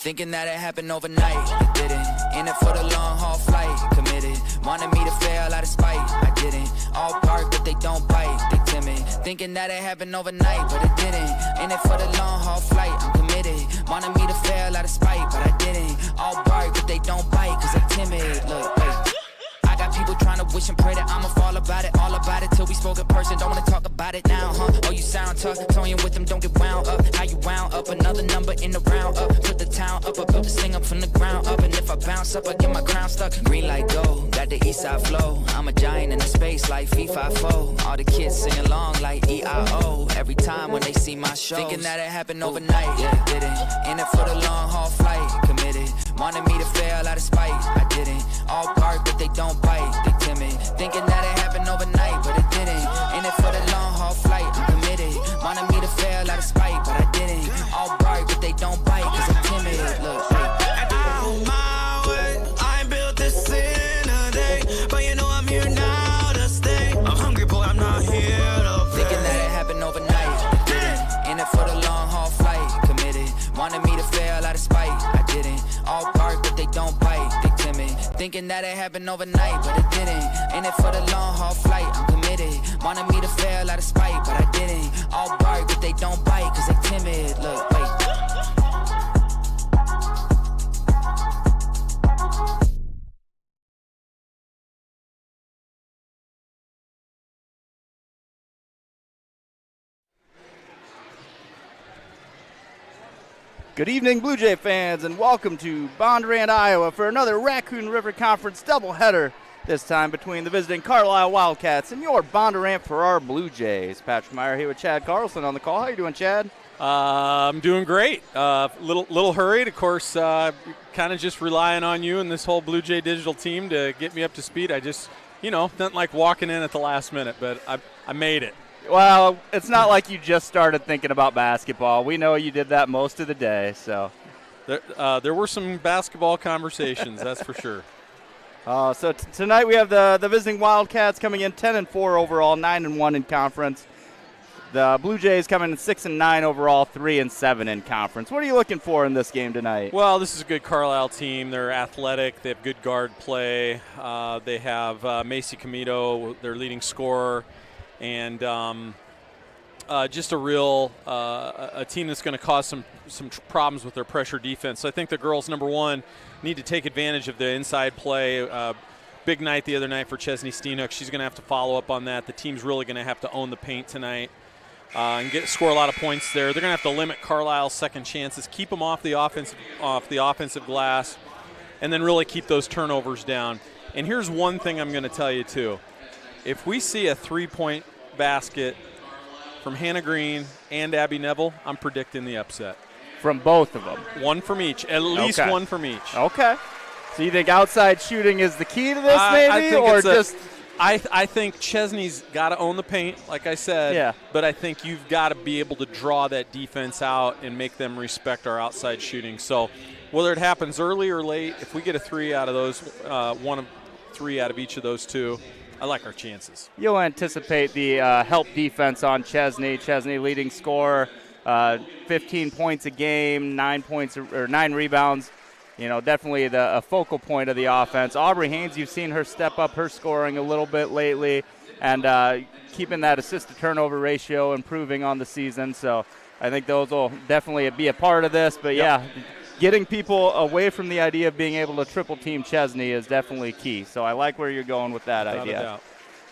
Thinking that it happened overnight, it didn't. In it for the long haul flight, committed. Wanted me to fail out of spite, I didn't. All bark but they don't bite, they timid. Thinking that it happened overnight, but it didn't. In it for the long haul flight, I'm committed. Wanted me to fail out of spite, but I didn't. All bark but they don't bite, cause they timid. Look, wait. I got people trying to wish and pray that I'ma fall about it, all about it till we spoke in person. Don't wanna talk about it now, huh? Oh, you sound tough, toying with them, don't get wound up. How you wound up? Another number in the round up. Put the town up, I built this thing up from the ground up. And if I bounce up, I get my crown stuck. Green light go, got the east side flow. I'm a giant in the space like FIFA4. All the kids sing along like E-I-O. Every time when they see my shows. Thinking that it happened overnight, yeah, it didn't. In it for the long haul flight, committed. Wanted me to fail out of spite, I didn't. All bark but they don't bite, they timid. Thinking that it happened overnight, but it didn't. In it for the long haul flight, I'm committed. Wanted me to fail out of spite, but I didn't. All bark but they don't bite, cause I'm timid. Look, on my way, I ain't built this in a day, but you know I'm here now to stay. I'm hungry, boy, I'm not here to play. Thinking that it happened overnight, it didn't. In it for the long haul flight, committed. Wanted me to fail out of spite, I didn't. All bark but they don't bite, they timid. Thinking that it happened overnight, but it didn't. In it for the long haul flight, I'm committed. Wanted me to fail out of spite, but I didn't. All bark but they don't bite, cause they timid. Look, wait. Good evening, Blue Jay fans, and welcome to Bondurant, Iowa for another Raccoon River Conference doubleheader, this time between the visiting Carlisle Wildcats and your Bondurant for our Blue Jays. Patrick Meyer here with Chad Carlson on the call. How you doing, Chad? I'm doing great. Little hurried, of course, kind of just relying on you and this whole Blue Jay digital team to get me up to speed. I just, nothing like walking in at the last minute, but I made it. Well, it's not like you just started thinking about basketball. We know you did that most of the day, so. There were some basketball conversations, that's for sure. So tonight we have the visiting Wildcats coming in 10-4 overall, 9-1 in conference. The Blue Jays coming in 6-9 overall, 3-7 in conference. What are you looking for in this game tonight? Well, this is a good Carlisle team. They're athletic. They have good guard play. They have Macy Camito, their leading scorer. And just a real a team that's going to cause some problems with their pressure defense. So I think the girls, number one, need to take advantage of the inside play. Big night the other night for Chesney Steenhook. She's going to have to follow up on that. The team's really going to have to own the paint tonight and score a lot of points there. They're going to have to limit Carlisle's second chances, keep them off the offensive glass, and then really keep those turnovers down. And here's one thing I'm going to tell you too. If we see a three-point basket from Hannah Green and Abby Neville, I'm predicting the upset. From both of them? One from each, at least one from each. Okay. So you think outside shooting is the key to this, maybe? I think Chesney's got to own the paint, like I said. Yeah. But I think you've got to be able to draw that defense out and make them respect our outside shooting. So whether it happens early or late, if we get a three out of those, one of three out of each of those two, I like our chances. You'll anticipate the help defense on Chesney. Chesney leading scorer, 15 points a game, 9 rebounds. Definitely a focal point of the offense. Aubrey Haynes, you've seen her step up her scoring a little bit lately and keeping that assist-to-turnover ratio improving on the season. So I think those will definitely be a part of this. But, yeah, getting people away from the idea of being able to triple-team Chesney is definitely key. So I like where you're going with that idea.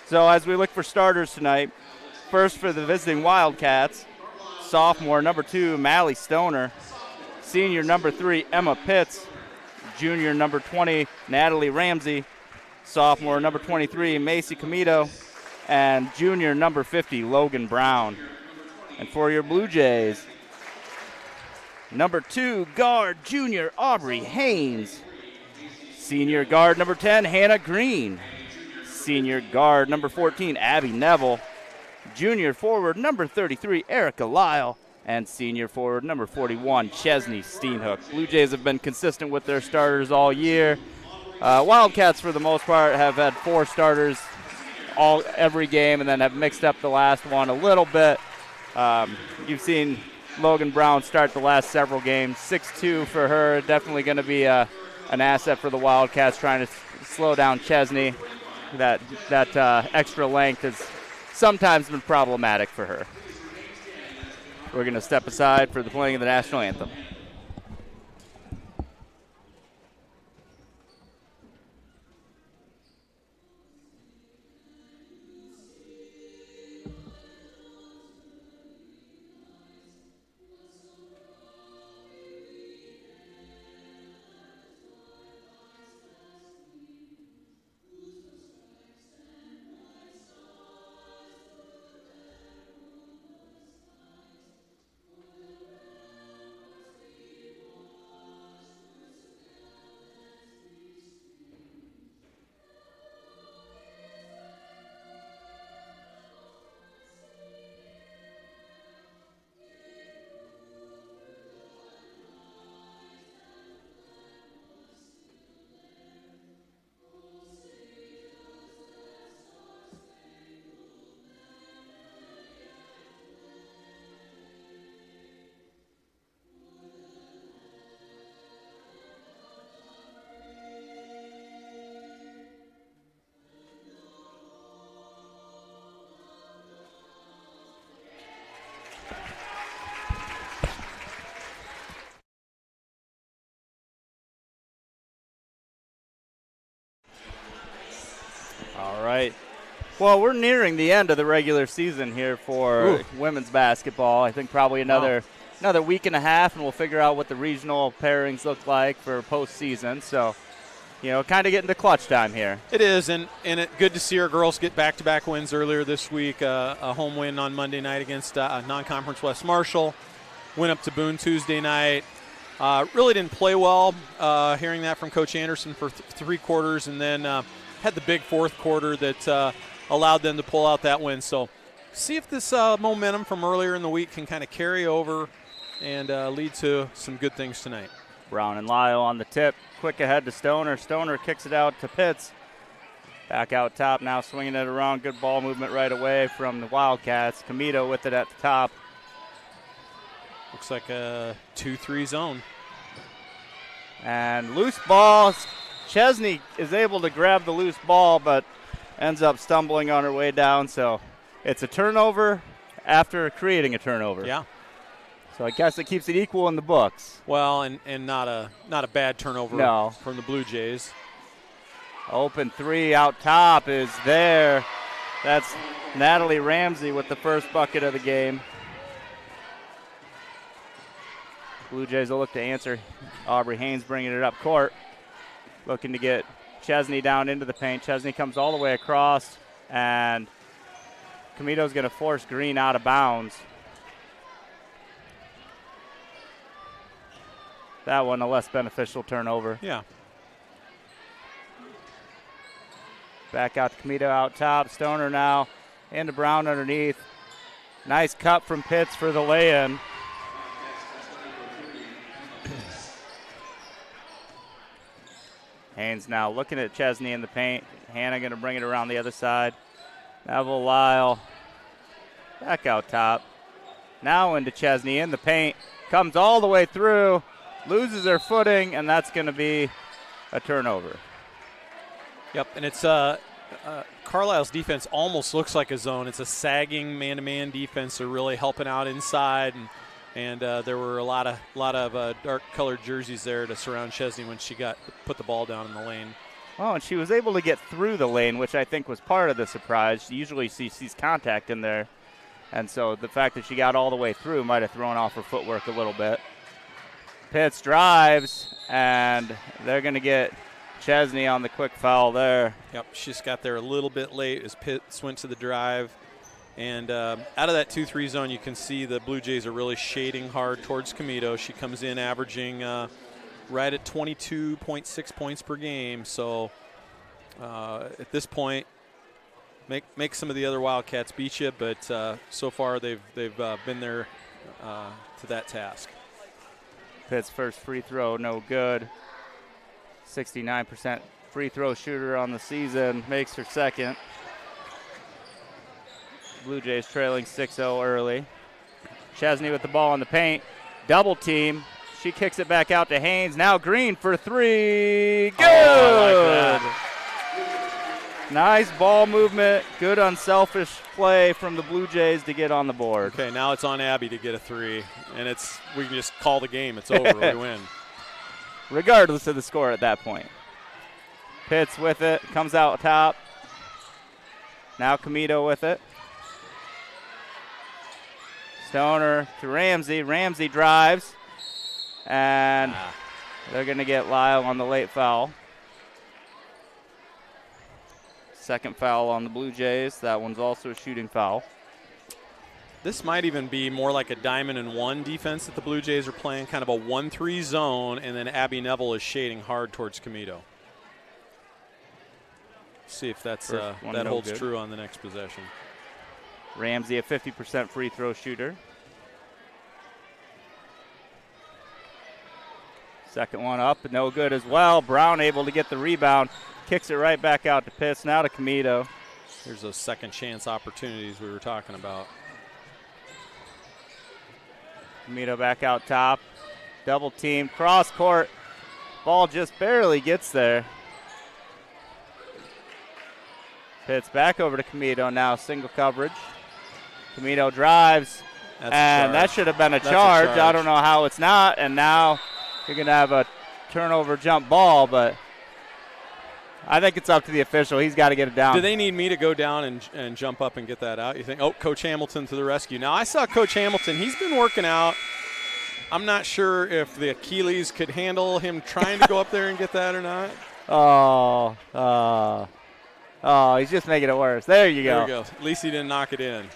So as we look for starters tonight, first for the visiting Wildcats, sophomore number 2, Mally Stoner. Senior number 3, Emma Pitts. Junior number 20, Natalie Ramsey. Sophomore number 23, Macy Camito. And junior number 50, Logan Brown. And for your Blue Jays, number 2, guard junior Aubrey Haynes. Senior guard number 10, Hannah Green. Senior guard number 14, Abby Neville. Junior forward number 33, Erica Lyle. And senior forward number 41, Chesney Steenhook. Blue Jays have been consistent with their starters all year. Wildcats, for the most part, have had 4 starters every game and then have mixed up the last one a little bit. You've seen Logan Brown start the last several games. 6'2" for her. Definitely going to be an asset for the Wildcats, trying to slow down Chesney. That extra length has sometimes been problematic for her. We're going to step aside for the playing of the national anthem. All right. Well, we're nearing the end of the regular season here for women's basketball. I think probably another week and a half, and we'll figure out what the regional pairings look like for postseason. So, kind of getting to clutch time here. It is, and it's good to see our girls get back-to-back wins earlier this week. A home win on Monday night against non-conference West Marshall. Went up to Boone Tuesday night. Really didn't play well, hearing that from Coach Anderson for 3 quarters, and then had the big fourth quarter that allowed them to pull out that win. So see if this momentum from earlier in the week can kind of carry over and lead to some good things tonight. Brown and Lyle on the tip. Quick ahead to Stoner. Stoner kicks it out to Pitts. Back out top now, swinging it around. Good ball movement right away from the Wildcats. Camito with it at the top. Looks like a 2-3 zone. And loose ball. Chesney is able to grab the loose ball, but ends up stumbling on her way down. So it's a turnover after creating a turnover. Yeah. So I guess it keeps it equal in the books. Well, and not a bad turnover from the Bluejays. Open three out top is there. That's Natalie Ramsey with the first bucket of the game. Bluejays will look to answer. Aubrey Haynes bringing it up court. Looking to get Chesney down into the paint. Chesney comes all the way across, and Camito's going to force Green out of bounds. That one a less beneficial turnover. Yeah. Back out to Camito out top. Stoner now into Brown underneath. Nice cut from Pitts for the lay-in. Haynes now looking at Chesney in the paint. Hannah going to bring it around the other side. Neville Lyle back out top. Now into Chesney in the paint. Comes all the way through. Loses her footing, and that's going to be a turnover. Yep, and it's Carlisle's defense almost looks like a zone. It's a sagging man-to-man defense. They're really helping out inside, and there were a lot of dark-colored jerseys there to surround Chesney when she put the ball down in the lane. Oh, and she was able to get through the lane, which I think was part of the surprise. Usually she sees contact in there, and so the fact that she got all the way through might have thrown off her footwork a little bit. Pitts drives, and they're going to get Chesney on the quick foul there. Yep, she just got there a little bit late as Pitts went to the drive. And out of that 2-3 zone, you can see the Blue Jays are really shading hard towards Camito. She comes in averaging right at 22.6 points per game. So at this point, make some of the other Wildcats beat you, but so far they've been there to that task. Pitt's first free throw, no good. 69% free throw shooter on the season, makes her second. Blue Jays trailing 6-0 early. Chesney with the ball in the paint. Double team. She kicks it back out to Haynes. Now Green for three. Good! Oh, I like that. Nice ball movement. Good unselfish play from the Blue Jays to get on the board. Okay, now it's on Abby to get a three, and we can just call the game. It's over. We win. Regardless of the score at that point. Pitts with it. Comes out top. Now Comito with it. Stoner to Ramsey. Ramsey drives. And they're going to get Lyle on the late foul. Second foul on the Blue Jays. That one's also a shooting foul. This might even be more like a diamond and one defense that the Blue Jays are playing, kind of a 1-3 zone, and then Abby Neville is shading hard towards Comito. See if that holds true on the next possession. Ramsey, a 50% free throw shooter. Second one up, but no good as well. Brown able to get the rebound. Kicks it right back out to Pitts. Now to Comito. Here's those second chance opportunities we were talking about. Comito back out top. Double team. Cross court. Ball just barely gets there. Pitts back over to Comito now. Single coverage. Comito drives. And that should have been a charge. I don't know how it's not. And now you're going to have a turnover jump ball, but I think it's up to the official. He's got to get it down. Do they need me to go down and jump up and get that out? You think, Coach Hamilton to the rescue. Now, I saw Coach Hamilton. He's been working out. I'm not sure if the Achilles could handle him trying to go up there and get that or not. He's just making it worse. There you go. There we go. At least he didn't knock it in.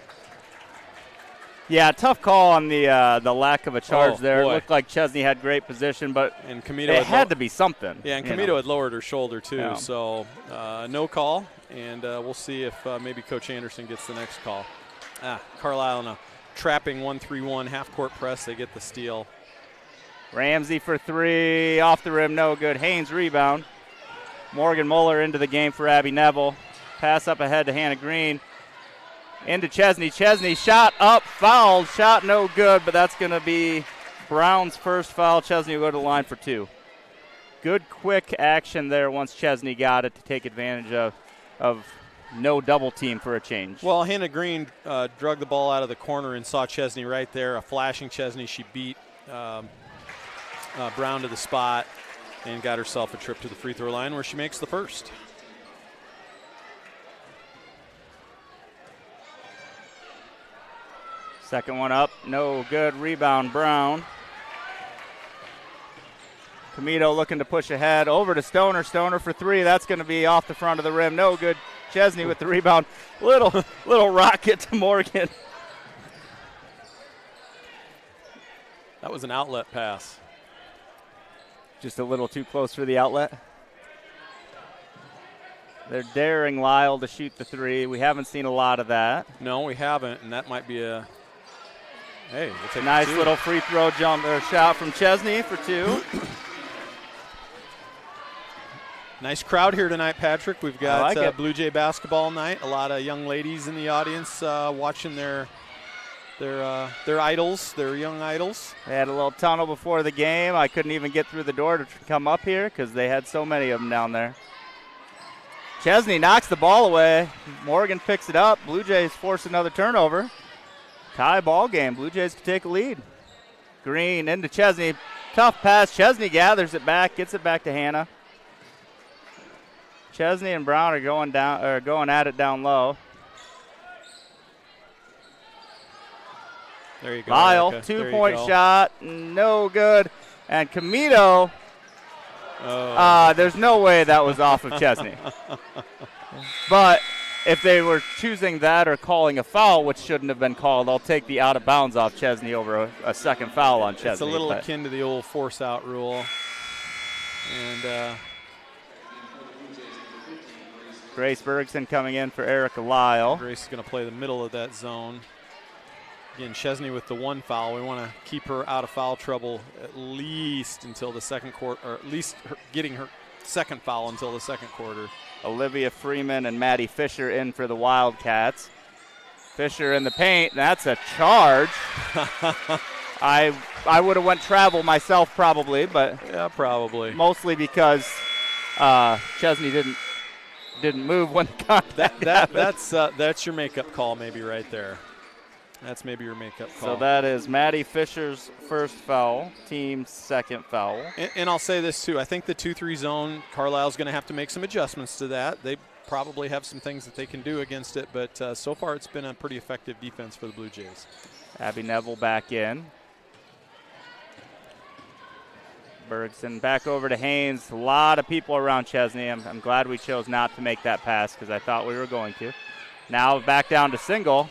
Yeah, tough call on the lack of a charge there. Boy. It looked like Chesney had great position, but Comito it had to be something. Yeah, and Comito had lowered her shoulder too, Yeah. so no call, and we'll see if maybe Coach Anderson gets the next call. Carlisle in a trapping 1-3-1 half-court press. They get the steal. Ramsey for three, off the rim, no good. Haynes rebound. Morgan Muller into the game for Abby Neville. Pass up ahead to Hannah Green. Into Chesney. Chesney shot up, fouled. Shot no good, but that's going to be Brown's first foul. Chesney will go to the line for two. Good quick action there once Chesney got it to take advantage of no double team for a change. Well, Hannah Green drug the ball out of the corner and saw Chesney right there. A flashing Chesney. She beat Brown to the spot and got herself a trip to the free throw line where she makes the first. Second one up, no good. Rebound, Brown. Comito looking to push ahead. Over to Stoner. Stoner for three. That's going to be off the front of the rim. No good. Chesney with the rebound. Little rocket to Morgan. That was an outlet pass. Just a little too close for the outlet. They're daring Lyle to shoot the three. We haven't seen a lot of that. No, we haven't, and that might be a – hey, we'll take nice two. Little free throw jump or shot from Chesney for two. Nice crowd here tonight, Patrick. We've got like Blue Jay basketball night. A lot of young ladies in the audience watching their idols, their young idols. They had a little tunnel before the game. I couldn't even get through the door to come up here because they had so many of them down there. Chesney knocks the ball away. Morgan picks it up. Blue Jays force another turnover. Tie ball game. Blue Jays can take a lead. Green into Chesney. Tough pass. Chesney gathers it back, gets it back to Hannah. Chesney and Brown are going at it down low. There you go. Lyle, Erica. 2-point shot, no good. And Comito, there's no way that was off of Chesney. But if they were choosing that or calling a foul, which shouldn't have been called, I'll take the out of bounds off Chesney over a second foul on Chesney. It's a little akin to the old force out rule. And Grace Bergson coming in for Erica Lyle. Grace is going to play the middle of that zone. Again, Chesney with the one foul. We want to keep her out of foul trouble at least until the second quarter, or at least getting her second foul until the second quarter. Olivia Freeman and Maddie Fisher in for the Wildcats. Fisher in the paint. That's a charge. I would have went travel myself probably, but yeah, probably mostly because Chesney didn't move when the contact happened. That's your makeup call maybe right there. That's maybe your makeup call. So that is Maddie Fisher's first foul, team's second foul. And I'll say this too. I think the 2-3 zone, Carlisle's going to have to make some adjustments to that. They probably have some things that they can do against it, but so far it's been a pretty effective defense for the Blue Jays. Abby Neville back in. Bergson back over to Haynes. A lot of people around Chesney. I'm glad we chose not to make that pass because I thought we were going to. Now back down to single.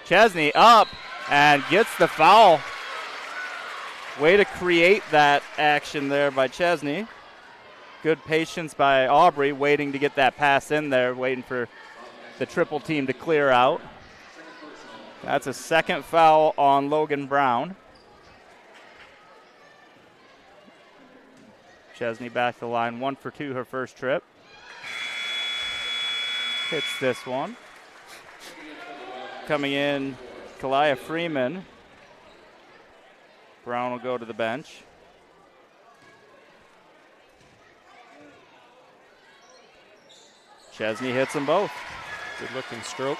Chesney up and gets the foul. Way to create that action there by Chesney. Good patience by Aubrey, waiting to get that pass in there, waiting for the triple team to clear out. That's a second foul on Logan Brown. Chesney back to the line, 1 for 2 her first trip. Hits this one. Coming in, Kalia Freeman. Brown will go to the bench. Chesney hits them both. Good looking stroke,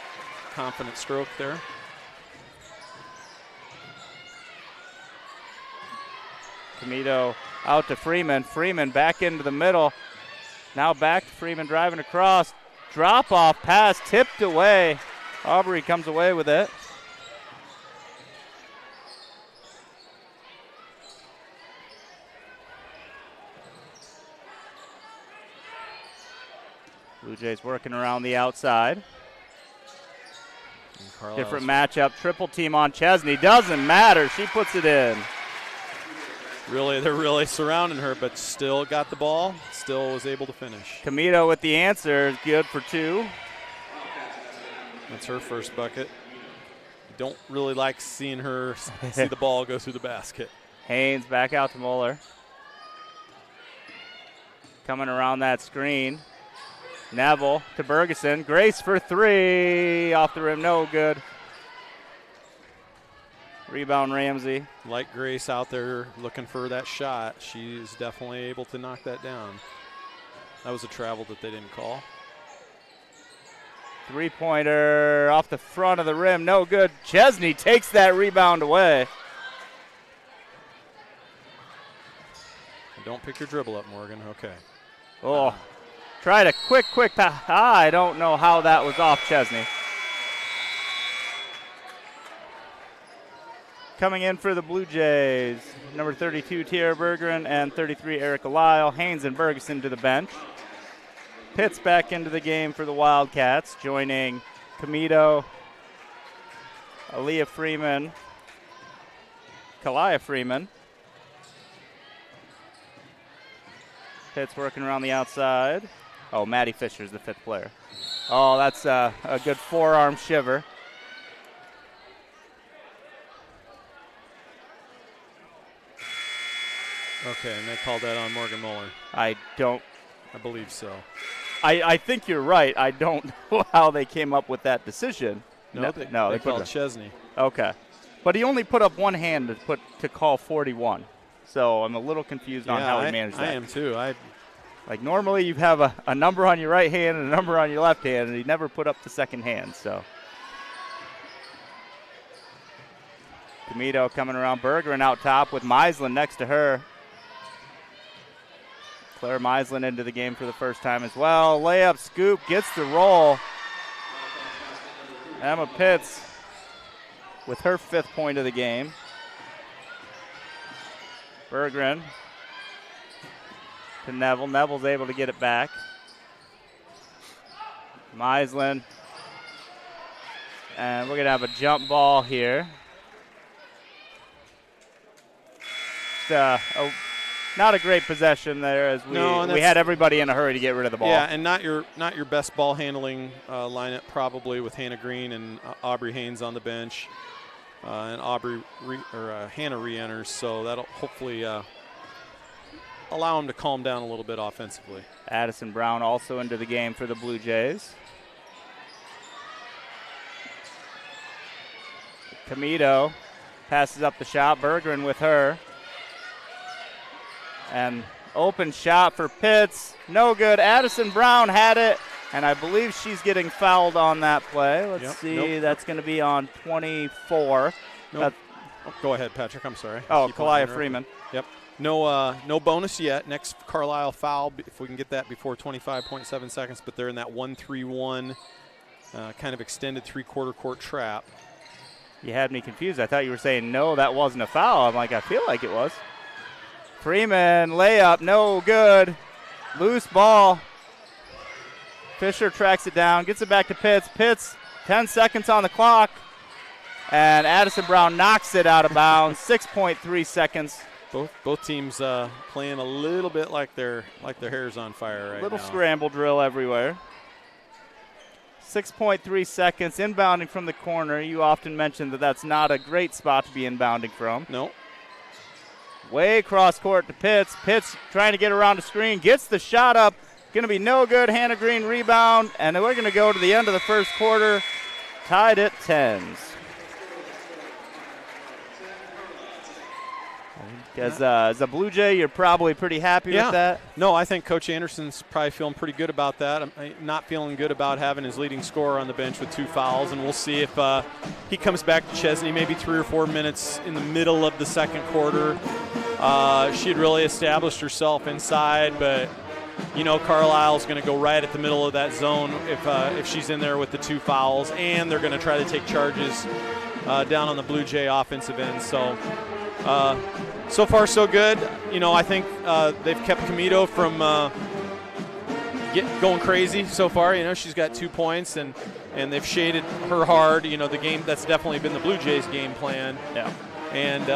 confident stroke there. Camito out to Freeman. Freeman back into the middle. Now back to Freeman driving across. Drop off pass tipped away. Aubrey comes away with it. Blue Jays working around the outside. Different matchup. Triple team on Chesney. Doesn't matter. She puts it in. They're really surrounding her, but still got the ball. Still was able to finish. Camito with the answer. Good for 2. That's her first bucket. Don't really like seeing her see the ball go through the basket. Haynes back out to Mueller. Coming around that screen. Neville to Bergeson. Grace for 3. Off the rim, no good. Rebound Ramsey. Like Grace out there looking for that shot. She's definitely able to knock that down. That was a travel that they didn't call. Three-pointer off the front of the rim, no good. Chesney takes that rebound away. Don't pick your dribble up, Morgan. Okay. Oh, tried a quick pass. I don't know how that was off Chesney. Coming in for the Blue Jays, number 32, Tiara Bergeron, and 33, Erica Lyle. Haynes and Bergeson to the bench. Pitts back into the game for the Wildcats, joining Camito, Kalia Freeman. Pitts working around the outside. Oh, Maddie Fisher's the 5th player. Oh, that's a good forearm shiver. Okay, and they called that on Morgan Mueller. I believe so. I think you're right. I don't know how they came up with that decision. No, they called Chesney. Okay. But he only put up one hand to call 41. So I'm a little confused on how he managed that. I am too. Like normally you have a number on your right hand and a number on your left hand, and he never put up the second hand. So Camito coming around Bergeron out top with Meislin next to her. Claire Meislin into the game for the first time as well. Layup, scoop, gets the roll. Emma Pitts with her 5th point of the game. Bergeron to Neville. Neville's able to get it back. Meislin. And we're going to have a jump ball here. Not a great possession there, as we had everybody in a hurry to get rid of the ball. Yeah, and not your best ball handling lineup probably with Hannah Green and Aubrey Haynes on the bench, and Hannah re-enters, so that'll hopefully allow them to calm down a little bit offensively. Addison Brown also into the game for the Blue Jays. Comito passes up the shot. Bergeron with her. And open shot for Pitts. No good. Addison Brown had it, and I believe she's getting fouled on that play. Let's see. Nope. That's going to be on 24. Nope. Go ahead, Patrick. I'm sorry. Oh, Kalia Freeman. Yep. No bonus yet. Next Carlisle foul, if we can get that before 25.7 seconds, but they're in that 1-3-1 kind of extended three-quarter court trap. You had me confused. I thought you were saying, no, that wasn't a foul. I'm like, I feel like it was. Freeman, layup, no good. Loose ball. Fisher tracks it down, gets it back to Pitts. Pitts, 10 seconds on the clock. And Addison Brown knocks it out of bounds. 6.3 seconds. Both teams playing a little bit like their hair's on fire right now. Little scramble drill everywhere. 6.3 seconds. Inbounding from the corner. You often mention that that's not a great spot to be inbounding from. No. Way across court to Pitts. Pitts trying to get around the screen. Gets the shot up. Going to be no good. Hannah Green rebound. And we're going to go to the end of the first quarter. Tied at 10s. As a Blue Jay, you're probably pretty happy with that? No, I think Coach Anderson's probably feeling pretty good about that. I'm not feeling good about having his leading scorer on the bench with 2 fouls, and we'll see if he comes back to Chesney maybe 3 or 4 minutes in the middle of the second quarter. She had really established herself inside, but Carlisle's going to go right at the middle of that zone if she's in there with the 2 fouls, and they're going to try to take charges down on the Blue Jay offensive end. So far, so good. I think they've kept Comito from going crazy so far. She's got 2 points, and they've shaded her hard. The game, that's definitely been the Blue Jays' game plan. Yeah. And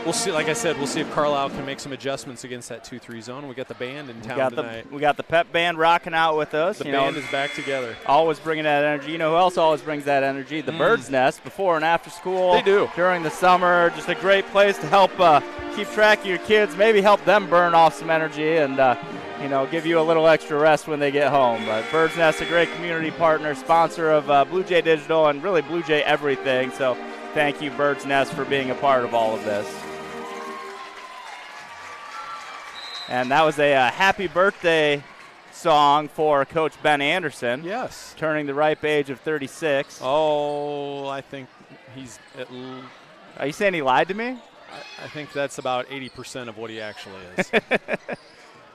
we'll see. Like I said, we'll see if Carlisle can make some adjustments against that 2-3 zone. We got the band in town tonight. We got the pep band rocking out with us. The band is back together. Always bringing that energy. You know who else always brings that energy? The Bird's Nest before and after school. They do. During the summer. Just a great place to help keep track of your kids, maybe help them burn off some energy and, give you a little extra rest when they get home. But Bird's Nest, a great community partner, sponsor of Blue Jay Digital and really Blue Jay everything. So thank you, Bird's Nest, for being a part of all of this. And that was a happy birthday song for Coach Ben Anderson. Yes. Turning the ripe age of 36. Oh, I think he's Are you saying he lied to me? I think that's about 80% of what he actually is.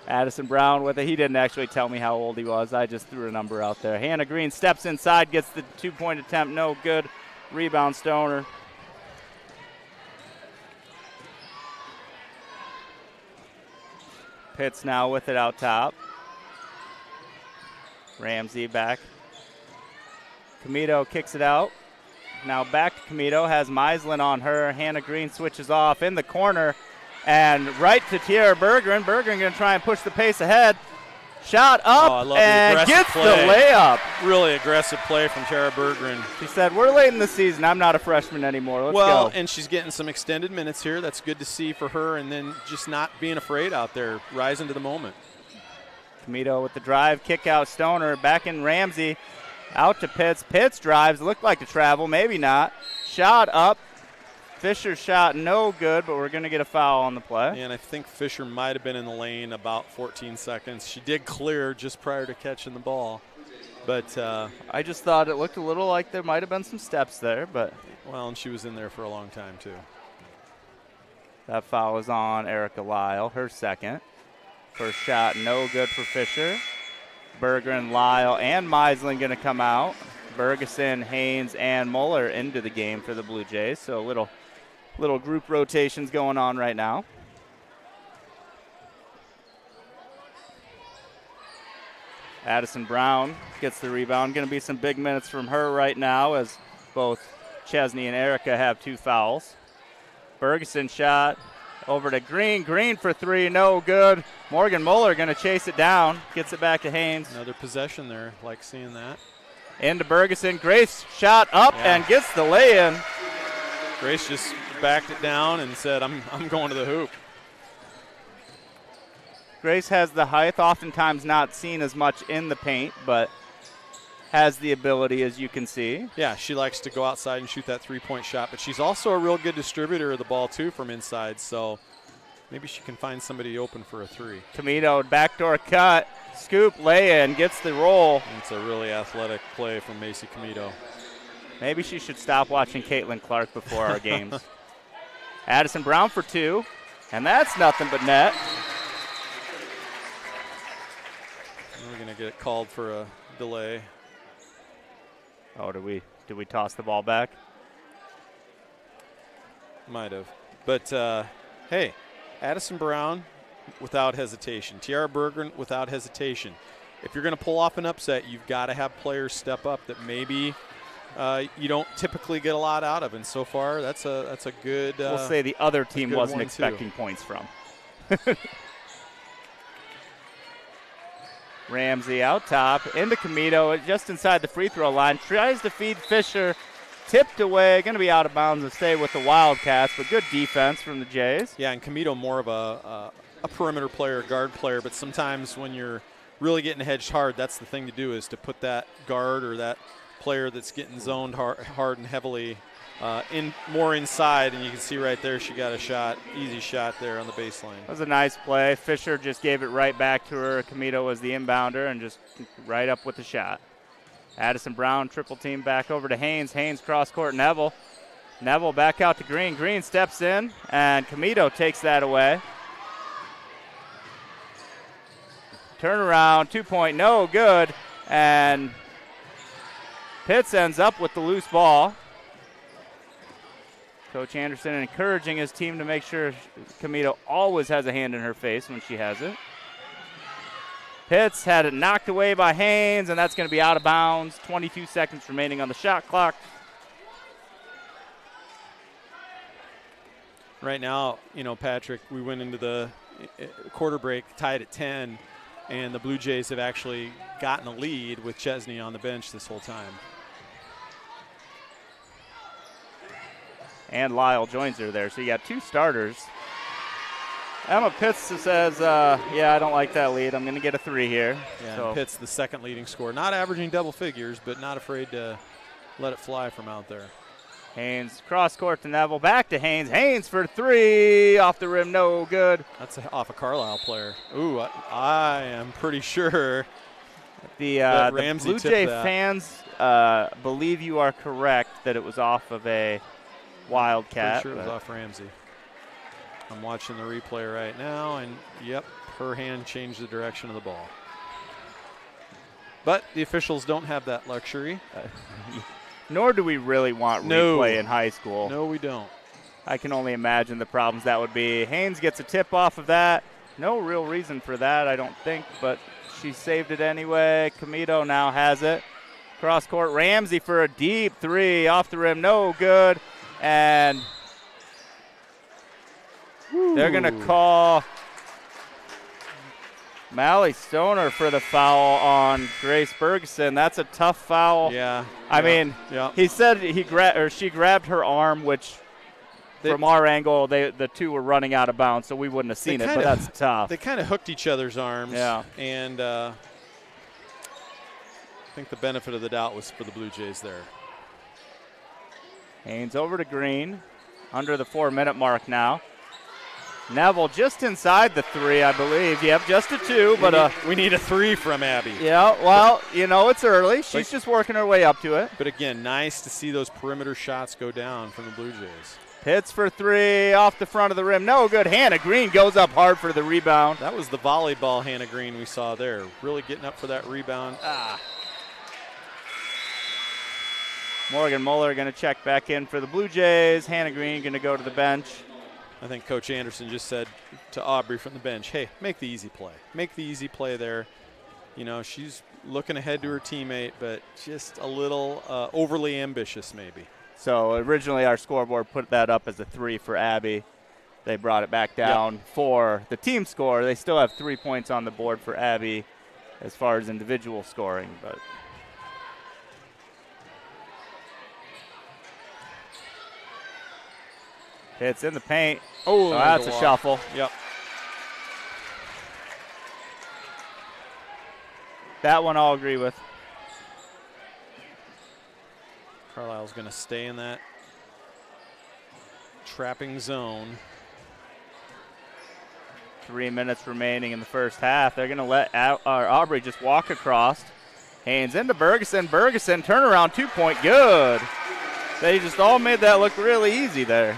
Addison Brown with it. He didn't actually tell me how old he was. I just threw a number out there. Hannah Green steps inside, gets the 2-point attempt. No good. Rebound Stoner. Pitts now with it out top. Ramsey back. Comito kicks it out. Now back to Comito, has Meislin on her. Hannah Green switches off in the corner. And right to Tiara Bergeron. Bergeron going to try and push the pace ahead. Shot up and gets the layup. Really aggressive play from Tiara Bergeron. She said, we're late in the season. I'm not a freshman anymore. Let's go. Well, and she's getting some extended minutes here. That's good to see for her. And then just not being afraid out there, rising to the moment. Comito with the drive, kick out Stoner. Back in Ramsey. Out to Pitts. Pitts drives. Looked like to travel. Maybe not. Shot up. Fisher shot no good, but we're going to get a foul on the play. And I think Fisher might have been in the lane about 14 seconds. She did clear just prior to catching the ball. But I just thought it looked a little like there might have been some steps there. But well, and she was in there for a long time, too. That foul is on Erica Lyle, her second. First shot, no good for Fisher. Bergeron, Lyle, and Meislin going to come out. Bergeson, Haynes, and Muller into the game for the Blue Jays. So a little group rotations going on right now. Addison Brown gets the rebound. Going to be some big minutes from her right now as both Chesney and Erica have 2 fouls. Bergeson shot over to Green. Green for 3, no good. Morgan Muller going to chase it down. Gets it back to Haynes. Another possession there. Like seeing that. Into Bergeson. Grace shot up and gets the lay-in. Grace just backed it down and said, I'm going to the hoop. Grace has the height, oftentimes not seen as much in the paint, but has the ability, as you can see. Yeah, she likes to go outside and shoot that three-point shot, but she's also a real good distributor of the ball, too, from inside. So maybe she can find somebody open for a three. Camino, backdoor cut, scoop, lay-in, gets the roll. And it's a really athletic play from Macy Camito. Maybe she should stop watching Caitlin Clark before our games. Addison Brown for 2, and that's nothing but net. We're going to get called for a delay. Oh, did we toss the ball back? Might have. But, hey, Addison Brown without hesitation. Tiara Berggren without hesitation. If you're going to pull off an upset, you've got to have players step up that maybe you don't typically get a lot out of. And so far, that's a good we'll say the other team wasn't expecting too. Points from. Ramsey out top, into Camito, just inside the free throw line. Tries to feed Fisher, tipped away, going to be out of bounds and stay with the Wildcats, but good defense from the Jays. Yeah, and Camito more of a perimeter player, guard player, but sometimes when you're really getting hedged hard, that's the thing to do, is to put that guard or that player that's getting zoned hard and heavily in more inside, and you can see right there she got a shot, easy shot there on the baseline. That was a nice play. Fisher just gave it right back to her. Camito was the inbounder and just right up with the shot. Addison Brown triple team back over to Haynes. Haynes cross court Neville. Neville back out to Green. Green steps in, and Camito takes that away. Turnaround, 2-point, no good, and Pitts ends up with the loose ball. Coach Anderson encouraging his team to make sure Camito always has a hand in her face when she has it. Pitts had it knocked away by Haynes, and that's going to be out of bounds. 22 seconds remaining on the shot clock. Right now, Patrick, we went into the quarter break tied at 10, and the Blue Jays have actually gotten a lead with Chesney on the bench this whole time. And Lyle joins her there. So you got 2 starters. Emma Pitts says, yeah, I don't like that lead. I'm going to get a 3 here. Yeah, so Pitts, the second leading scorer. Not averaging double figures, but not afraid to let it fly from out there. Haynes cross court to Neville. Back to Haynes. Haynes for 3. Off the rim, no good. That's off a Carlisle player. Ooh, I am pretty sure the Ramsey Blue Jay that. fans believe you are correct that it was off of a Wildcat. Pretty sure it was off Ramsey. I'm watching the replay right now, and yep, her hand changed the direction of the ball. But the officials don't have that luxury. Nor do we really want replay in high school. No, we don't. I can only imagine the problems that would be. Haynes gets a tip off of that. No real reason for that, I don't think, but she saved it anyway. Camito now has it. Cross court, Ramsey for a deep 3. Off the rim, no good. And they're going to call Mally Stoner for the foul on Grace Bergson. That's a tough foul. Yeah. I mean, he said she grabbed her arm, which from our angle, the 2 were running out of bounds, so we wouldn't have seen it, but that's tough. They kind of hooked each other's arms. Yeah. And I think the benefit of the doubt was for the Blue Jays there. Haynes over to Green, under the 4-minute mark now. Neville just inside the 3, I believe. Yep, just a 2, but we need a 3 from Abby. Yeah, well, it's early. She's just working her way up to it. But again, nice to see those perimeter shots go down from the Blue Jays. Pitts for 3, off the front of the rim. No good. Hannah Green goes up hard for the rebound. That was the volleyball Hannah Green we saw there. Really getting up for that rebound. Morgan Muller going to check back in for the Blue Jays. Hannah Green going to go to the bench. I think Coach Anderson just said to Aubrey from the bench, hey, make the easy play. Make the easy play there. She's looking ahead to her teammate, but just a little overly ambitious maybe. So originally our scoreboard put that up as a 3 for Abby. They brought it back down for the team score. They still have 3 points on the board for Abby as far as individual scoring, but it's in the paint. Oh, that's a shuffle. Yep. That one I'll agree with. Carlisle's going to stay in that trapping zone. 3 minutes remaining in the first half. They're going to let Aubrey just walk across. Haynes into Bergeson. Bergeson, turnaround, 2-point, good. They just all made that look really easy there.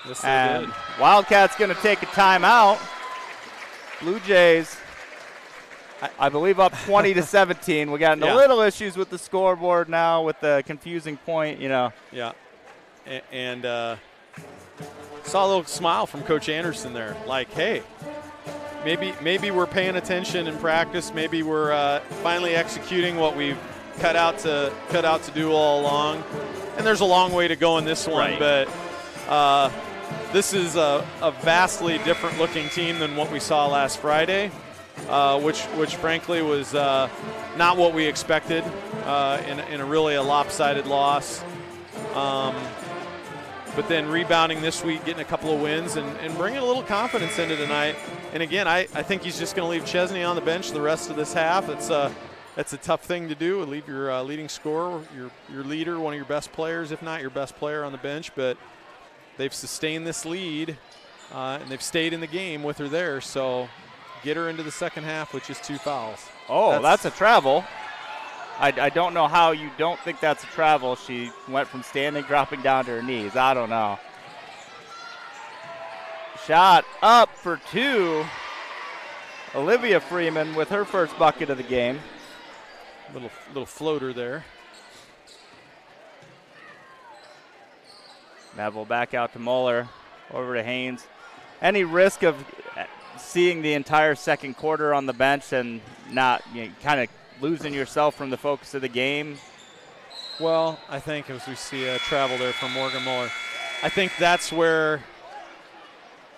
Yes, they and did. Wildcats going to take a timeout. Blue Jays, I believe, up 20-17. We got Yeah. little issues with the scoreboard now with the confusing point, you know. Yeah. And saw a little smile from Coach Anderson there. Like, hey, maybe we're paying attention in practice. Maybe we're finally executing what we've cut out to do all along. And there's a long way to go in this one, Right. but this is a vastly different looking team than what we saw last Friday, which frankly was not what we expected in a really lopsided loss. But then rebounding this week, getting a couple of wins, and bringing a little confidence into tonight. And again, I think he's just going to leave Chesney on the bench the rest of this half. It's a tough thing to do. Leave your leading scorer, your leader, one of your best players, if not your best player, on the bench. But they've sustained this lead, and they've stayed in the game with her there. So get her into the second half with just 2 fouls. Oh, that's a travel. I don't know how you don't think that's a travel. She went from standing, dropping down to her knees. I don't know. Shot up for 2. Olivia Freeman with her first bucket of the game. Little floater there. Neville back out to Muller, over to Haynes. Any risk of seeing the entire second quarter on the bench and not kind of losing yourself from the focus of the game? Well, I think as we see a travel there from Morgan Muller, I think that's where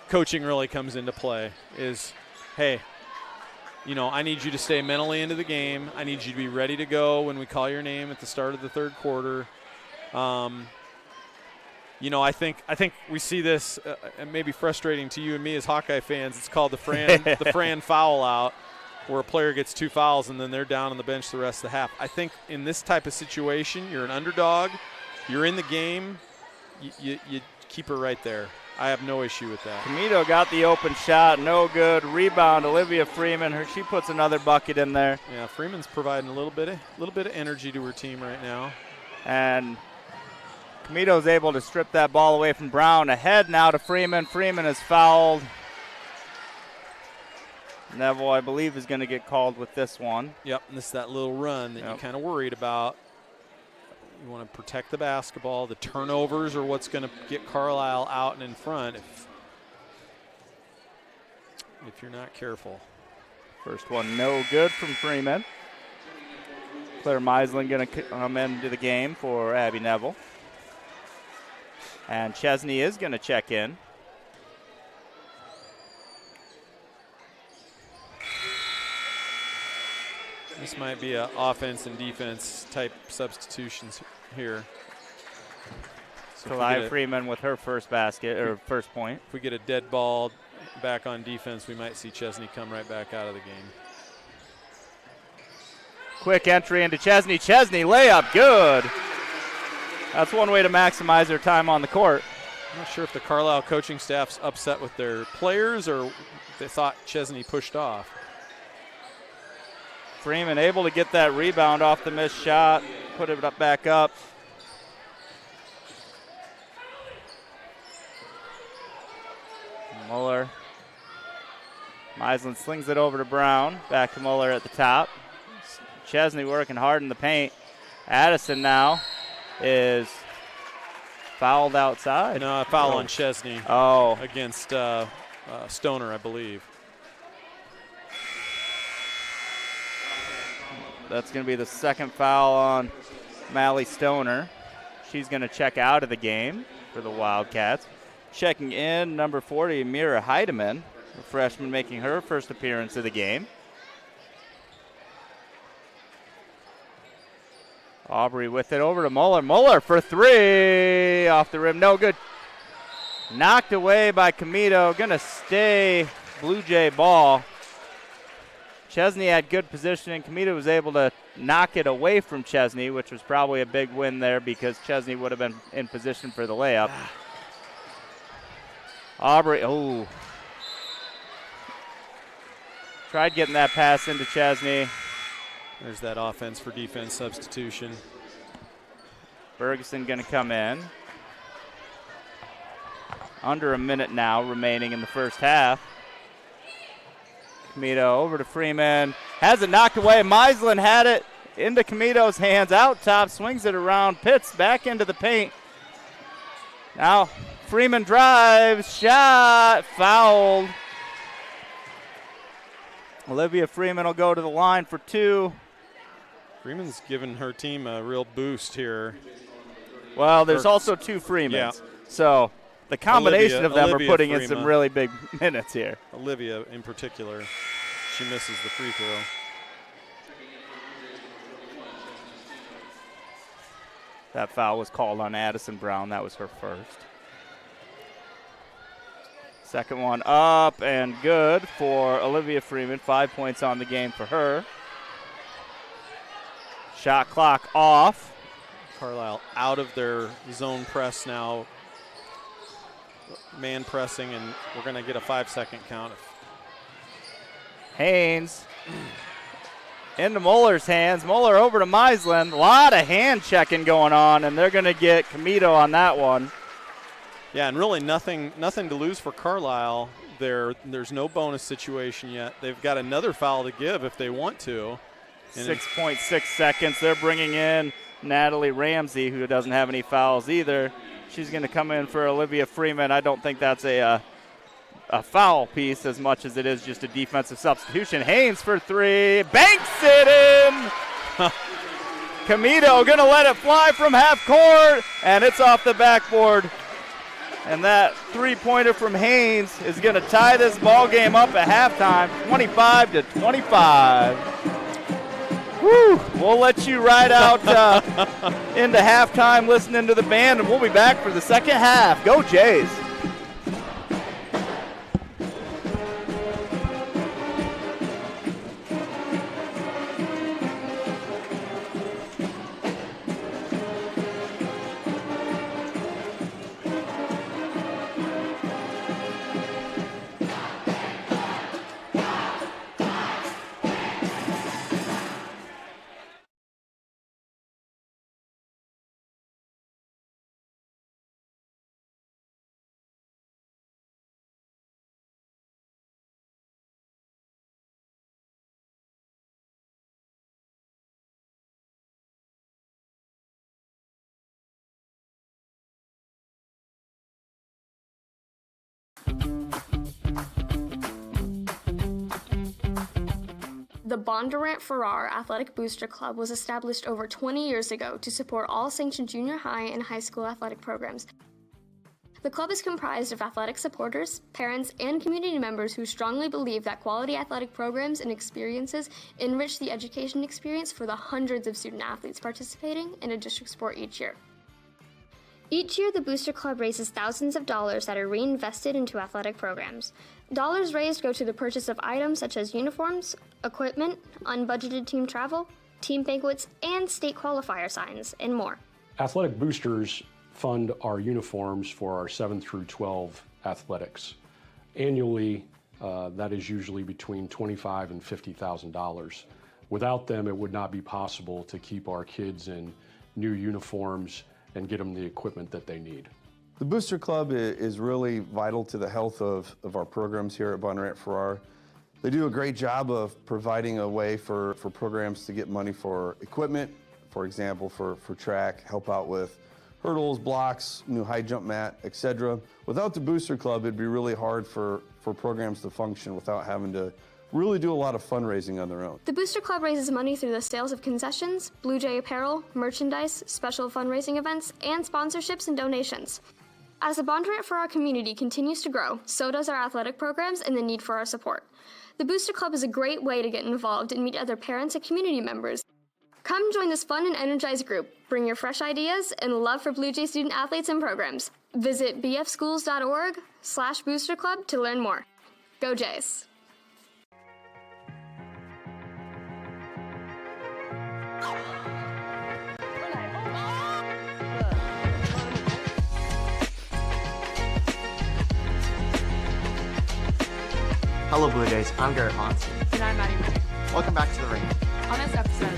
coaching really comes into play is, hey, I need you to stay mentally into the game. I need you to be ready to go when we call your name at the start of the third quarter. I think we see this, and maybe frustrating to you and me as Hawkeye fans. It's called the Fran foul out, where a player gets 2 fouls and then they're down on the bench the rest of the half. I think in this type of situation, you're an underdog, you're in the game, you keep her right there. I have no issue with that. Camito got the open shot, no good. Rebound, Olivia Freeman. She puts another bucket in there. Yeah, Freeman's providing a little bit of energy to her team right now. And Camito's able to strip that ball away from Brown. Ahead now to Freeman. Freeman is fouled. Neville, I believe, is going to get called with this one. Yep, and this is that little run that you're kind of worried about. You want to protect the basketball. The turnovers are what's going to get Carlisle out and in front if you're not careful. First one no good from Freeman. Claire Meisling going to come into the game for Abby Neville. And Chesney is going to check in. This might be an offense and defense type substitutions here. So Kalai Freeman with her first basket, or first point. If we get a dead ball back on defense, we might see Chesney come right back out of the game. Quick entry into Chesney. Chesney layup, good. That's one way to maximize their time on the court. I'm not sure if the Carlisle coaching staff's upset with their players or they thought Chesney pushed off. Freeman able to get that rebound off the missed shot, put it back up. Muller. Meisland slings it over to Brown. Back to Muller at the top. Chesney working hard in the paint. Addison now is fouled outside. No, a foul on Chesney against Stoner, I believe. That's going to be the second foul on Mally Stoner. She's going to check out of the game for the Wildcats. Checking in, number 40, Mira Heidemann, a freshman making her first appearance of the game. Aubrey with it over to Muller. Muller for 3. Off the rim, no good. Knocked away by Camito. Going to stay Blue Jay ball. Chesney had good positioning. Comito was able to knock it away from Chesney, which was probably a big win there because Chesney would have been in position for the layup. Aubrey, tried getting that pass into Chesney. There's that offense for defense substitution. Bergeson going to come in. Under a minute now remaining in the first half. Comito over to Freeman. Has it knocked away. Meislin had it into Comito's hands. Out top, swings it around. Pitts back into the paint. Now Freeman drives. Shot. Fouled. Olivia Freeman will go to the line for 2. Freeman's given her team a real boost here. Well, there's also 2 Freemans. Yeah. So the combination of them are putting in some really big minutes here. Olivia in particular, she misses the free throw. That foul was called on Addison Brown. That was her first. Second one up and good for Olivia Freeman. 5 points on the game for her. Shot clock off. Carlisle out of their zone press now. Man pressing, and we're going to get a 5-second count. Haynes into Muller's hands. Muller over to Meislin. A lot of hand checking going on, and they're going to get Comito on that one. Yeah, and really nothing to lose for Carlisle. There's no bonus situation yet. They've got another foul to give if they want to. 6.6 seconds. They're bringing in Natalie Ramsey, who doesn't have any fouls either. She's going to come in for Olivia Freeman. I don't think that's a foul piece as much as it is just a defensive substitution. Haynes for 3. Banks it in! Comito going to let it fly from half court, and it's off the backboard. And that three-pointer from Haynes is going to tie this ball game up at halftime, 25-25. Woo! We'll let you ride out into halftime listening to the band, and we'll be back for the second half. Go Jays! The Bondurant Farrar Athletic Booster Club was established over 20 years ago to support all sanctioned junior high and high school athletic programs. The club is comprised of athletic supporters, parents, and community members who strongly believe that quality athletic programs and experiences enrich the education experience for the hundreds of student athletes participating in a district sport each year. Each year, the Booster Club raises thousands of dollars that are reinvested into athletic programs. Dollars raised go to the purchase of items such as uniforms, equipment, unbudgeted team travel, team banquets, and state qualifier signs, and more. Athletic boosters fund our uniforms for our 7 through 12 athletics. Annually, that is usually between $25,000 and $50,000. Without them, it would not be possible to keep our kids in new uniforms and get them the equipment that they need. The Booster Club is really vital to the health of our programs here at Bondurant Farrar. They do a great job of providing a way for programs to get money for equipment, for example, for track, help out with hurdles, blocks, new high jump mat, etc. Without the Booster Club, it'd be really hard for programs to function without having to really do a lot of fundraising on their own. The Booster Club raises money through the sales of concessions, Bluejay apparel, merchandise, special fundraising events, and sponsorships and donations. As the Bondurant Farrar community continues to grow, so does our athletic programs and the need for our support. The Booster Club is a great way to get involved and meet other parents and community members. Come join this fun and energized group. Bring your fresh ideas and love for Blue Jay student athletes and programs. Visit bfschools.org/Booster Club to learn more. Go Jays! Hello Blue Jays, I'm Garrett Monson. And I'm Maddie Ray. Welcome back to the ring. On this episode,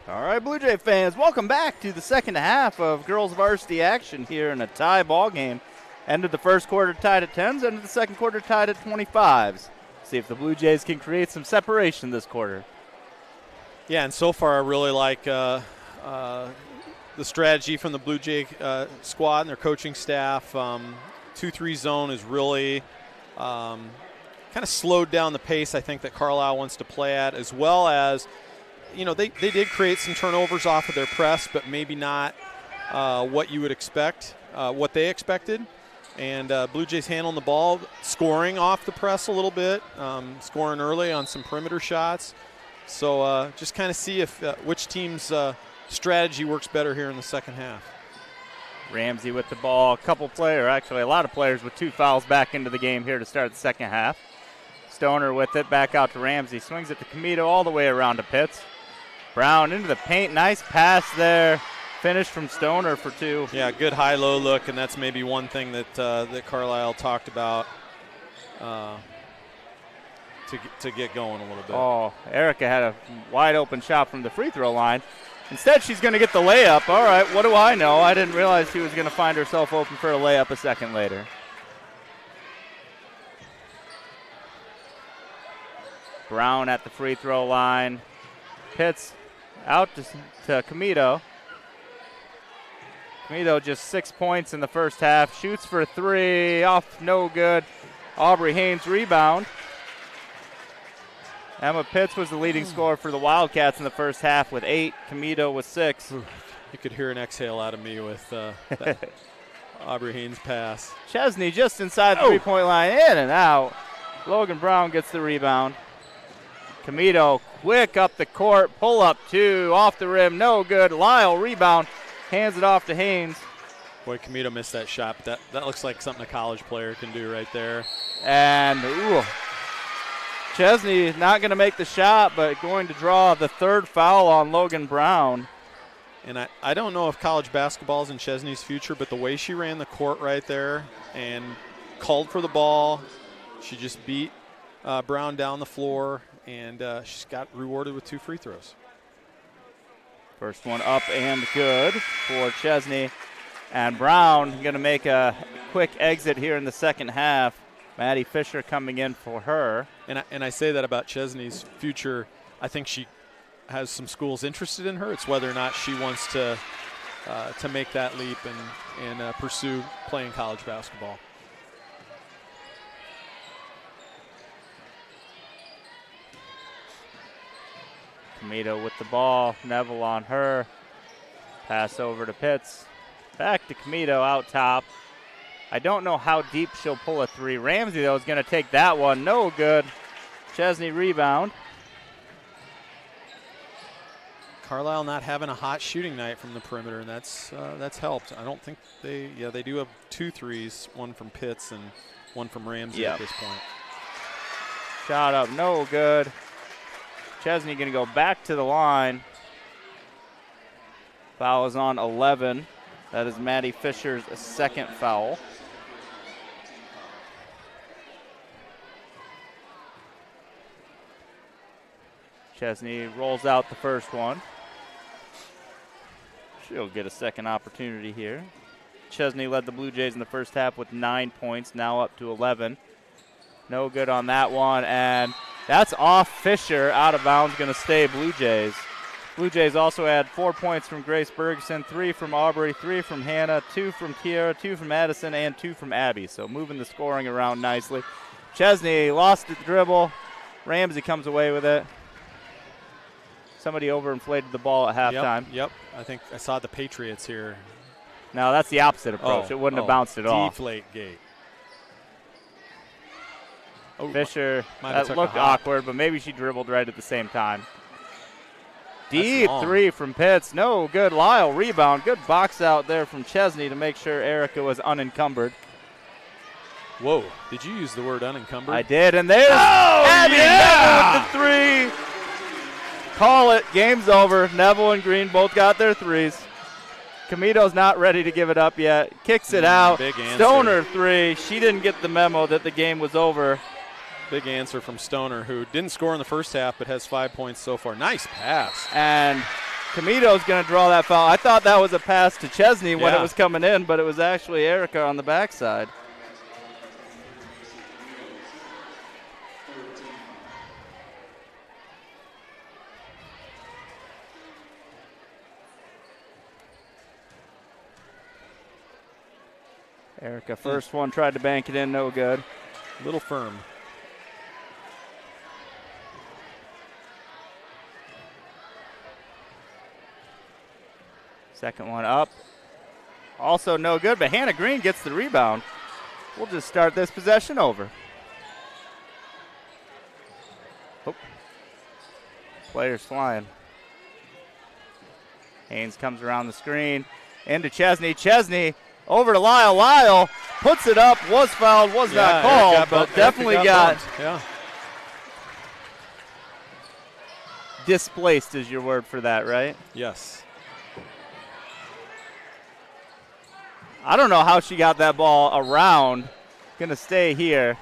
All right, Blue Jay fans, welcome back to the second half of girls varsity action here in a tie ball game. End of the first quarter tied at 10s, end of the second quarter tied at 25s. See if the Blue Jays can create some separation this quarter. Yeah, and so far I really like the strategy from the Blue Jay squad and their coaching staff. 2-3 zone is really kind of slowed down the pace I think that Carlisle wants to play at, as well as, you know, they did create some turnovers off of their press, but maybe not what you would expect, what they expected. And Blue Jays handling the ball, scoring off the press a little bit, scoring early on some perimeter shots. So just kind of see if which team's strategy works better here in the second half. Ramsey with the ball. A lot of players with 2 fouls back into the game here to start the second half. Stoner with it, back out to Ramsey. Swings it to Comito all the way around to Pitts. Brown into the paint. Nice pass there. Finish from Stoner for 2. Yeah, good high-low look, and that's maybe one thing that that Carlisle talked about to get going a little bit. Oh, Erica had a wide-open shot from the free throw line. Instead, she's going to get the layup. All right, what do I know? I didn't realize she was going to find herself open for a layup a second later. Brown at the free throw line. Pitts out to Comito. Comito just 6 points in the first half. Shoots for 3. Off, no good. Aubrey Haynes rebound. Emma Pitts was the leading scorer for the Wildcats in the first half with 8. Comito with 6. You could hear an exhale out of me with that Aubrey Haynes pass. Chesney just inside the three-point line, in and out. Logan Brown gets the rebound. Comito quick up the court, pull up 2, off the rim, no good. Lyle rebound, hands it off to Haynes. Boy, Comito missed that shot, but that looks like something a college player can do right there. And Chesney not going to make the shot, but going to draw the 3rd foul on Logan Brown. And I don't know if college basketball is in Chesney's future, but the way she ran the court right there and called for the ball, she just beat Brown down the floor, and she's got rewarded with 2 free throws. First one up and good for Chesney. And Brown going to make a quick exit here in the second half. Maddie Fisher coming in for her. And I say that about Chesney's future. I think she has some schools interested in her. It's whether or not she wants to make that leap and pursue playing college basketball. Comito with the ball. Neville on her. Pass over to Pitts. Back to Comito out top. I don't know how deep she'll pull a 3. Ramsey, though, is going to take that one. No good. Chesney rebound. Carlisle not having a hot shooting night from the perimeter, and that's helped. I don't think they do have 2 threes, one from Pitts and one from Ramsey at this point. Shot up, no good. Chesney going to go back to the line. Foul is on 11. That is Maddie Fisher's 2nd foul. Chesney rolls out the first one. She'll get a second opportunity here. Chesney led the Blue Jays in the first half with 9 points, now up to 11. No good on that one, and that's off Fisher, out of bounds, going to stay Blue Jays. Blue Jays also had 4 points from Grace Bergson, 3 from Aubrey, 3 from Hannah, 2 from Kiera, 2 from Addison, and 2 from Abby. So moving the scoring around nicely. Chesney lost the dribble. Ramsey comes away with it. Somebody overinflated the ball at halftime. Yep. I think I saw the Patriots here. No, that's the opposite approach. It wouldn't have bounced it off. Deflate gate. Fisher, that looked awkward, but maybe she dribbled right at the same time. Deep 3 from Pitts. No good. Lyle rebound. Good box out there from Chesney to make sure Erica was unencumbered. Whoa. Did you use the word unencumbered? I did, and there's Abby Neville with the 3. Call it. Game's over. Neville and Green both got their 3s. Comito's not ready to give it up yet. Kicks it out. Big answer. Stoner 3. She didn't get the memo that the game was over. Big answer from Stoner, who didn't score in the first half but has 5 points so far. Nice pass. And Camito's going to draw that foul. I thought that was a pass to Chesney when it Yeah. was coming in, but it was actually Erica on the backside. Erica, first one, tried to bank it in, no good. Little firm. Second one up. Also no good, but Hannah Green gets the rebound. We'll just start this possession over. Oh. Players flying. Haynes comes around the screen. Into Chesney. Chesney over to Lyle. Lyle puts it up. Was fouled. Was not called, but definitely got displaced is your word for that, right? Yes. I don't know how she got that ball around. Gonna stay here.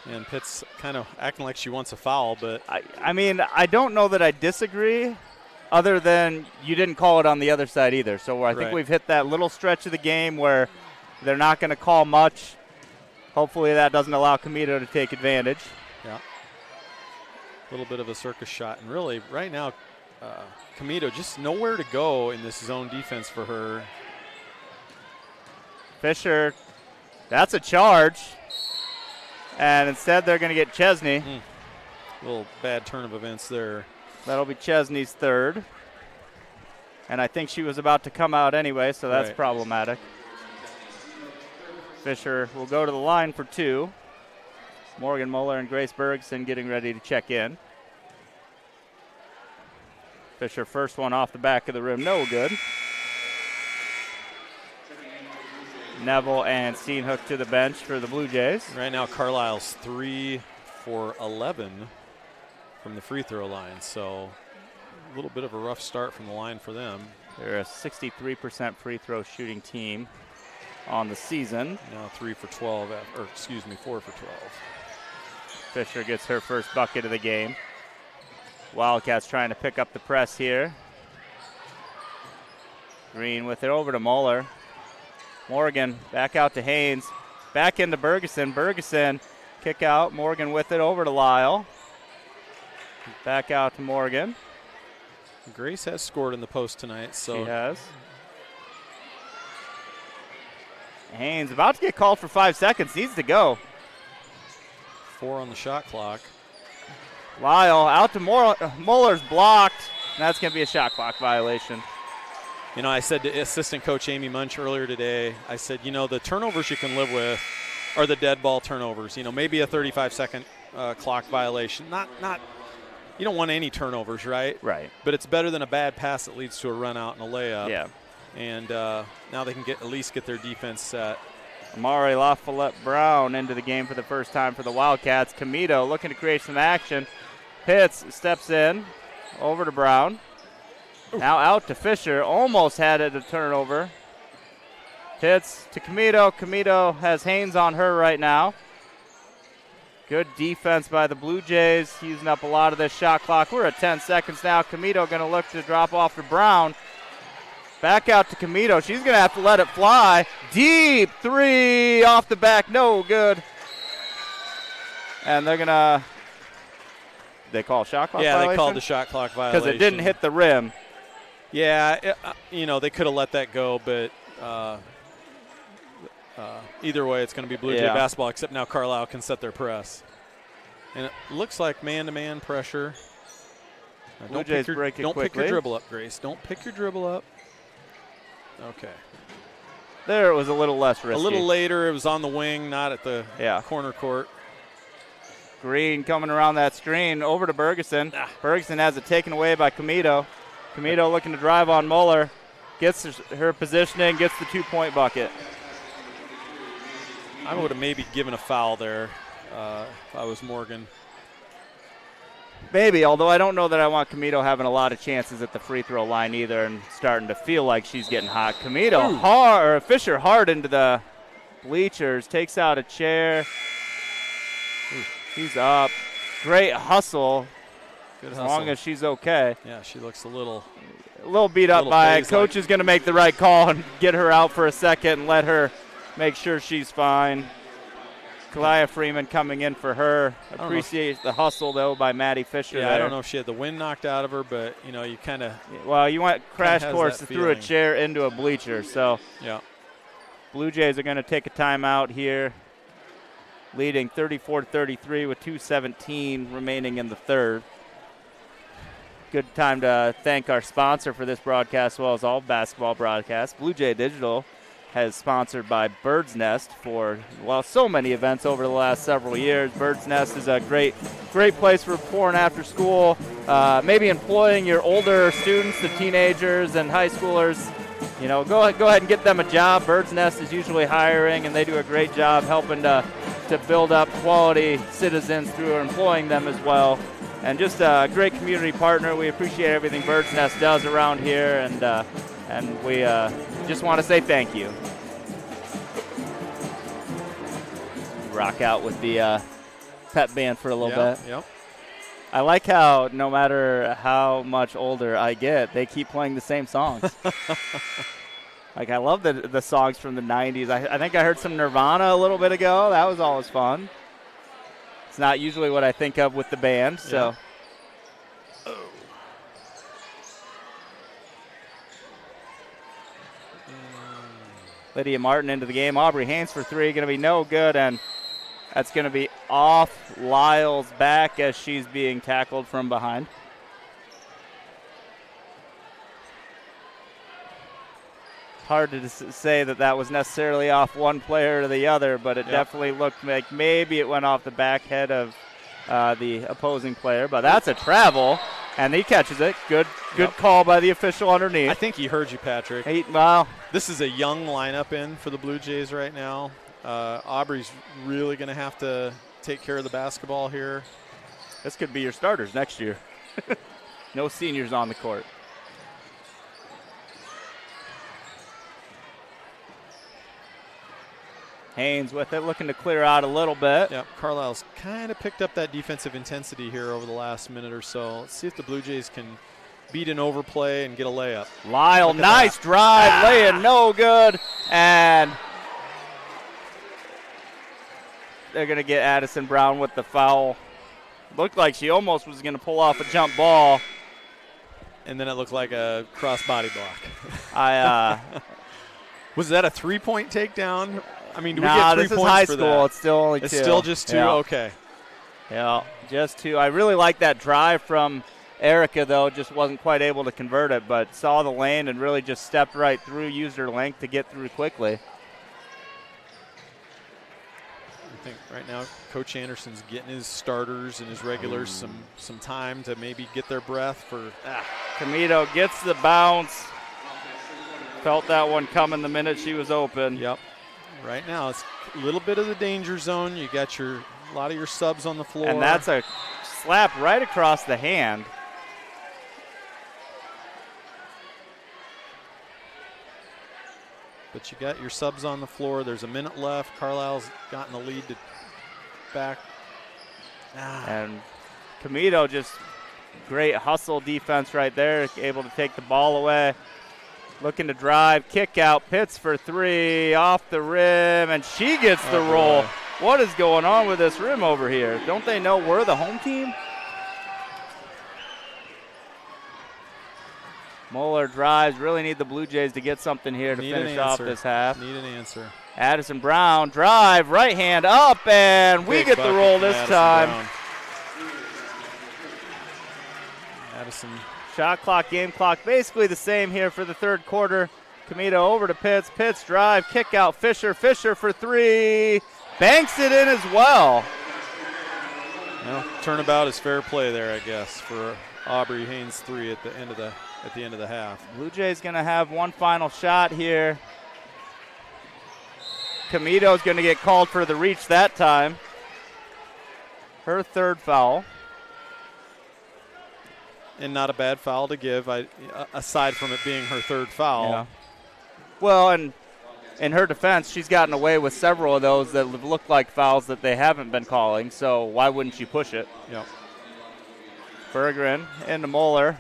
And Pitt's kind of acting like she wants a foul, but I mean, I don't know that I disagree, other than you didn't call it on the other side either. So I think we've hit that little stretch of the game where they're not going to call much. Hopefully that doesn't allow Comito to take advantage. yeah, a little bit of a circus shot. And really, right now, Comito just nowhere to go in this zone defense for her. Fisher, that's a charge. And instead they're going to get Chesney. Little bad turn of events there. That'll be Chesney's third. And I think she was about to come out anyway, so that's problematic. Fisher will go to the line for two. Morgan Muller and Grace Bergson getting ready to check in. Fisher, first one off the back of the rim, no good. Neville and Steenhook to the bench for the Blue Jays. Right now, Carlisle's 3 for 11 from the free throw line, so a little bit of a rough start from the line for them. They're a 63% free throw shooting team on the season. Now 3 for 12, 4 for 12. Fisher gets her first bucket of the game. Wildcats trying to pick up the press here. Green with it over to Muller. Morgan back out to Haynes. Back into Bergeson. Bergeson kick out. Morgan with it over to Lyle. Back out to Morgan. Grace has scored in the post tonight, so she has. Haynes about to get called for 5 seconds. Needs to go. 4 on the shot clock. Lyle out to Muller's blocked. And that's going to be a shot clock violation. You know, I said to assistant coach Amy Munch earlier today, I said, you know, the turnovers you can live with are the dead ball turnovers. You know, maybe a 35-second clock violation. Not. You don't want any turnovers, right? Right. But it's better than a bad pass that leads to a run out and a layup. Yeah. And now they can at least get their defense set. Amari LaFollette Brown into the game for the first time for the Wildcats. Comito looking to create some action. Pitts steps in over to Brown. Now out to Fisher. Almost had it a turnover. Pitts to Comito. Comito has Haynes on her right now. Good defense by the Blue Jays, using up a lot of this shot clock. We're at 10 seconds now. Comito going to look to drop off to Brown. Back out to Comito. She's going to have to let it fly. Deep three off the back. No good. And they're going to – they call shot clock violation? Yeah, they called the shot clock violation. Because it didn't hit the rim. Yeah, you know, they could have let that go, but either way, it's going to be Blue Jay basketball, except now Carlisle can set their press. And it looks like man-to-man pressure. Blue Jays break it quickly. Don't pick your dribble up, Grace. Don't pick your dribble up. Okay. There it was a little less risky. A little later, it was on the wing, not at the corner court. Green coming around that screen over to Bergeson. Bergeson has it taken away by Comito. Comito looking to drive on Muller. Gets her positioning, gets the 2-point bucket. I would have maybe given a foul there if I was Morgan. Maybe, although I don't know that I want Comito having a lot of chances at the free throw line either and starting to feel like she's getting hot. Comito Fisher hard into the bleachers, takes out a chair. He's up. Great hustle. Good as hustle. long as she's okay. Yeah, she looks a little beat up by it. phased, Coach is going to make the right call and get her out for a second and let her make sure she's fine. Kalia Freeman coming in for her. Appreciate the hustle, though, by Maddie Fisher. Yeah, there. I don't know if she had the wind knocked out of her, but, you kind of. Well, you went crash course that through a feeling. chair into a bleacher. So Yeah. Blue Jays are going to take a timeout here, leading 34-33 with 2:17 remaining in the third. Good time to thank our sponsor for this broadcast, as well as all basketball broadcasts. Blue Jay Digital has sponsored by Bird's Nest for, so many events over the last several years. Bird's Nest is a great place for before and after school, maybe employing your older students, the teenagers and high schoolers. Go ahead and get them a job. Bird's Nest is usually hiring, and they do a great job helping to build up quality citizens through employing them as well. And just a great community partner. We appreciate everything Bird's Nest does around here, and we just want to say thank you. Rock out with the pep band for a little bit. Yep. I like how no matter how much older I get, they keep playing the same songs. Like, I love the songs from the 90s. I think I heard some Nirvana a little bit ago. That was always fun. It's not usually what I think of with the band, so. Yeah. Lydia Martin into the game. Aubrey Haynes for three, going to be no good, and that's going to be off Lyle's back as she's being tackled from behind. Hard to say that was necessarily off one player to the other, but it definitely looked like maybe it went off the back head of the opposing player. But that's a travel, and he catches it. Good call by the official underneath. I think he heard you, Patrick. Well, this is a young lineup in for the Blue Jays right now. Aubrey's really going to have to take care of the basketball here. This could be your starters next year. No seniors on the court. Haynes with it, looking to clear out a little bit. Yep, Carlisle's kind of picked up that defensive intensity here over the last minute or so. Let's see if the Blue Jays can beat an overplay and get a layup. Lyle, nice drive, laying no good, and they're going to get Addison Brown with the foul. Looked like she almost was going to pull off a jump ball. And then it looked like a cross-body block. Was that a three-point takedown? I mean, do we get 3 this is points high for school. that? It's still only two. It's still just two? Yeah. Okay. Yeah, just two. I really like that drive from Erica, though. Just wasn't quite able to convert it, but saw the lane and really just stepped right through, used her length to get through quickly. I think right now Coach Anderson's getting his starters and his regulars some time to maybe get their breath for. Camito gets the bounce. Felt that one coming the minute she was open. Yep. Right now it's a little bit of the danger zone. You got a lot of your subs on the floor. And that's a slap right across the hand. But you got your subs on the floor. There's a minute left. Carlisle's gotten the lead to back. And Camito just great hustle defense right there, able to take the ball away. Looking to drive, kick out, Pitts for three, off the rim, and she gets the roll. What is going on with this rim over here? Don't they know we're the home team? Moeller drives, really need the Blue Jays to get something here to finish off this half. Need an answer. Addison Brown, drive, right hand up, and we get the roll this time. Addison. Shot clock, game clock, basically the same here for the third quarter. Camito over to Pitts. Pitts drive, kick out, Fisher for three. Banks it in as well. Well, turnabout is fair play there, I guess, for Aubrey Haynes three at the end of the half. Blue Jays going to have one final shot here. Camito's going to get called for the reach that time. Her third foul. And not a bad foul to give, aside from it being her third foul. Yeah. Well, and in her defense, she's gotten away with several of those that look like fouls that they haven't been calling, so why wouldn't you push it? Yep. Bergeron into Moeller.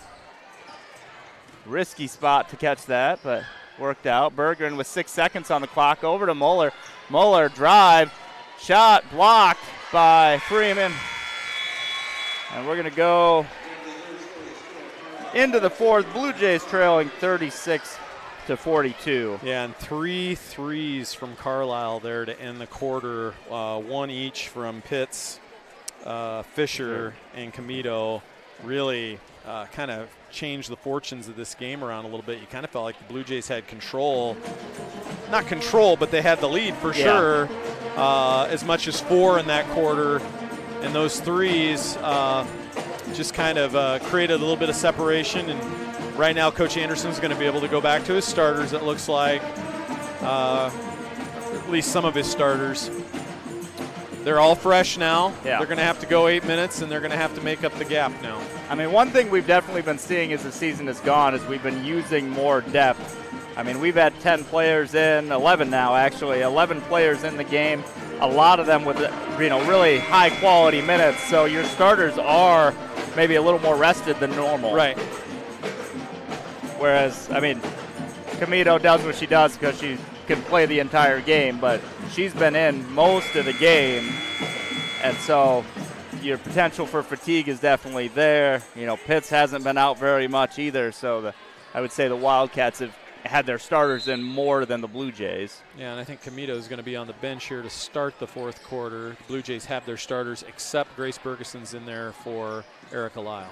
Risky spot to catch that, but worked out. Bergeron with 6 seconds on the clock. Over to Moeller. Moeller drive. Shot blocked by Freeman. And we're going to go into the fourth. Blue Jays trailing 36-42. Yeah, and 3 threes from Carlisle there to end the quarter. One each from Pitts, Fisher, and Comito. Really kind of changed the fortunes of this game around a little bit. You kind of felt like the Blue Jays had control. Not control, but they had the lead for sure. As much as 4 in that quarter. And those threes just kind of created a little bit of separation. And right now, Coach Anderson's going to be able to go back to his starters, it looks like. At least some of his starters. They're all fresh now. Yeah. They're going to have to go 8 minutes, and they're going to have to make up the gap now. I mean, one thing we've definitely been seeing as the season has gone is we've been using more depth. I mean, we've had 10 players in, 11 now actually, 11 players in the game. A lot of them with, really high-quality minutes. So your starters are maybe a little more rested than normal. Right. Whereas, I mean, Comito does what she does because she can play the entire game, but she's been in most of the game, and so your potential for fatigue is definitely there. Pitts hasn't been out very much either, so I would say the Wildcats have had their starters in more than the Blue Jays. Yeah, and I think Comito is going to be on the bench here to start the fourth quarter. The Blue Jays have their starters, except Grace Bergeson's in there for Erica Lyle.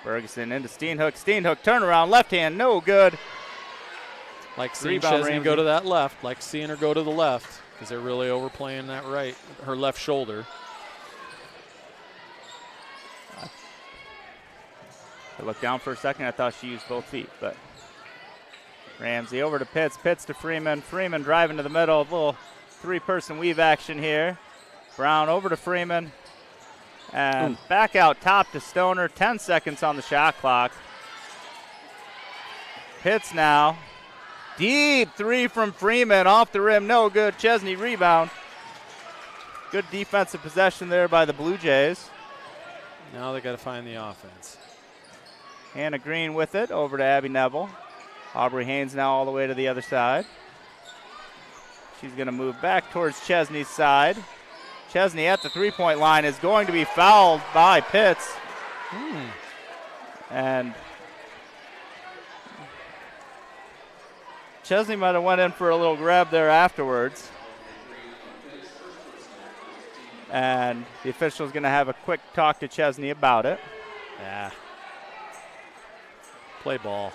Bergeson into Steenhook. Steenhook turnaround, left hand, no good. Like seeing Rebound, Chesney Ramsey. go to that left. Like seeing her go to the left because they're really overplaying that right, her left shoulder. I looked down for a second. I thought she used both feet, but Ramsey over to Pitts. Pitts to Freeman. Freeman driving to the middle. A little three-person weave action here. Brown over to Freeman. And back out top to Stoner. 10 seconds on the shot clock. Pitts now. Deep three from Freeman. Off the rim. No good. Chesney rebound. Good defensive possession there by the Blue Jays. Now they got to find the offense. Hannah Green with it over to Abby Neville. Aubrey Haynes now all the way to the other side. She's going to move back towards Chesney's side. Chesney at the three-point line is going to be fouled by Pitts. And Chesney might have went in for a little grab there afterwards. And the official's going to have a quick talk to Chesney about it. Yeah. Play ball.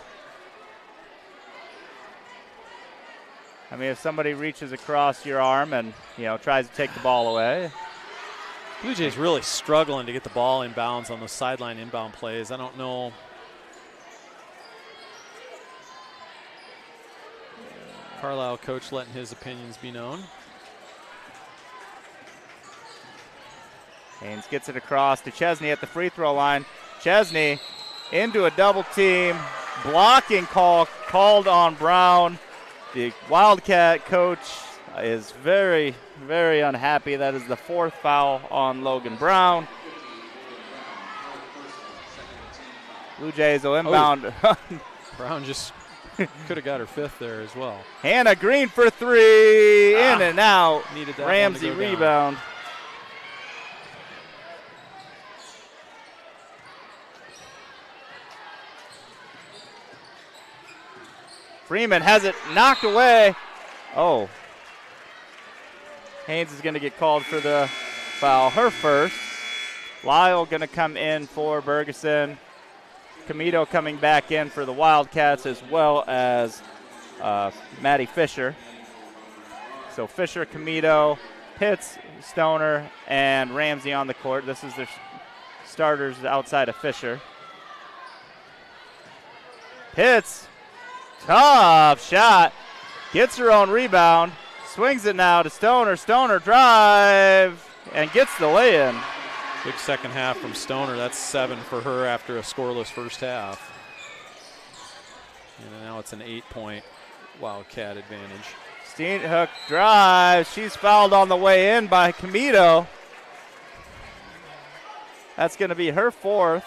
I mean, if somebody reaches across your arm and, tries to take the ball away. Blue Jays really struggling to get the ball in bounds on those sideline inbound plays. I don't know. Carlisle coach letting his opinions be known. Haynes gets it across to Chesney at the free throw line. Chesney into a double team. Blocking call called on Brown. The Wildcat coach is very, very unhappy. That is the fourth foul on Logan Brown. Blue Jays will inbound. Brown just could have got her fifth there as well. Hannah Green for three. In and out. Needed that Ramsey one to go rebound. down. Freeman has it knocked away. Oh. Haynes is going to get called for the foul, her first. Lyle going to come in for Bergeson. Comito coming back in for the Wildcats, as well as Maddie Fisher. So Fisher, Comito, Pitts, Stoner, and Ramsey on the court. This is their starters outside of Fisher. Pitts. Tough shot. Gets her own rebound. Swings it now to Stoner. Stoner drive and gets the lay-in. Big second half from Stoner. That's 7 for her after a scoreless first half. And now it's an 8-point Wildcat advantage. Steenhook drives. She's fouled on the way in by Comito. That's going to be her 4th.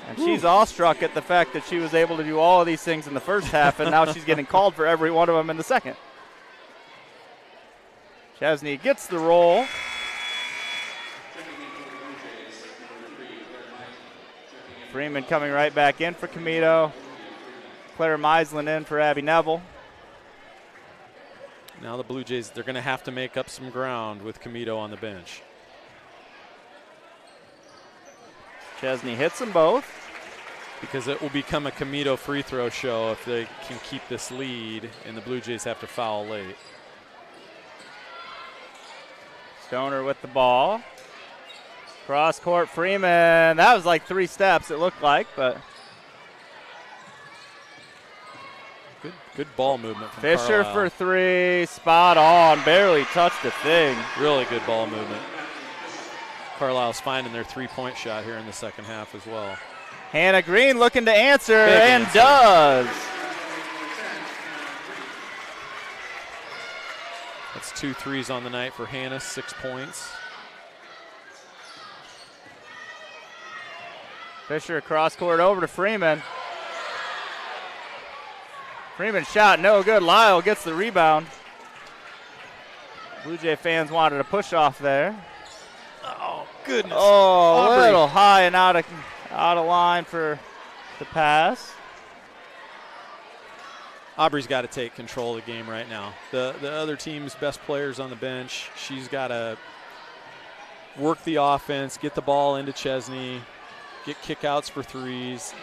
And she's awestruck at the fact that she was able to do all of these things in the first half, and now she's getting called for every one of them in the second. Chesney gets the roll. Freeman coming right back in for Comito. Claire Meislin in for Abby Neville. Now the Blue Jays, they're going to have to make up some ground with Comito on the bench. Chesney hits them both. Because it will become a Comito free throw show if they can keep this lead and the Blue Jays have to foul late. Stoner with the ball. Cross court, Freeman. That was like 3 steps, it looked like, but. Good ball movement from Fisher Carlisle. for 3, spot on, barely touched a thing. Really good ball movement. Carlisle's finding their 3-point shot here in the second half as well. Hannah Green looking to answer, Big and answer. does. That's 2 threes on the night for Hannah, 6 points. Fisher cross court over to Freeman. Freeman shot no good. Lyle gets the rebound. Blue Jay fans wanted a push off there. Oh, goodness. Oh, Aubrey. a little high and out of line for the pass. Aubrey's got to take control of the game right now. The other team's best player's on the bench. She's got to work the offense, get the ball into Chesney, get kickouts for 3s.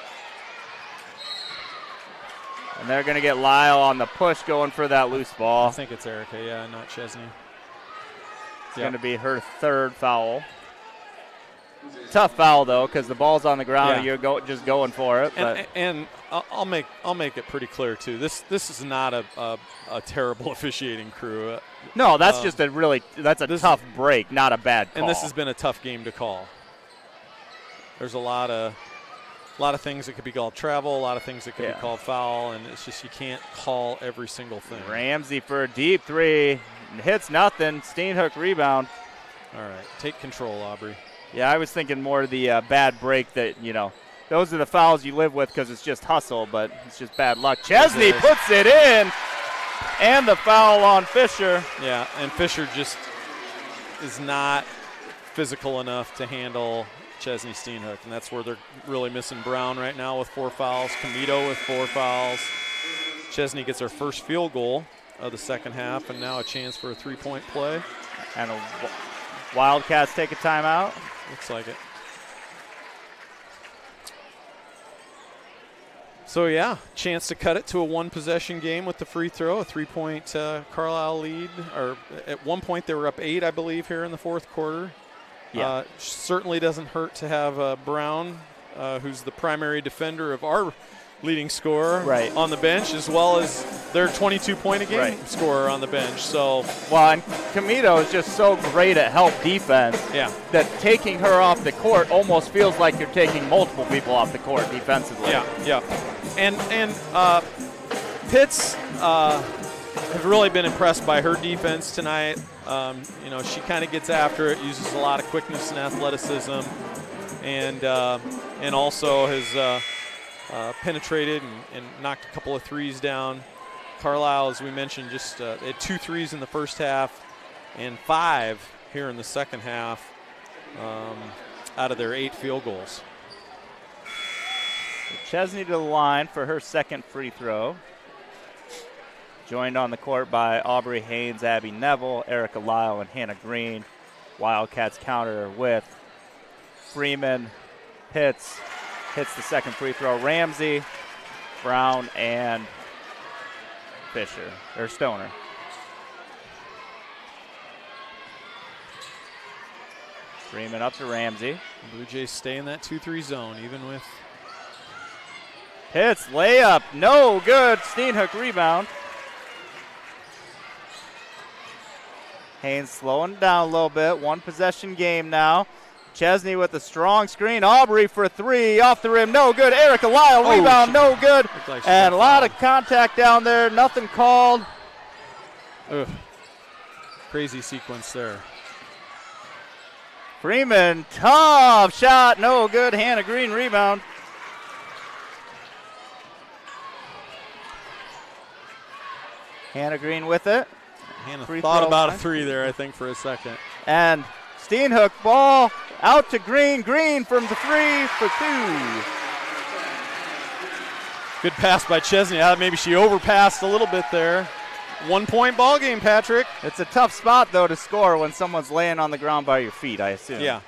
And they're going to get Lyle on the push going for that loose ball. I think it's Erica, yeah, not Chesney. It's going to be her 3rd foul. Tough foul though, because the ball's on the ground and you're just going for it. But And I'll make it pretty clear too. This is not a terrible officiating crew. no, that's just that's a tough break, not a bad call. And this has been a tough game to call. There's a lot of things that could be called travel, a lot of things that could be called foul, and it's just you can't call every single thing. Ramsey for a deep 3, hits nothing. Steenhook rebound. All right, take control, Aubrey. Yeah, I was thinking more of the bad break that, those are the fouls you live with because it's just hustle, but it's just bad luck. Chesney puts it in, and the foul on Fisher. Yeah, and Fisher just is not physical enough to handle Chesney Steenhook, and that's where they're really missing Brown right now with 4 fouls, Comito with 4 fouls. Chesney gets her first field goal of the second half, and now a chance for a 3-point play. And the Wildcats take a timeout. Looks like it. So, yeah, chance to cut it to a 1-possession game with the free throw, a 3-point Carlisle lead. Or at one point they were up 8, I believe, here in the 4th quarter. Yeah. Certainly doesn't hurt to have Brown, who's the primary defender of our leading scorer, on the bench, as well as their 22-point-a-game scorer on the bench. So, well, and Comito is just so great at help defense that taking her off the court almost feels like you're taking multiple people off the court defensively. Yeah. And Pitts have really been impressed by her defense tonight. She kind of gets after it, uses a lot of quickness and athleticism, and also has penetrated and knocked a couple of 3s down. Carlisle, as we mentioned, just had 2 3s in the first half and 5 here in the second half out of their 8 field goals. Chesney to the line for her second free throw. Joined on the court by Aubrey Haynes, Abby Neville, Erica Lyle, and Hannah Green. Wildcats counter with Freeman, Pitts, hits the second free throw. Ramsey, Brown, and Fisher, or Stoner. Freeman up to Ramsey. Blue Jays stay in that 2-3 zone, even with Pitts, layup, no good. Steenhook rebound. Haynes slowing down a little bit. 1-possession game now. Chesney with a strong screen. Aubrey for 3, off the rim, no good. Erica Lyle, rebound, no good. Like and a lot of contact down there, nothing called. Ugh. Crazy sequence there. Freeman, tough shot, no good. Hannah Green rebound. Hannah Green with it. Hannah Free thought throw about line. a three there, I think, for a second. And Steenhook ball out to Green. Green from the three for two. Good pass by Chesney. Maybe she overpassed a little bit there. 1 point ball game, Patrick. It's a tough spot, though, to score when someone's laying on the ground by your feet, I assume. Yeah.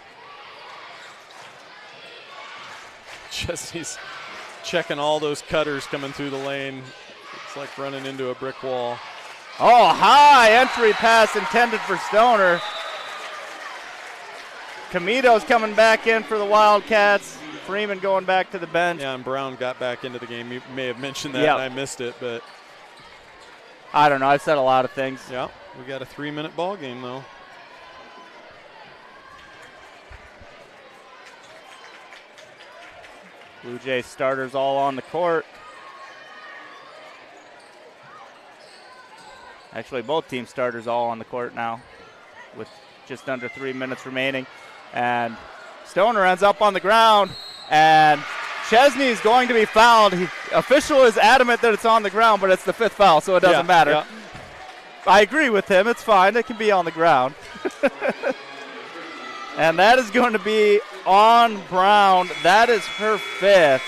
Chesney's checking all those cutters coming through the lane. It's like running into a brick wall. Oh, high entry pass intended for Stoner. Camito's coming back in for the Wildcats. Freeman going back to the bench. Yeah, and Brown got back into the game. You may have mentioned that, Yep. and I missed it, but I don't know. I've said a lot of things. yeah, we got a 3-minute ball game though. Blue Jays starters all on the court. Actually, both team starters all on the court now with just under 3 minutes remaining. And Stoner ends up on the ground, and Chesney is going to be fouled. Official is adamant that it's on the ground, but it's the 5th foul, so it doesn't matter. Yeah. I agree with him. It's fine. It can be on the ground. And that is going to be on Brown. That is her 5th.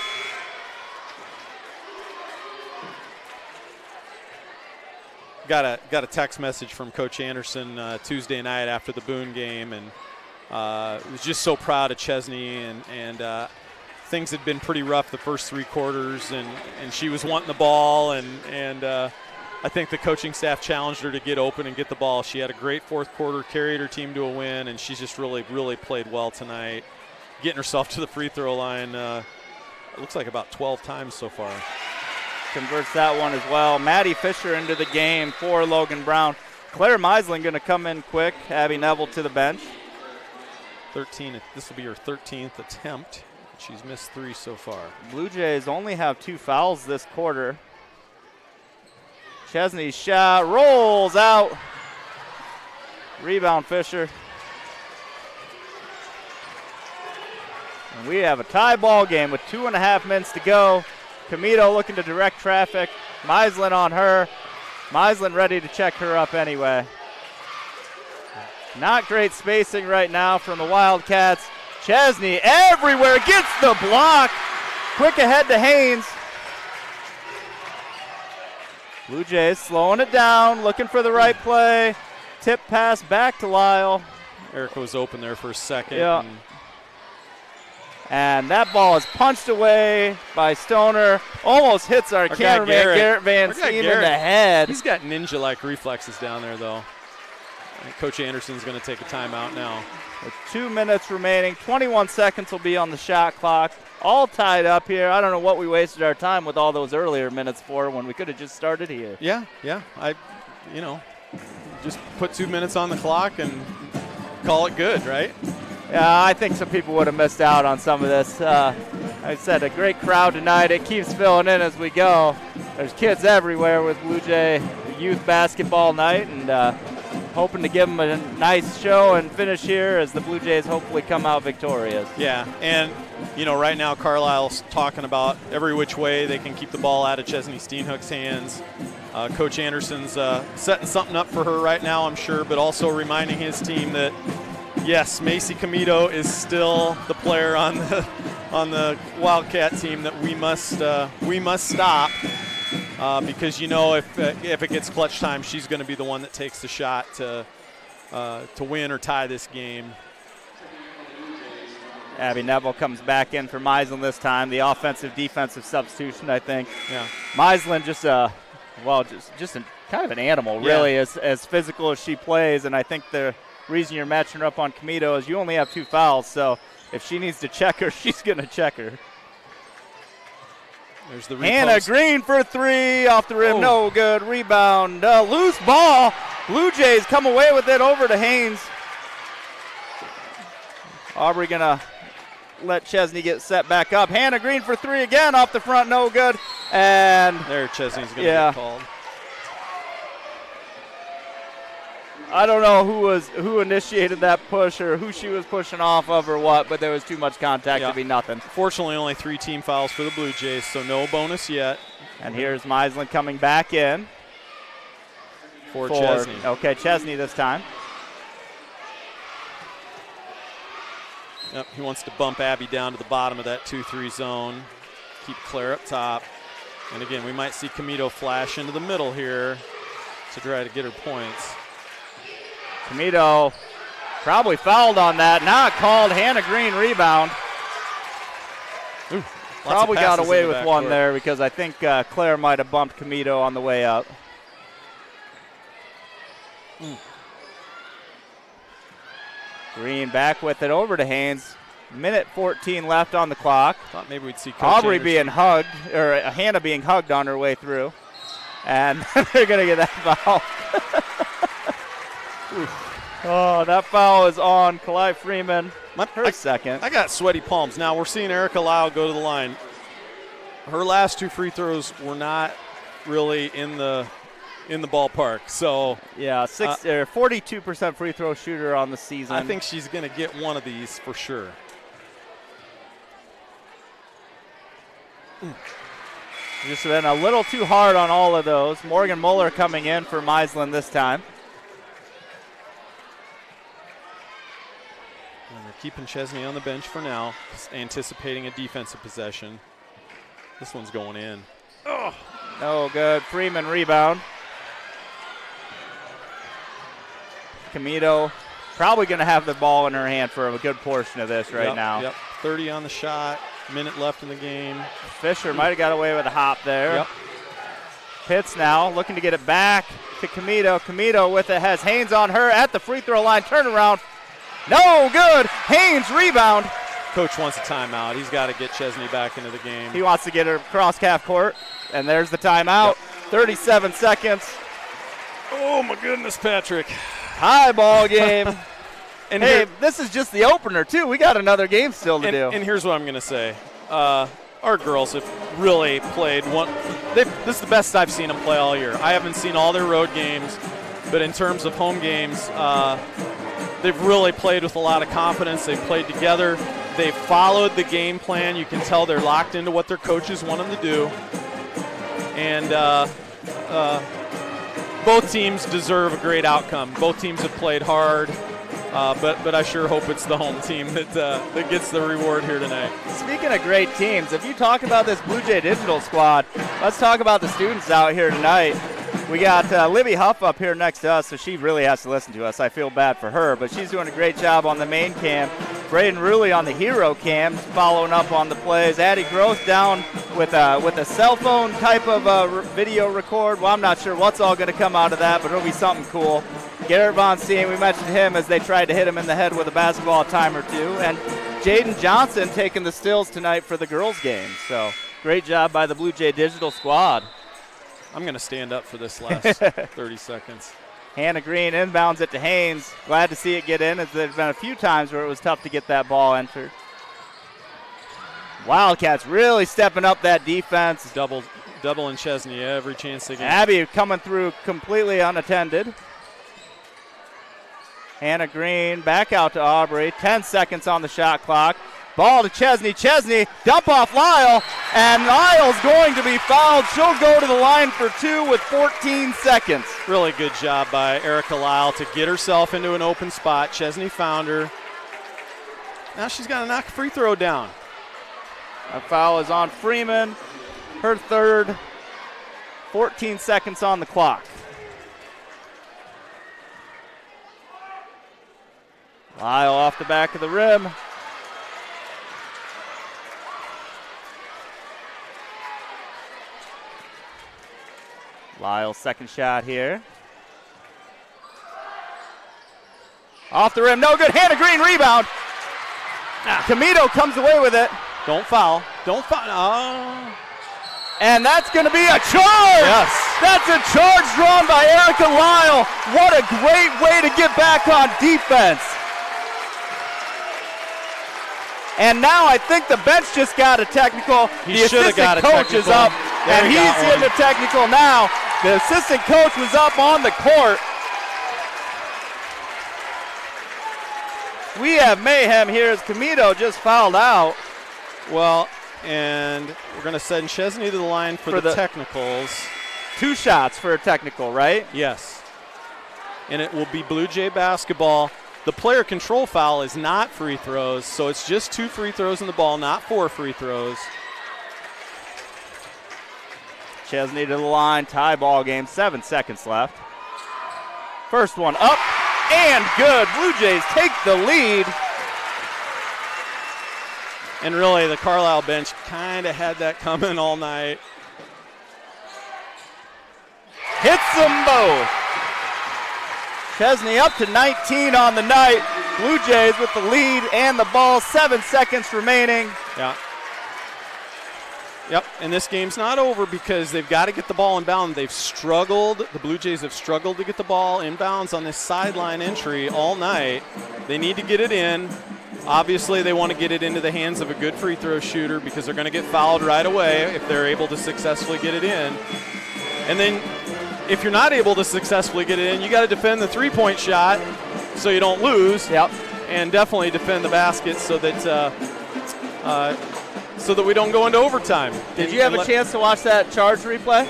Got a text message from Coach Anderson Tuesday night after the Boone game, and was just so proud of Chesney, and things had been pretty rough the first 3 quarters, and she was wanting the ball, and I think the coaching staff challenged her to get open and get the ball. She had a great 4th quarter, carried her team to a win, and she's just really, really played well tonight, getting herself to the free throw line. It looks like about 12 times so far. Converts that one as well. Maddie Fisher into the game for Logan Brown. Claire Meisling going to come in quick. Abby Neville to the bench. 13. This will be her 13th attempt. She's missed 3 so far. Blue Jays only have 2 fouls this quarter. Chesney's shot rolls out. Rebound Fisher. And we have a tie ball game with 2.5 minutes to go. Camito looking to direct traffic. Meisling on her. Meisling ready to check her up anyway. Not great spacing right now from the Wildcats. Chesney everywhere, gets the block. Quick ahead to Haynes. Blue Jays slowing it down, looking for the right play. Tip pass back to Lyle. Erica was open there for a second. Yeah. And that ball is punched away by Stoner. Almost hits our cameraman, Garrett Van Steen, in the head. He's got ninja-like reflexes down there, though. I think Coach Anderson's going to take a timeout now. With 2 minutes remaining, 21 seconds will be on the shot clock. All tied up here. I don't know what we wasted our time with all those earlier minutes for when we could have just started here. Yeah. Just put 2 minutes on the clock and call it good, right? Yeah, I think some people would have missed out on some of this. I said a great crowd tonight. It keeps filling in as we go. There's kids everywhere with Blue Jay youth basketball night, and hoping to give them a nice show and finish here as the Blue Jays hopefully come out victorious. Yeah, and right now Carlisle's talking about every which way they can keep the ball out of Chesney Steenhook's hands. Coach Anderson's setting something up for her right now, I'm sure, but also reminding his team that yes, Macy Camito is still the player on the Wildcat team that we must stop because if it gets clutch time, she's going to be the one that takes the shot to win or tie this game. Abby Neville comes back in for Meisling this time. The offensive-defensive substitution, I think. Yeah. Meisling just kind of an animal, really, Yeah. as physical as she plays, and I think the reason you're matching her up on Camito is you only have 2 fouls, so if she needs to check her, she's going to check her. There's the Hannah repost. Green for 3 off the rim, Oh. no good. Rebound, loose ball. Blue Jays come away with it over to Haynes. Aubrey going to let Chesney get set back up. Hannah Green for 3 again off the front, no good. And There, Chesney's going to get called. I don't know who initiated that push or who she was pushing off of or what, but there was too much contact to be nothing. Fortunately, only 3 team fouls for the Blue Jays, so no bonus yet. And here's Meisland coming back in. For Chesney. Okay, Chesney this time. Yep, he wants to bump Abby down to the bottom of that 2-3 zone. Keep Claire up top. And again, we might see Camito flash into the middle here to try to get her points. Camito probably fouled on that. Not called. Hannah Green rebound. Ooh, probably got away with one court there because I think Claire might have bumped Camito on the way up. Green back with it over to Haynes. Minute 14 left on the clock. Thought maybe we'd see Coach Aubrey Anderson being hugged, or Hannah being hugged on her way through. And they're going to get that foul. Oh, that foul is on Kalai Freeman. Her second. I got sweaty palms. Now we're seeing Erica Lau go to the line. Her last 2 free throws were not really in the ballpark. So yeah, 42% free throw shooter on the season. I think she's going to get one of these for sure. Just been a little too hard on all of those. Morgan Muller coming in for Meisland this time. And they're keeping Chesney on the bench for now, anticipating a defensive possession. This one's going in. Oh, no good. Freeman rebound. Camito probably going to have the ball in her hand for a good portion of this right now. Yep, 30 on the shot. Minute left in the game. Fisher might have got away with a hop there. Yep. Pitts now looking to get it back to Camito. Camito with it, has Haynes on her at the free throw line. Turnaround. No good. Haynes rebound. Coach wants a timeout. He's got to get Chesney back into the game. He wants to get her across half court. And there's the timeout. Yep. 37 seconds. Oh, my goodness, Patrick. High ball game. And hey, this is just the opener, too. We got another game still to do. And here's what I'm going to say. Our girls have really played one. This is the best I've seen them play all year. I haven't seen all their road games, but in terms of home games, they've really played with a lot of confidence. They've played together. They've followed the game plan. You can tell they're locked into what their coaches want them to do. And both teams deserve a great outcome. Both teams have played hard. But I sure hope it's the home team that gets the reward here tonight. Speaking of great teams, if you talk about this Blue Jay Digital squad, let's talk about the students out here tonight. We got Libby Huff up here next to us, so she really has to listen to us. I feel bad for her, but she's doing a great job on the main cam. Braden Ruley on the hero cam, following up on the plays. Addie Gross down with a cell phone type of video record. Well, I'm not sure what's all going to come out of that, but it'll be something cool. Garrett Von Steen, we mentioned him as they tried to hit him in the head with a basketball a time or two. And Jaden Johnson taking the stills tonight for the girls' game. So great job by the Blue Jay Digital squad. I'm going to stand up for this last 30 seconds. Hannah Green inbounds it to Haynes. Glad to see it get in, as there's been a few times where it was tough to get that ball entered. Wildcats really stepping up that defense. Double in Chesney every chance they get. Abby coming through completely unattended. Hannah Green back out to Aubrey. 10 seconds on the shot clock. Ball to Chesney. Chesney, dump off Lyle. And Lyle's going to be fouled. She'll go to the line for 2 with 14 seconds. Really good job by Erica Lyle to get herself into an open spot. Chesney found her. Now she's got to knock a free throw down. A foul is on Freeman. Her third. 14 seconds on the clock. Lyle off the back of the rim. Lyle's second shot here. Off the rim, no good. Hannah Green rebound. Camito comes away with it. Don't foul. Don't foul. Oh. And that's going to be a charge. Yes. That's a charge drawn by Erica Lyle. What a great way to get back on defense. And now I think the bench just got a technical. The assistant coach is up, and he's in the technical now. The assistant coach was up on the court. We have mayhem here as Camito just fouled out. Well, and we're going to send Chesney to the line for the technicals. 2 shots for a technical, right? Yes. And it will be Blue Jay basketball. The player control foul is not free throws, so it's just 2 free throws in the ball, not 4 free throws. Chesney to the line, tie ball game, 7 seconds left. First one up and good. Blue Jays take the lead. And really, the Carlisle bench kind of had that coming all night. Hits them both. Chesney up to 19 on the night. Blue Jays with the lead and the ball, 7 seconds remaining. Yeah. Yep, and this game's not over because they've got to get the ball inbound. They've struggled. The Blue Jays have struggled to get the ball inbounds on this sideline entry all night. They need to get it in. Obviously, they want to get it into the hands of a good free throw shooter because they're going to get fouled right away if they're able to successfully get it in. And then if you're not able to successfully get it in, you got to defend the three-point shot so you don't lose. Yep. And definitely defend the basket so that we don't go into overtime. Did you have a chance to watch that charge replay?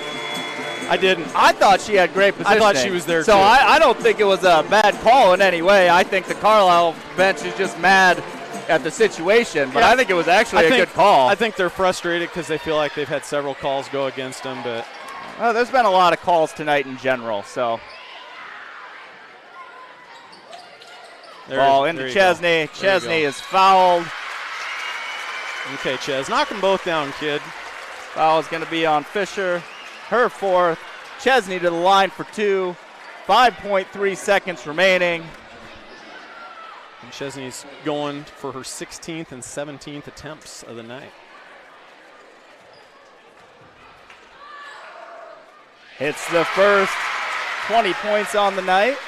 I didn't. I thought she had great positioning. I thought she was there, so too. I don't think it was a bad call in any way. I think the Carlisle bench is just mad at the situation, but Yeah. I think it was actually a good call. I think they're frustrated because they feel like they've had several calls go against them, but there's been a lot of calls tonight in general, so. Ball into Chesney. Chesney is fouled. Okay, Ches, knock them both down, kid. Foul is going to be on Fisher. Her 4th. Chesney to the line for 2. 5.3 seconds remaining. And Chesney's going for her 16th and 17th attempts of the night. Hits the first. 20 points on the night.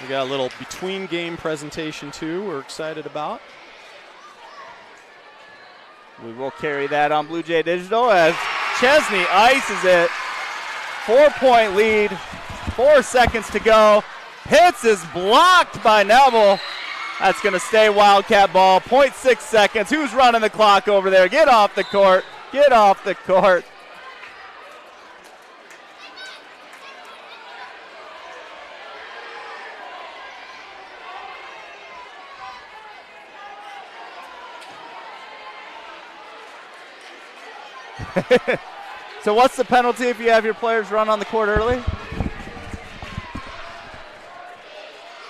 We got a little between game presentation too we're excited about. We will carry that on Blue Jay Digital as Chesney ices it. 4-point lead. 4 seconds to go. Pitts is blocked by Neville. That's going to stay Wildcat ball. 0.6 seconds. Who's running the clock over there? Get off the court. Get off the court. So what's the penalty if you have your players run on the court early?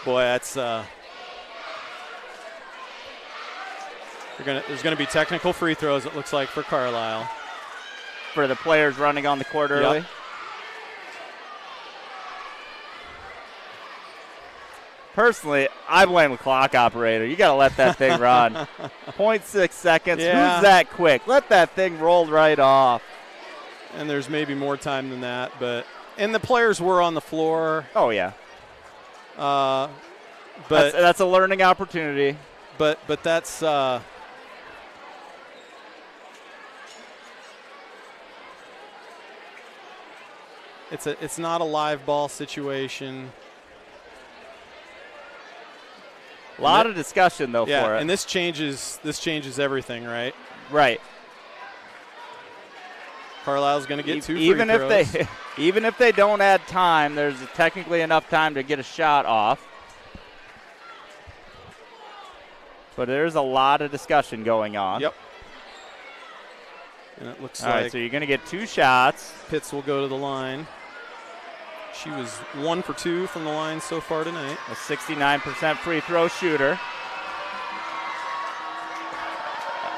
Boy, that's there's going to be technical free throws, it looks like, for Carlisle. For the players running on the court early? Yep. Personally, I blame the clock operator. You got to let that thing run. 0.6 seconds. Yeah. Who's that quick? Let that thing roll right off. And there's maybe more time than that, and the players were on the floor. Oh, yeah. But that's a learning opportunity. But that's it's not a live ball situation. A lot of discussion though for it. And this changes everything, right? Right. Carlisle's going to get 2 free throws. Even if they don't add time, there's technically enough time to get a shot off. But there's a lot of discussion going on. Yep. And it looks All like right, so you're going to get 2 shots. Pitts will go to the line. She was 1 for 2 from the line so far tonight. A 69% free throw shooter.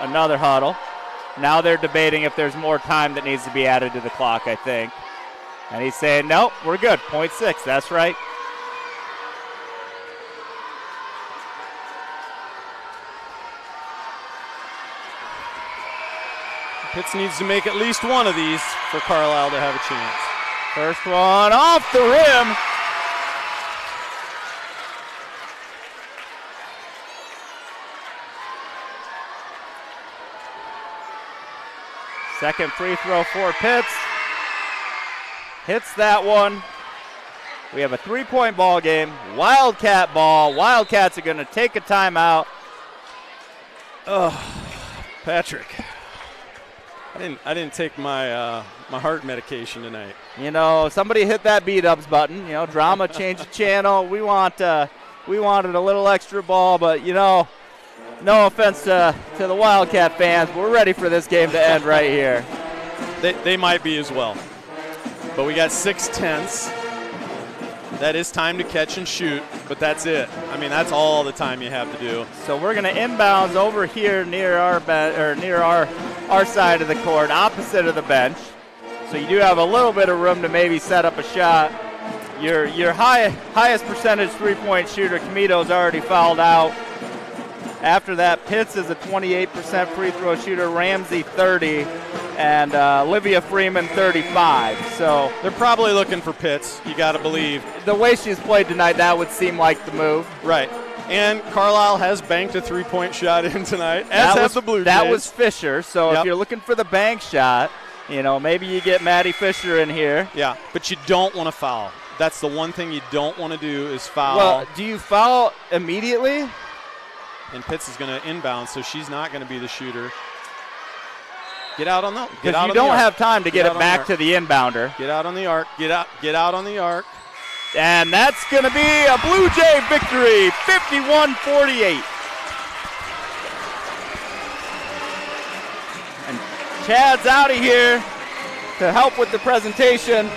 Another huddle. Now they're debating if there's more time that needs to be added to the clock, I think. And he's saying, nope, we're good. 0.6, that's right. Pitts needs to make at least one of these for Carlisle to have a chance. First one off the rim. Second free throw for Pitts. Hits that one. We have a 3-point ball game. Wildcat ball. Wildcats are going to take a timeout. Oh, Patrick. I didn't take my my heart medication tonight. You know, somebody hit that beat-ups button. You know, drama, change the channel. We wanted a little extra ball, but, you know, no offense to the Wildcat fans, we're ready for this game to end right here. They might be as well. But we got 6/10. That is time to catch and shoot, but that's it. I mean, that's all the time you have to do. So we're going to inbounds over here near our side of the court, opposite of the bench. So you do have a little bit of room to maybe set up a shot. Your highest percentage three-point shooter, Camito's already fouled out. After that, Pitts is a 28% free throw shooter, Ramsey 30, and Olivia Freeman 35. So they're probably looking for Pitts, you got to believe. The way she's played tonight, that would seem like the move. Right. And Carlisle has banked a three-point shot in tonight, as have the Bluejays. That was Fisher, so if you're looking for the bank shot, you know, maybe you get Maddie Fisher in here. Yeah, but you don't want to foul. That's the one thing you don't want to do is foul. Well, do you foul immediately? And Pitts is going to inbound, so she's not going to be the shooter. Get out on the arc. Because you don't have time to get it back to the inbounder. Get out on the arc. Get out on the arc. And that's going to be a Blue Jay victory, 51-48. And Chad's out of here to help with the presentation.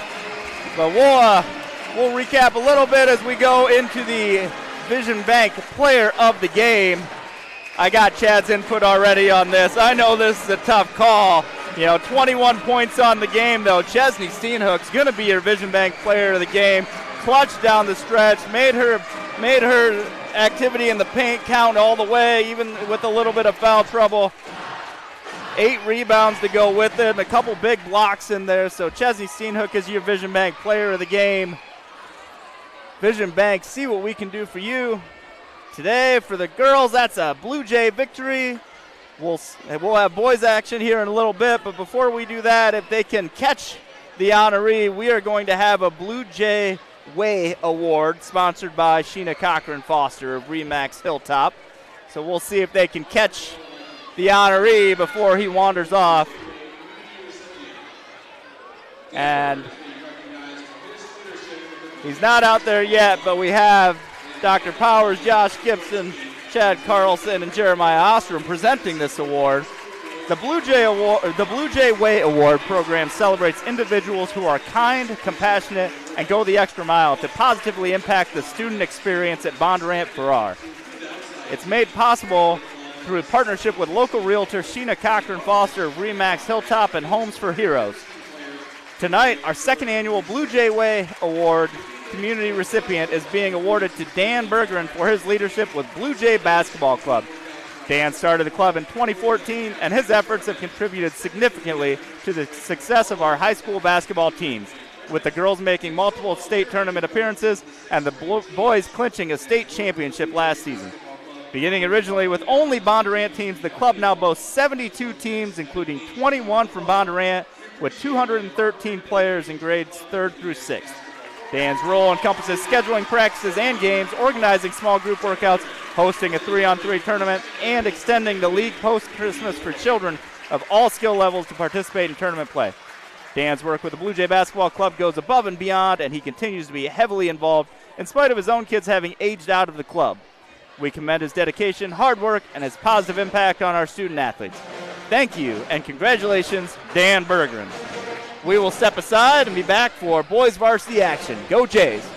But we'll recap a little bit as we go into the Vision Bank Player of the Game. I got Chad's input already on this. I know this is a tough call. You know, 21 points on the game, though. Chesney Steenhook's going to be your Vision Bank Player of the Game. Clutch down the stretch, made her activity in the paint count all the way, even with a little bit of foul trouble. 8 rebounds to go with it, and a couple big blocks in there. So Chesney Steenhook is your Vision Bank Player of the Game. Vision Bank, see what we can do for you. Today, for the girls, that's a Blue Jay victory. We'll have boys action here in a little bit, but before we do that, if they can catch the honoree, we are going to have a Blue Jay Way Award sponsored by Sheena Cochran Foster of Remax Hilltop. So we'll see if they can catch the honoree before he wanders off. And he's not out there yet, but we have Dr. Powers, Josh Gibson, Chad Carlson, and Jeremiah Ostrom presenting this award. The Blue Jay Way Award program celebrates individuals who are kind, compassionate, and go the extra mile to positively impact the student experience at Bondurant Farrar. It's made possible through a partnership with local realtor Sheena Cochran Foster of Remax Hilltop and Homes for Heroes. Tonight, our second annual Blue Jay Way Award community recipient is being awarded to Dan Bergeron for his leadership with Blue Jay Basketball Club. Dan started the club in 2014, and his efforts have contributed significantly to the success of our high school basketball teams, with the girls making multiple state tournament appearances and the boys clinching a state championship last season. Beginning originally with only Bondurant teams, the club now boasts 72 teams, including 21 from Bondurant, with 213 players in grades 3rd through 6th. Dan's role encompasses scheduling practices and games, organizing small group workouts, hosting a 3-on-3 tournament, and extending the league post-Christmas for children of all skill levels to participate in tournament play. Dan's work with the Blue Jay Basketball Club goes above and beyond, and he continues to be heavily involved in spite of his own kids having aged out of the club. We commend his dedication, hard work, and his positive impact on our student athletes. Thank you, and congratulations, Dan Bergeron. We will step aside and be back for boys varsity action. Go Jays!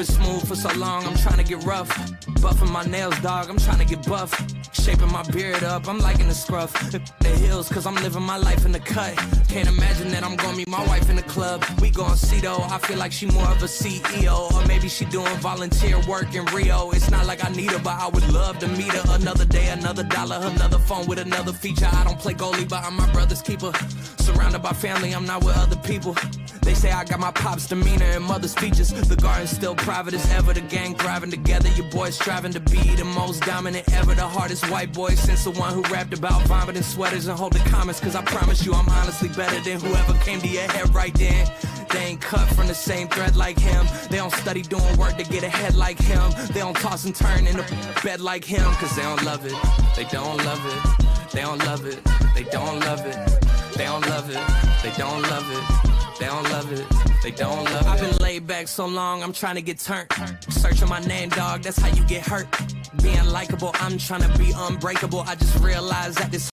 been smooth for so long, I'm trying to get rough. Buffing my nails, dog, I'm trying to get buff. Shaping my beard up, I'm liking the scruff. The hills, cause I'm living my life in the cut. Can't imagine that I'm gonna meet my wife in the club. We gon' see though, I feel like she more of a CEO. Or maybe she doing volunteer work in Rio. It's not like I need her, but I would love to meet her. Another day, another dollar, another phone with another feature. I don't play goalie, but I'm my brother's keeper. Surrounded by family, I'm not with other people. They say I got my pop's demeanor and mother's features. The garden's still private as ever, the gang thriving together. Your boys striving to be the most dominant ever. The hardest white boy since the one who rapped about vomiting sweaters and holding comments. Cause I promise you I'm honestly better than whoever came to your head right then. They ain't cut from the same thread like him. They don't study doing work to get ahead like him. They don't toss and turn in the bed like him. Cause they don't love it, they don't love it. They don't love it, they don't love it. They don't love it, they don't love it. They don't love it, they don't love it. I've been laid back so long, I'm trying to get turned. Searching my name, dog, that's how you get hurt. Being likable, I'm trying to be unbreakable. I just realized that this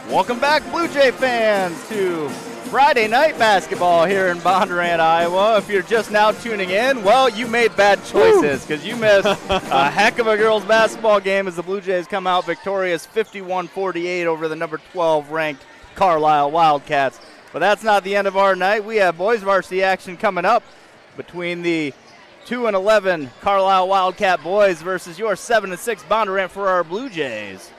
Welcome back, Blue Jay fans, to Friday night basketball here in Bondurant, Iowa. If you're just now tuning in, well, you made bad choices because you missed a heck of a girls basketball game as the Blue Jays come out victorious 51-48 over the number 12 ranked Carlisle Wildcats. But that's not the end of our night. We have boys varsity action coming up between the 2-11 Carlisle Wildcat boys versus your 7-6 Bondurant Ferrara Blue Jays.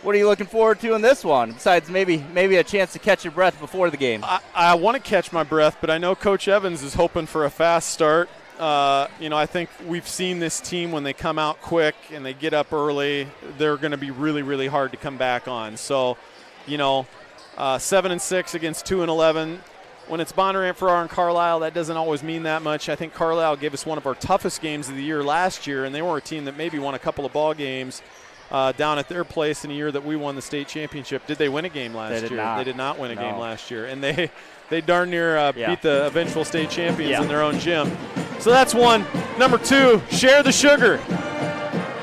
What are you looking forward to in this one, besides maybe a chance to catch your breath before the game? I want to catch my breath, but I know Coach Evans is hoping for a fast start. I think we've seen this team when they come out quick and they get up early, they're going to be really, really hard to come back on. So, 7-6 against 2-11. When it's Bondurant Ferrara and Carlisle, that doesn't always mean that much. I think Carlisle gave us one of our toughest games of the year last year, and they were a team that maybe won a couple of ball games down at their place in a year that we won the state championship. Did they win a game last year? Not. They did not win a game last year. And they darn near beat the eventual state champions in their own gym. So that's one. Number two, share the sugar.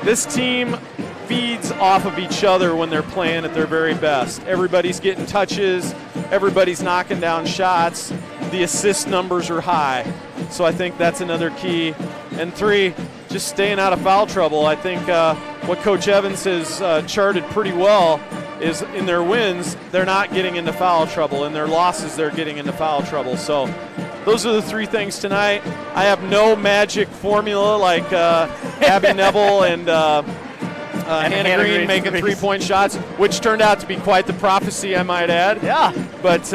This team feeds off of each other when they're playing at their very best. Everybody's getting touches. Everybody's knocking down shots. The assist numbers are high. So I think that's another key. And three, just staying out of foul trouble. I think what Coach Evans has charted pretty well is in their wins, they're not getting into foul trouble. In their losses, they're getting into foul trouble. So those are the three things tonight. I have no magic formula like Abby Neville and Hannah Green making three-point shots, which turned out to be quite the prophecy, I might add. Yeah. But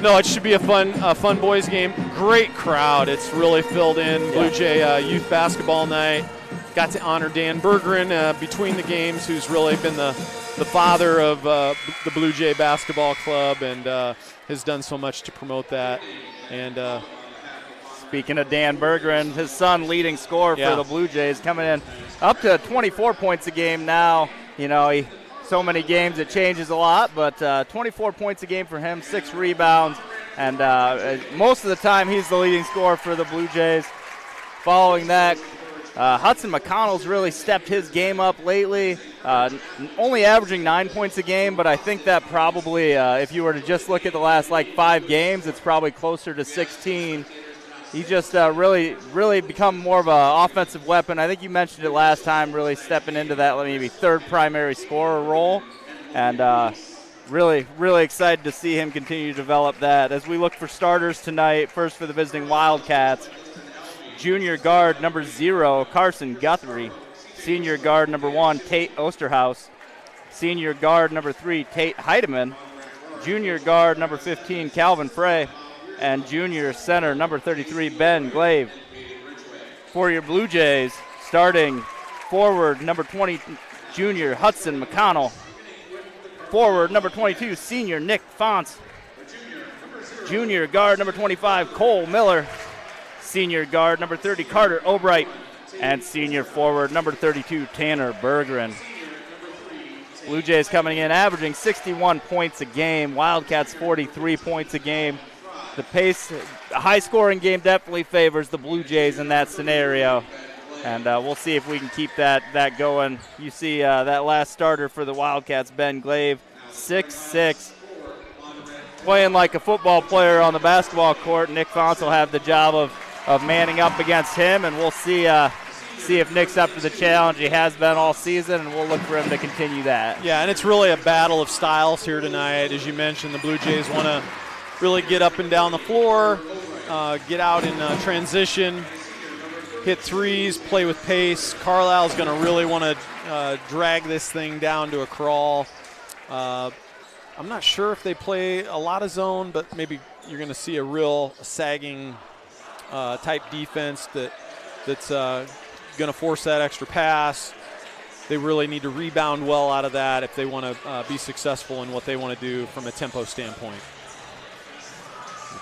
no, it should be a fun boys game. Great crowd. It's really filled in. Blue Jay youth basketball night. Got to honor Dan Bergeron between the games, who's really been the father of the Blue Jay basketball club and has done so much to promote that. And speaking of Dan Bergeron, his son leading scorer for the Blue Jays, coming in up to 24 points a game now. So many games, it changes a lot, but 24 points a game for him, 6 rebounds, and most of the time he's the leading scorer for the Blue Jays. Following that, Hudson McConnell's really stepped his game up lately, only averaging 9 points a game, but I think that probably, if you were to just look at the last 5 games, it's probably closer to 16. He just really become more of an offensive weapon. I think you mentioned it last time, really stepping into that maybe third primary scorer role. And really excited to see him continue to develop that. As we look for starters tonight, first for the visiting Wildcats, junior guard number 0, Carson Guthrie. Senior guard number 1, Tate Osterhaus. Senior guard number 3, Tate Heidemann. Junior guard number 15, Calvin Frey. And junior center number 33, Ben Glaive. For your Blue Jays, starting forward number 20, junior Hudson McConnell. Forward number 22, senior Nick Fonts. Junior guard number 25, Cole Miller. Senior guard number 30, Carter Albright. And senior forward number 32, Tanner Bergeron. Blue Jays coming in, averaging 61 points a game. Wildcats 43 points a game. The pace, a high-scoring game definitely favors the Blue Jays in that scenario. And we'll see if we can keep that going. You see that last starter for the Wildcats, Ben Glaive, 6'6", playing like a football player on the basketball court. Nick Fonce will have the job of manning up against him, and we'll see if Nick's up to the challenge. He has been all season, and we'll look for him to continue that. Yeah, and it's really a battle of styles here tonight. As you mentioned, the Blue Jays want to really get up and down the floor, get out in transition, hit threes, play with pace. Carlisle's going to really want to drag this thing down to a crawl. I'm not sure if they play a lot of zone, but maybe you're going to see a real sagging type defense that's going to force that extra pass. They really need to rebound well out of that if they want to be successful in what they want to do from a tempo standpoint.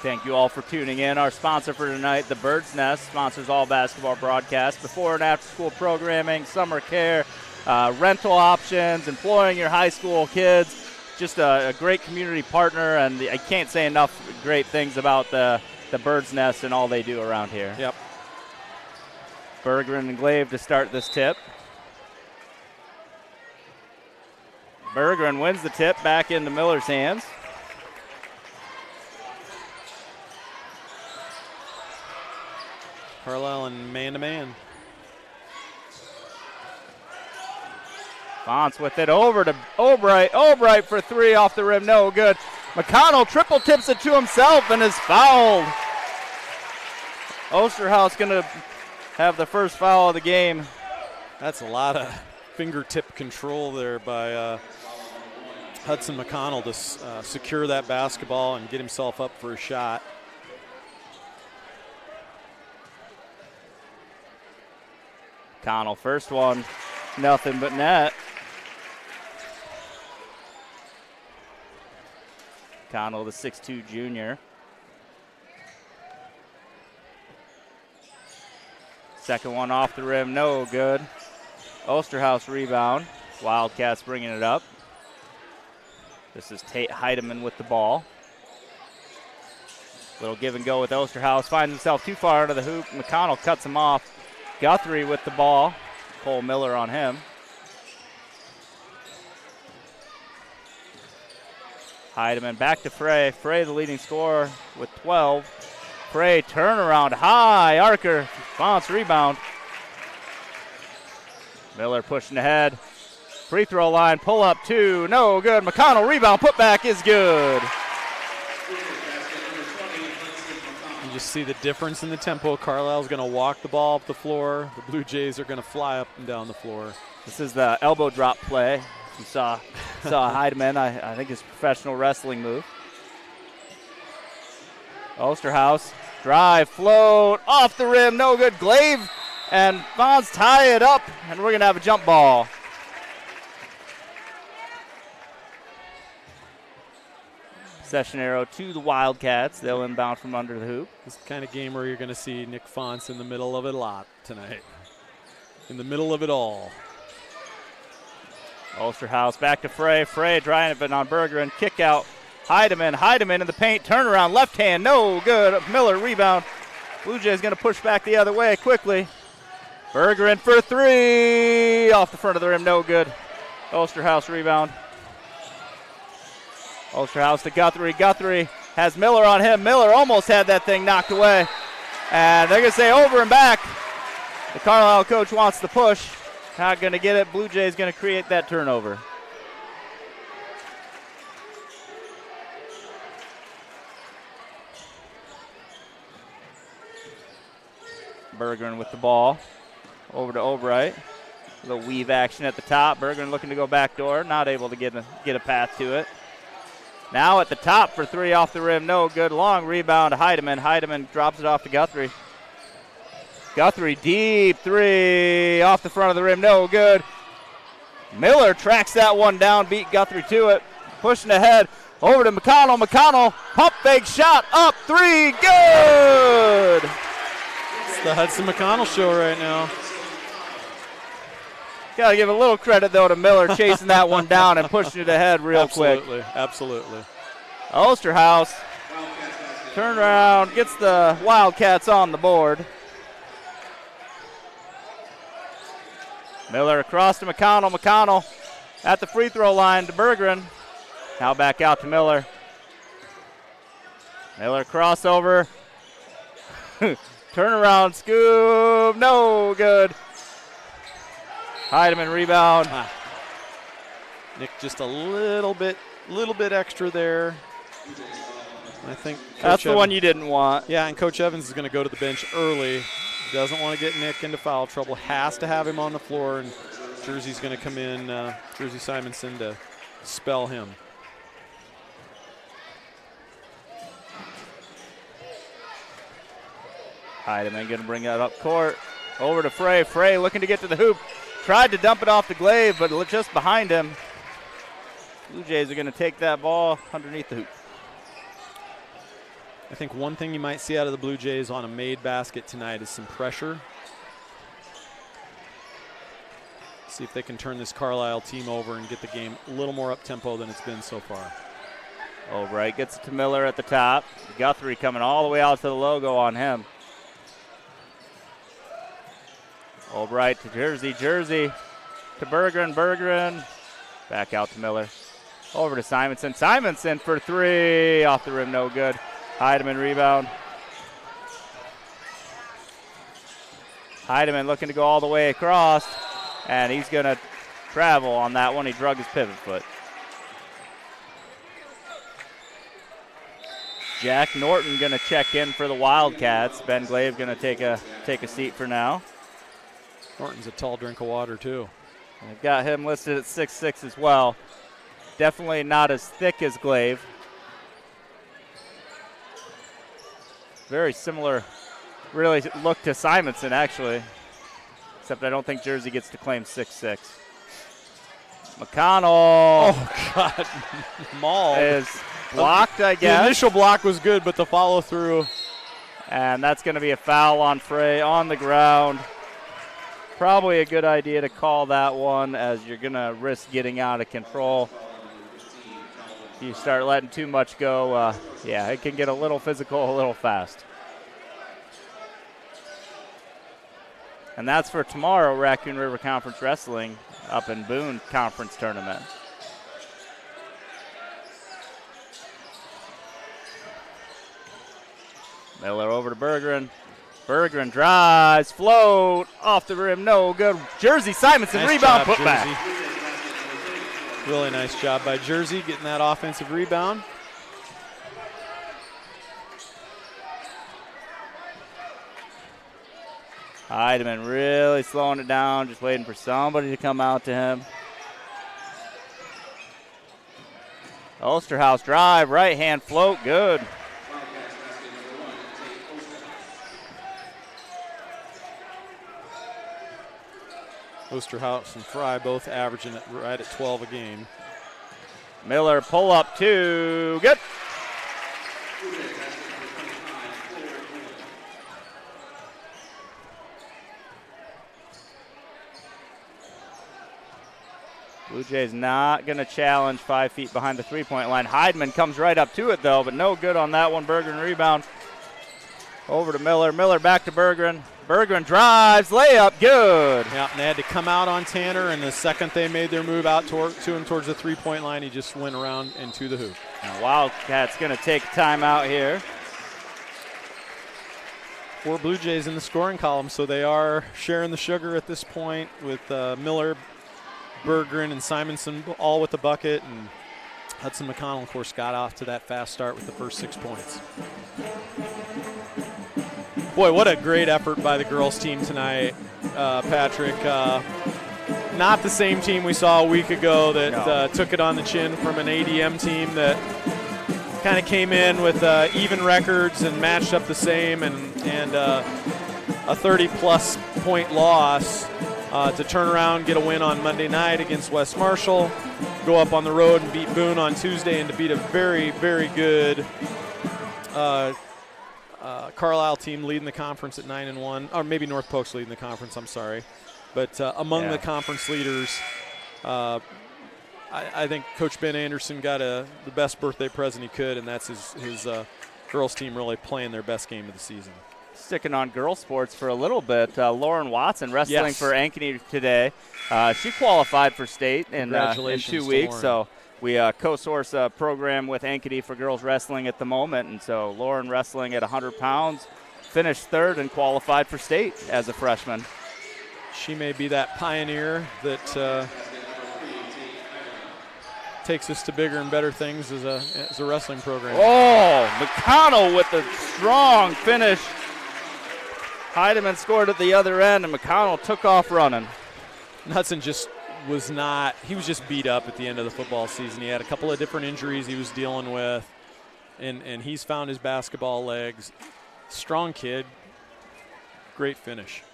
Thank you all for tuning in. Our sponsor for tonight, the Bird's Nest, sponsors all basketball broadcasts, before and after school programming, summer care, rental options, employing your high school kids. Just a great community partner, and I can't say enough great things about the Bird's Nest and all they do around here. Yep. Berggren and Glaive to start this tip. Berggren wins the tip back into Miller's hands. Carlisle and man-to-man. Fonce with it over to Albright. Albright for three off the rim, no good. McConnell triple tips it to himself and is fouled. Osterhaus going to have the first foul of the game. That's a lot of fingertip control there by Hudson McConnell to secure that basketball and get himself up for a shot. McConnell, first one, nothing but net. McConnell, the 6'2 junior. Second one off the rim, no good. Osterhaus rebound. Wildcats bringing it up. This is Tate Heidemann with the ball. Little give and go with Osterhaus. Finds himself too far into the hoop. McConnell cuts him off. Guthrie with the ball. Cole Miller on him. Heidemann back to Frey. Frey, the leading scorer, with 12. Frey turnaround high. Archer, Fonce rebound. Miller pushing ahead. Free throw line, pull up two, no good. McConnell rebound, put back is good. You just see the difference in the tempo. Carlisle's going to walk the ball up the floor. The Blue Jays are going to fly up and down the floor. This is the elbow drop play. You saw Heidemann, I think his professional wrestling move. Osterhaus, drive, float, off the rim, no good. Glaive and Fonz tie it up, and we're going to have a jump ball. Session arrow to the Wildcats. They'll inbound from under the hoop. This is the kind of game where you're going to see Nick Fonce in the middle of it a lot tonight. In the middle of it all. Osterhaus back to Frey. Frey trying it, but on Berggren. Kick out. Heidemann in the paint. Turnaround. Left hand. No good. Miller rebound. Blue Jays going to push back the other way quickly. Berggren for three. Off the front of the rim. No good. Osterhaus rebound. Osterhaus to Guthrie. Guthrie has Miller on him. Miller almost had that thing knocked away. And they're going to say over and back. The Carlisle coach wants the push. Not going to get it. Blue Jays going to create that turnover. Berggren with the ball. Over to Albright. A little weave action at the top. Berggren looking to go backdoor. Not able to get a path to it. Now at the top for three off the rim. No good. Long rebound to Heidemann. Heidemann drops it off to Guthrie. Guthrie deep three off the front of the rim. No good. Miller tracks that one down. Beat Guthrie to it. Pushing ahead. Over to McConnell. McConnell pump fake shot. Up three. Good. It's the Hudson McConnell show right now. Got to give a little credit, though, to Miller chasing that one down and pushing it ahead real quick. Absolutely. Osterhaus turn around, gets the Wildcats on the board. Miller across to McConnell. McConnell at the free throw line to Berggren. Now back out to Miller. Miller crossover. Turnaround scoop. No good. Heidemann rebound. Nick just a little bit extra there. I think that's the one you didn't want. Yeah, and Coach Evans is going to go to the bench early. Doesn't want to get Nick into foul trouble. Has to have him on the floor, and Jersey's going to come in, Jersey Simonson, to spell him. Heidemann going to bring that up court. Over to Frey. Frey looking to get to the hoop. Tried to dump it off to Glaive, but just behind him. Blue Jays are going to take that ball underneath the hoop. I think one thing you might see out of the Blue Jays on a made basket tonight is some pressure. See if they can turn this Carlisle team over and get the game a little more up-tempo than it's been so far. Albright gets it to Miller at the top. Guthrie coming all the way out to the logo on him. Albright to Jersey. Jersey to Berggren. Berggren back out to Miller. Over to Simonson. Simonson for three. Off the rim, no good. Heidemann rebound. Heidemann looking to go all the way across, and he's going to travel on that one. He drug his pivot foot. Jack Norton going to check in for the Wildcats. Ben Glaive going to take a seat for now. Norton's a tall drink of water, too. And they've got him listed at 6'6" as well. Definitely not as thick as Glaive. Very similar, really, look to Simonson, actually. Except I don't think Jersey gets to claim 6'6". McConnell. Oh, God. Maul is blocked, I guess. The initial block was good, but the follow-through. And that's going to be a foul on Frey on the ground. Probably a good idea to call that one, as you're going to risk getting out of control. If you start letting too much go, yeah, it can get a little physical a little fast. And that's for tomorrow, Raccoon River Conference Wrestling up in Boone Conference Tournament. Miller over to Berggren. Berggren drives, float, off the rim, no good. Jersey Simonson, nice rebound, job, put Jersey. back. Really nice job by Jersey getting that offensive rebound. Heidemann really slowing it down, just waiting for somebody to come out to him. Osterhaus drive, right hand float, good. Osterhaus and Fry both averaging it right at 12 a game. Miller pull up two, good. Blue Jays not going to challenge 5 feet behind the three-point line. Heidemann comes right up to it, though, but no good on that one. Berggren rebound. Over to Miller. Miller back to Berggren. Berggren drives, layup, good. Yeah, and they had to come out on Tanner, and the second they made their move out to him towards the three-point line, he just went around into the hoop. And Wildcats going to take time out here. 4 Blue Jays in the scoring column, so they are sharing the sugar at this point with Miller, Berggren, and Simonson all with the bucket, and Hudson McConnell, of course, got off to that fast start with the first 6 points. Boy, what a great effort by the girls' team tonight, Patrick. Not the same team we saw a week ago that took it on the chin from an ADM team that kind of came in with even records and matched up the same, and a 30-plus point loss to turn around, get a win on Monday night against West Marshall, go up on the road and beat Boone on Tuesday, and to beat a very, very good Carlisle team leading the conference at 9-1, or maybe North Polk's leading the conference, I'm sorry. But among the conference leaders, I think Coach Ben Anderson got the best birthday present he could, and that's his girls team really playing their best game of the season. Sticking on girls sports for a little bit, Lauren Watson wrestling for Ankeny today. She qualified for state in 2 weeks, so we co-source a program with Ankeny for girls wrestling at the moment, and so Lauren wrestling at 100 pounds, finished third and qualified for state as a freshman. She may be that pioneer that takes us to bigger and better things as a wrestling program. Oh, McConnell with the strong finish. Heidemann scored at the other end, and McConnell took off running. Knudsen he was just beat up at the end of the football season. He had a couple of different injuries he was dealing with, and he's found his basketball legs. Strong kid, great finish.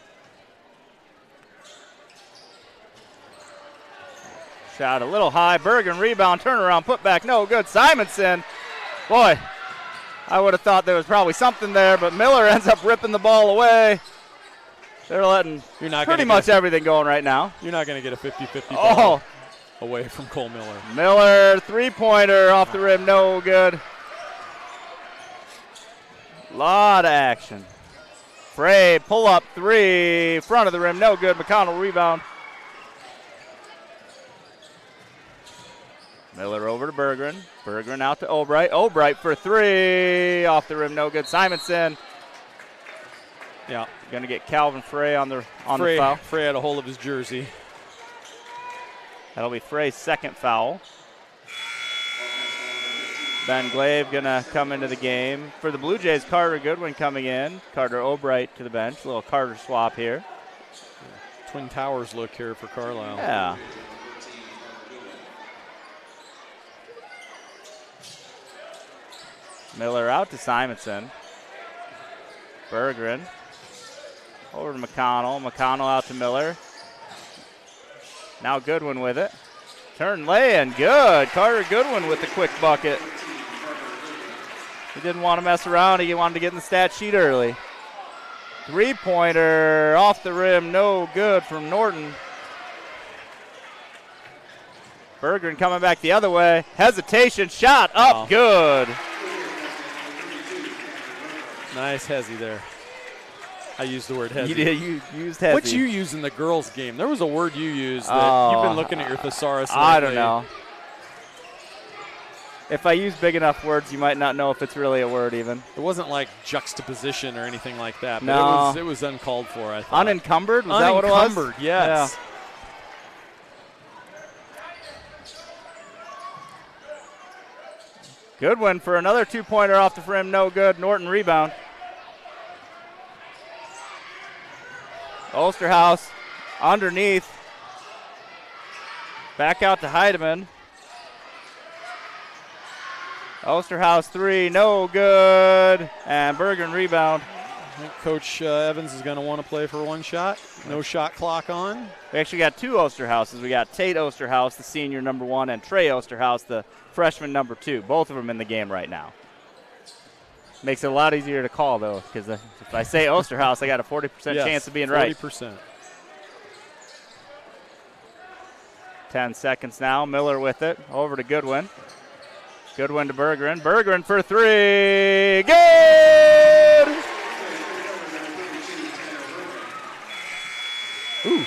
Shot a little high. Bergen rebound, turnaround, put back, no good. Simonson, boy, I would have thought there was probably something there, but Miller ends up ripping the ball away. They're letting pretty much everything going right now. You're not going to get a 50-50 ball away from Cole Miller. Miller, three-pointer off the rim, no good. Lot of action. Frey, pull up three, front of the rim, no good. McConnell rebound. Miller over to Berggren. Berggren out to Albright. Albright for three. Off the rim, no good. Simonson. Yeah, going to get Calvin Frey on the foul. Frey had a hold of his jersey. That'll be Frey's second foul. Ben Glaive going to come into the game. For the Blue Jays, Carter Goodwin coming in. Carter Albright to the bench. A little Carter swap here. Twin Towers look here for Carlisle. Yeah. Miller out to Simonson. Berggren over to McConnell. McConnell out to Miller. Now Goodwin with it. Turn lay-in, good. Carter Goodwin with the quick bucket. He didn't want to mess around. He wanted to get in the stat sheet early. Three-pointer off the rim, no good from Norton. Berggren coming back the other way. Hesitation, shot up, good. Nice hezzy there. I used the word hezzy. You did. You used hezzy. What you use in the girls' game? There was a word you used that you've been looking at your thesaurus lately. I don't know. If I use big enough words, you might not know if it's really a word even. It wasn't like juxtaposition or anything like that. But no. It was uncalled for, I thought. Unencumbered? Was that what it was? Unencumbered, yes. Yeah. Goodwin for another two-pointer off the rim, no good. Norton rebound. Osterhaus underneath. Back out to Heidemann. Osterhaus three, no good. And Bergen rebound. I think Coach Evans is going to want to play for one shot. No shot clock on. We actually got two Osterhauses. We got Tate Osterhaus, the senior number one, and Trey Osterhaus, the freshman number two. Both of them in the game right now. Makes it a lot easier to call, though, because if I say Osterhaus, I got a 40% chance of being 40%. right. 40%. 10 seconds now. Miller with it. Over to Goodwin. Goodwin to Berggren. Berggren for three. Good! Ooh.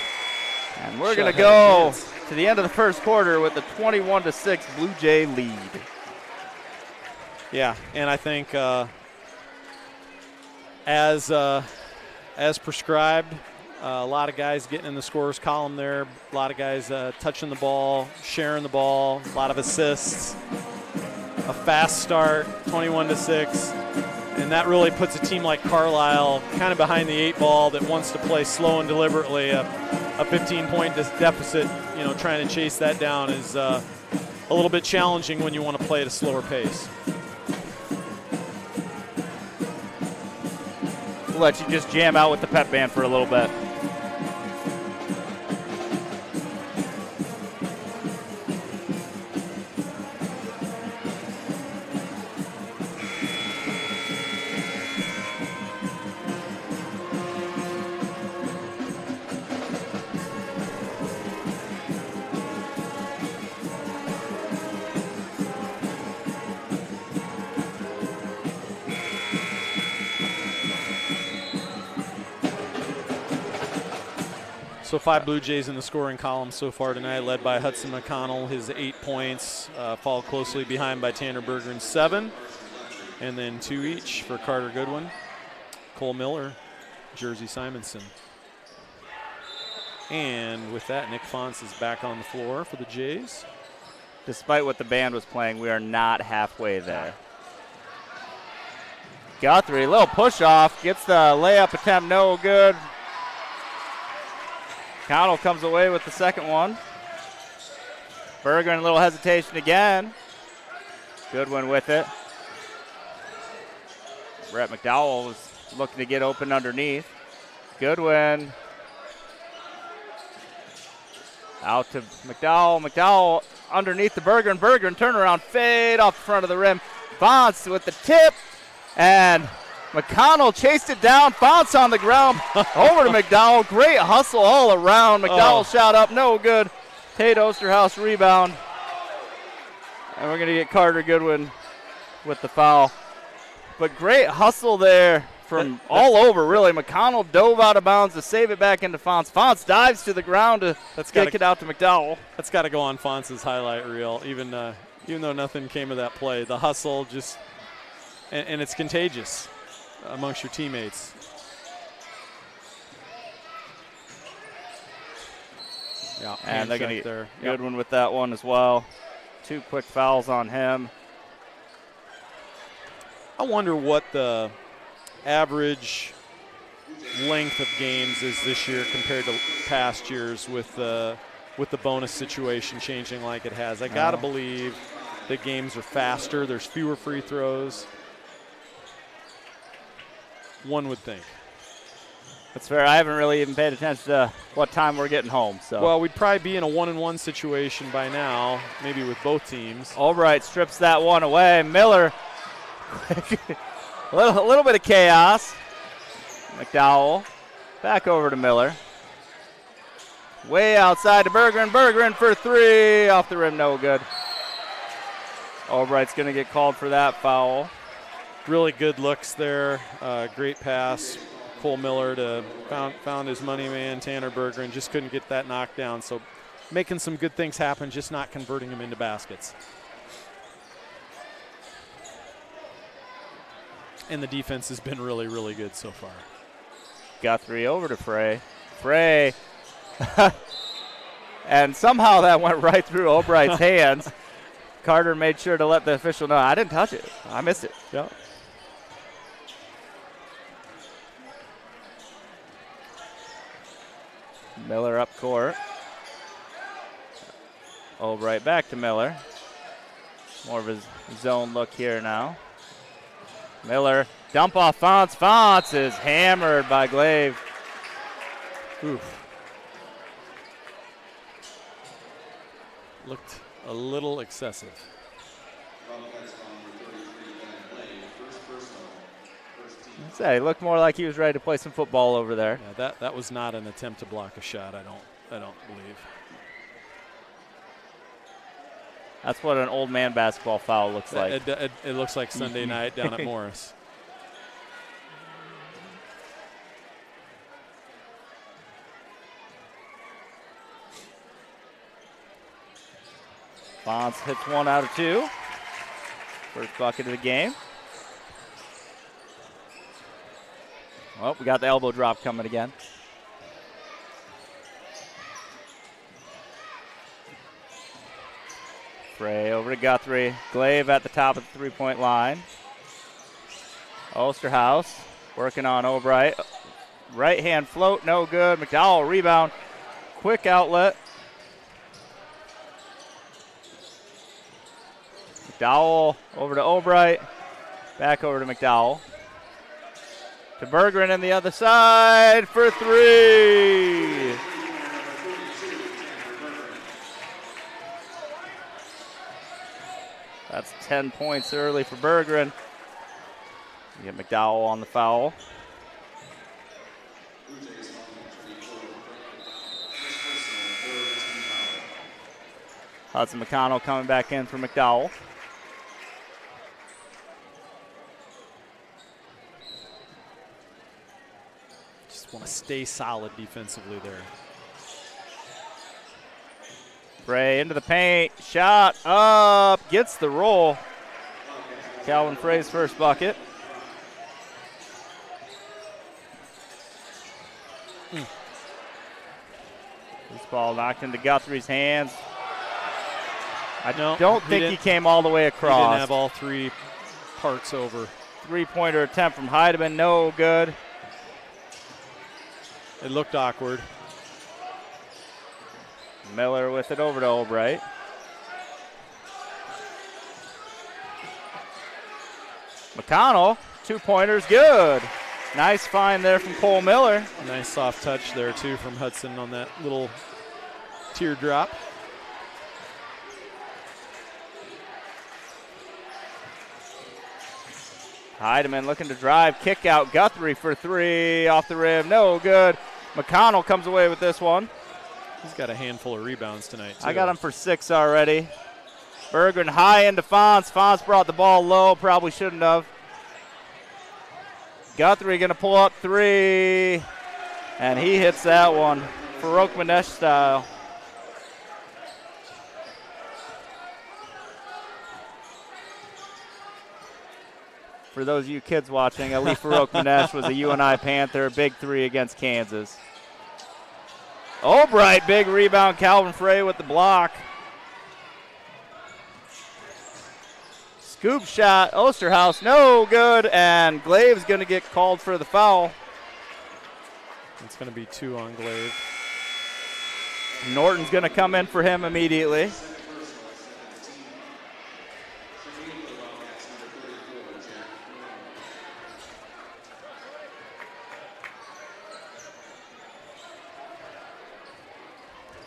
And we're going to go to the end of the first quarter with the 21-6 Blue Jay lead. Yeah, and I think as prescribed, a lot of guys getting in the scorers column there, a lot of guys touching the ball, sharing the ball, a lot of assists, a fast start, 21-6, and that really puts a team like Carlisle kind of behind the eight ball that wants to play slow and deliberately. A 15-point deficit, trying to chase that down is a little bit challenging when you want to play at a slower pace. We'll let you just jam out with the pep band for a little bit. So 5 Blue Jays in the scoring column so far tonight, led by Hudson McConnell, his 8 points, followed closely behind by Tanner Bergeron, 7, and then 2 each for Carter Goodwin, Cole Miller, Jersey Simonson. And with that, Nick Fonts is back on the floor for the Jays. Despite what the band was playing, we are not halfway there. Guthrie, little push off, gets the layup attempt, no good. Connell comes away with the second one. Bergeron, a little hesitation again. Goodwin with it. Brett McDowell was looking to get open underneath. Goodwin. Out to McDowell. McDowell underneath the Bergeron. Bergeron turnaround fade off the front of the rim. Fonts with the tip. And McConnell chased it down. Fonts on the ground. Over to McDowell. Great hustle all around. McDowell shot up. No good. Tate Osterhaus rebound. And we're going to get Carter Goodwin with the foul. But great hustle there from all over, really. McConnell dove out of bounds to save it back into Fonts. Fonts dives to the ground to kick it out to McDowell. That's got to go on Fonts' highlight reel, even though nothing came of that play. The hustle just – and it's contagious amongst your teammates. Yeah, and they're going to get Goodwin with that one as well. 2 quick fouls on him. I wonder what the average length of games is this year compared to past years with the bonus situation changing like it has. I got to believe the games are faster. There's fewer free throws. One would think. That's fair. I haven't really even paid attention to what time we're getting home. So. Well, we'd probably be in a 1-and-1 situation by now, maybe with both teams. Albright strips that one away. Miller, a little bit of chaos. McDowell back over to Miller. Way outside to Bergeron. Bergeron for 3. Off the rim, no good. Albright's going to get called for that foul. Really good looks there. Great pass. Cole Miller found his money man, Tanner Bergeron. Just couldn't get that knocked down. So making some good things happen, just not converting them into baskets. And the defense has been really, really good so far. Guthrie over to Frey. Frey. And somehow that went right through Albright's hands. Carter made sure to let the official know, I didn't touch it. I missed it. Yeah. Miller up court. Albright back to Miller. More of his zone look here now. Miller, dump off Fonts. Fonts is hammered by Glaive. Oof. Looked a little excessive. He looked more like he was ready to play some football over there. Yeah, that was not an attempt to block a shot, I don't believe. That's what an old man basketball foul looks like. It looks like Sunday night down at Morris. Fonts hits 1 out of 2. First bucket of the game. Well, we got the elbow drop coming again. Frey over to Guthrie. Glaive at the top of the three-point line. Osterhaus working on Albright. Right hand float, no good. McDowell rebound. Quick outlet. McDowell over to Albright. Back over to McDowell. To Bergeron on the other side for 3. That's 10 points early for Bergeron. You get McDowell on the foul. Hudson McConnell coming back in for McDowell. Want to stay solid defensively there. Frey into the paint, shot up, gets the roll. Calvin Frey's first bucket. This ball knocked into Guthrie's hands. I don't think he came all the way across. He didn't have all three parts over. Three-pointer attempt from Heidemann, no good. It looked awkward. Miller with it over to Albright. McConnell, 2-pointers, good. Nice find there from Cole Miller. Nice soft touch there, too, from Hudson on that little teardrop. Heidemann looking to drive, kick out, Guthrie for three, off the rim, no good. McConnell comes away with this one. He's got a handful of rebounds tonight, too. I got him for 6 already. Berggren high into Fonz. Fonz brought the ball low, probably shouldn't have. Guthrie going to pull up 3, and he hits that one, Farouk Manesh style. For those of you kids watching, Ali Farouk Manesh was a UNI Panther, big 3 against Kansas. Albright, big rebound, Calvin Frey with the block. Scoop shot, Osterhaus, no good, and Glave's going to get called for the foul. It's going to be 2 on Glaive. Norton's going to come in for him immediately.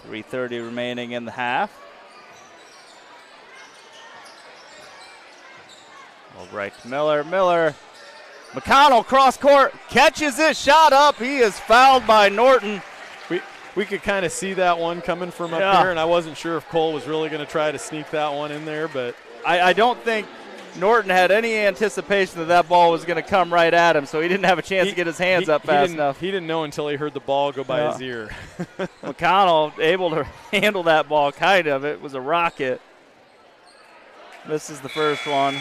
.330 remaining in the half. Albright to Miller. Miller. McConnell cross court. Catches it. Shot up. He is fouled by Norton. We could kind of see that one coming from up here, and I wasn't sure if Cole was really going to try to sneak that one in there, but I don't think Norton had any anticipation that that ball was going to come right at him, so he didn't have a chance to get his hands up fast enough. He didn't know until he heard the ball go by his ear. McConnell able to handle that ball, kind of. It was a rocket. This is the first one.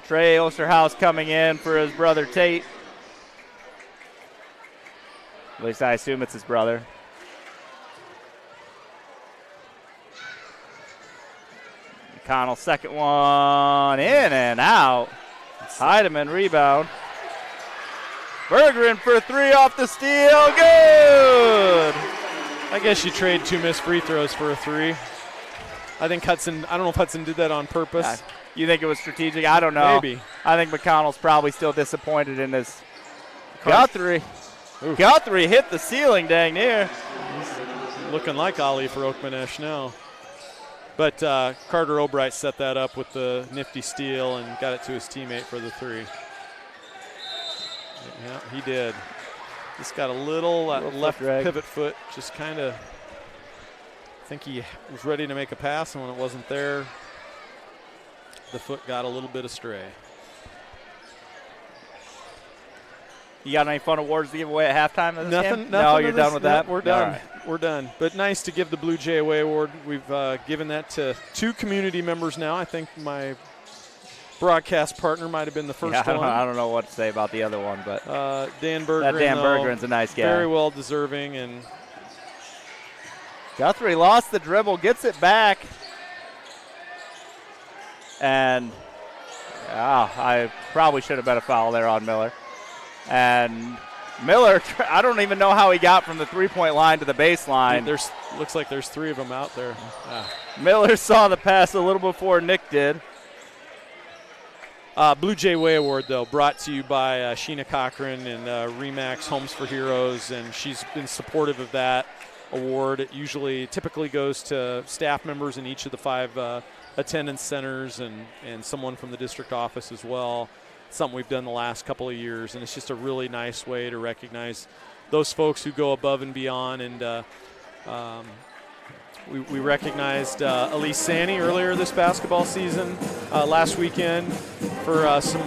Trey Osterhaus coming in for his brother Tate. At least I assume it's his brother. McConnell, second one, in and out. Heidemann rebound. Berggren for 3 off the steal, good! I guess you trade 2 missed free throws for a 3. I think Hudson, I don't know if Hudson did that on purpose. You think it was strategic? I don't know. Maybe. I think McConnell's probably still disappointed in this. Guthrie. Guthrie hit the ceiling dang near. He's looking like Ali for Oakmanesh now. But Carter Albright set that up with the nifty steal and got it to his teammate for the 3. Yeah, he did. Just got a little left pivot foot, just kind of, I think he was ready to make a pass, and when it wasn't there, the foot got a little bit astray. You got any fun awards to give away at halftime of this game? Nothing. No, you're done with that? We're done. Right. We're done. But nice to give the Blue Jay Away Award. We've given that to 2 community members now. I think my broadcast partner might have been the first one. I don't know what to say about the other one, but Dan Berggren. That Dan Berggren's a nice guy. Very well deserving. And Guthrie lost the dribble, gets it back. And I probably should have been a foul there on Miller. And Miller, I don't even know how he got from the 3-point line to the baseline. Looks like there's 3 of them out there. Miller saw the pass a little before Nick did. Blue Jay Way Award, though, brought to you by Sheena Cochran and Remax Homes for Heroes, and she's been supportive of that award. It typically goes to staff members in each of the 5 attendance centers and someone from the district office as well. Something we've done the last couple of years, and it's just a really nice way to recognize those folks who go above and beyond. And we recognized Elise Sani earlier this basketball season, last weekend, for some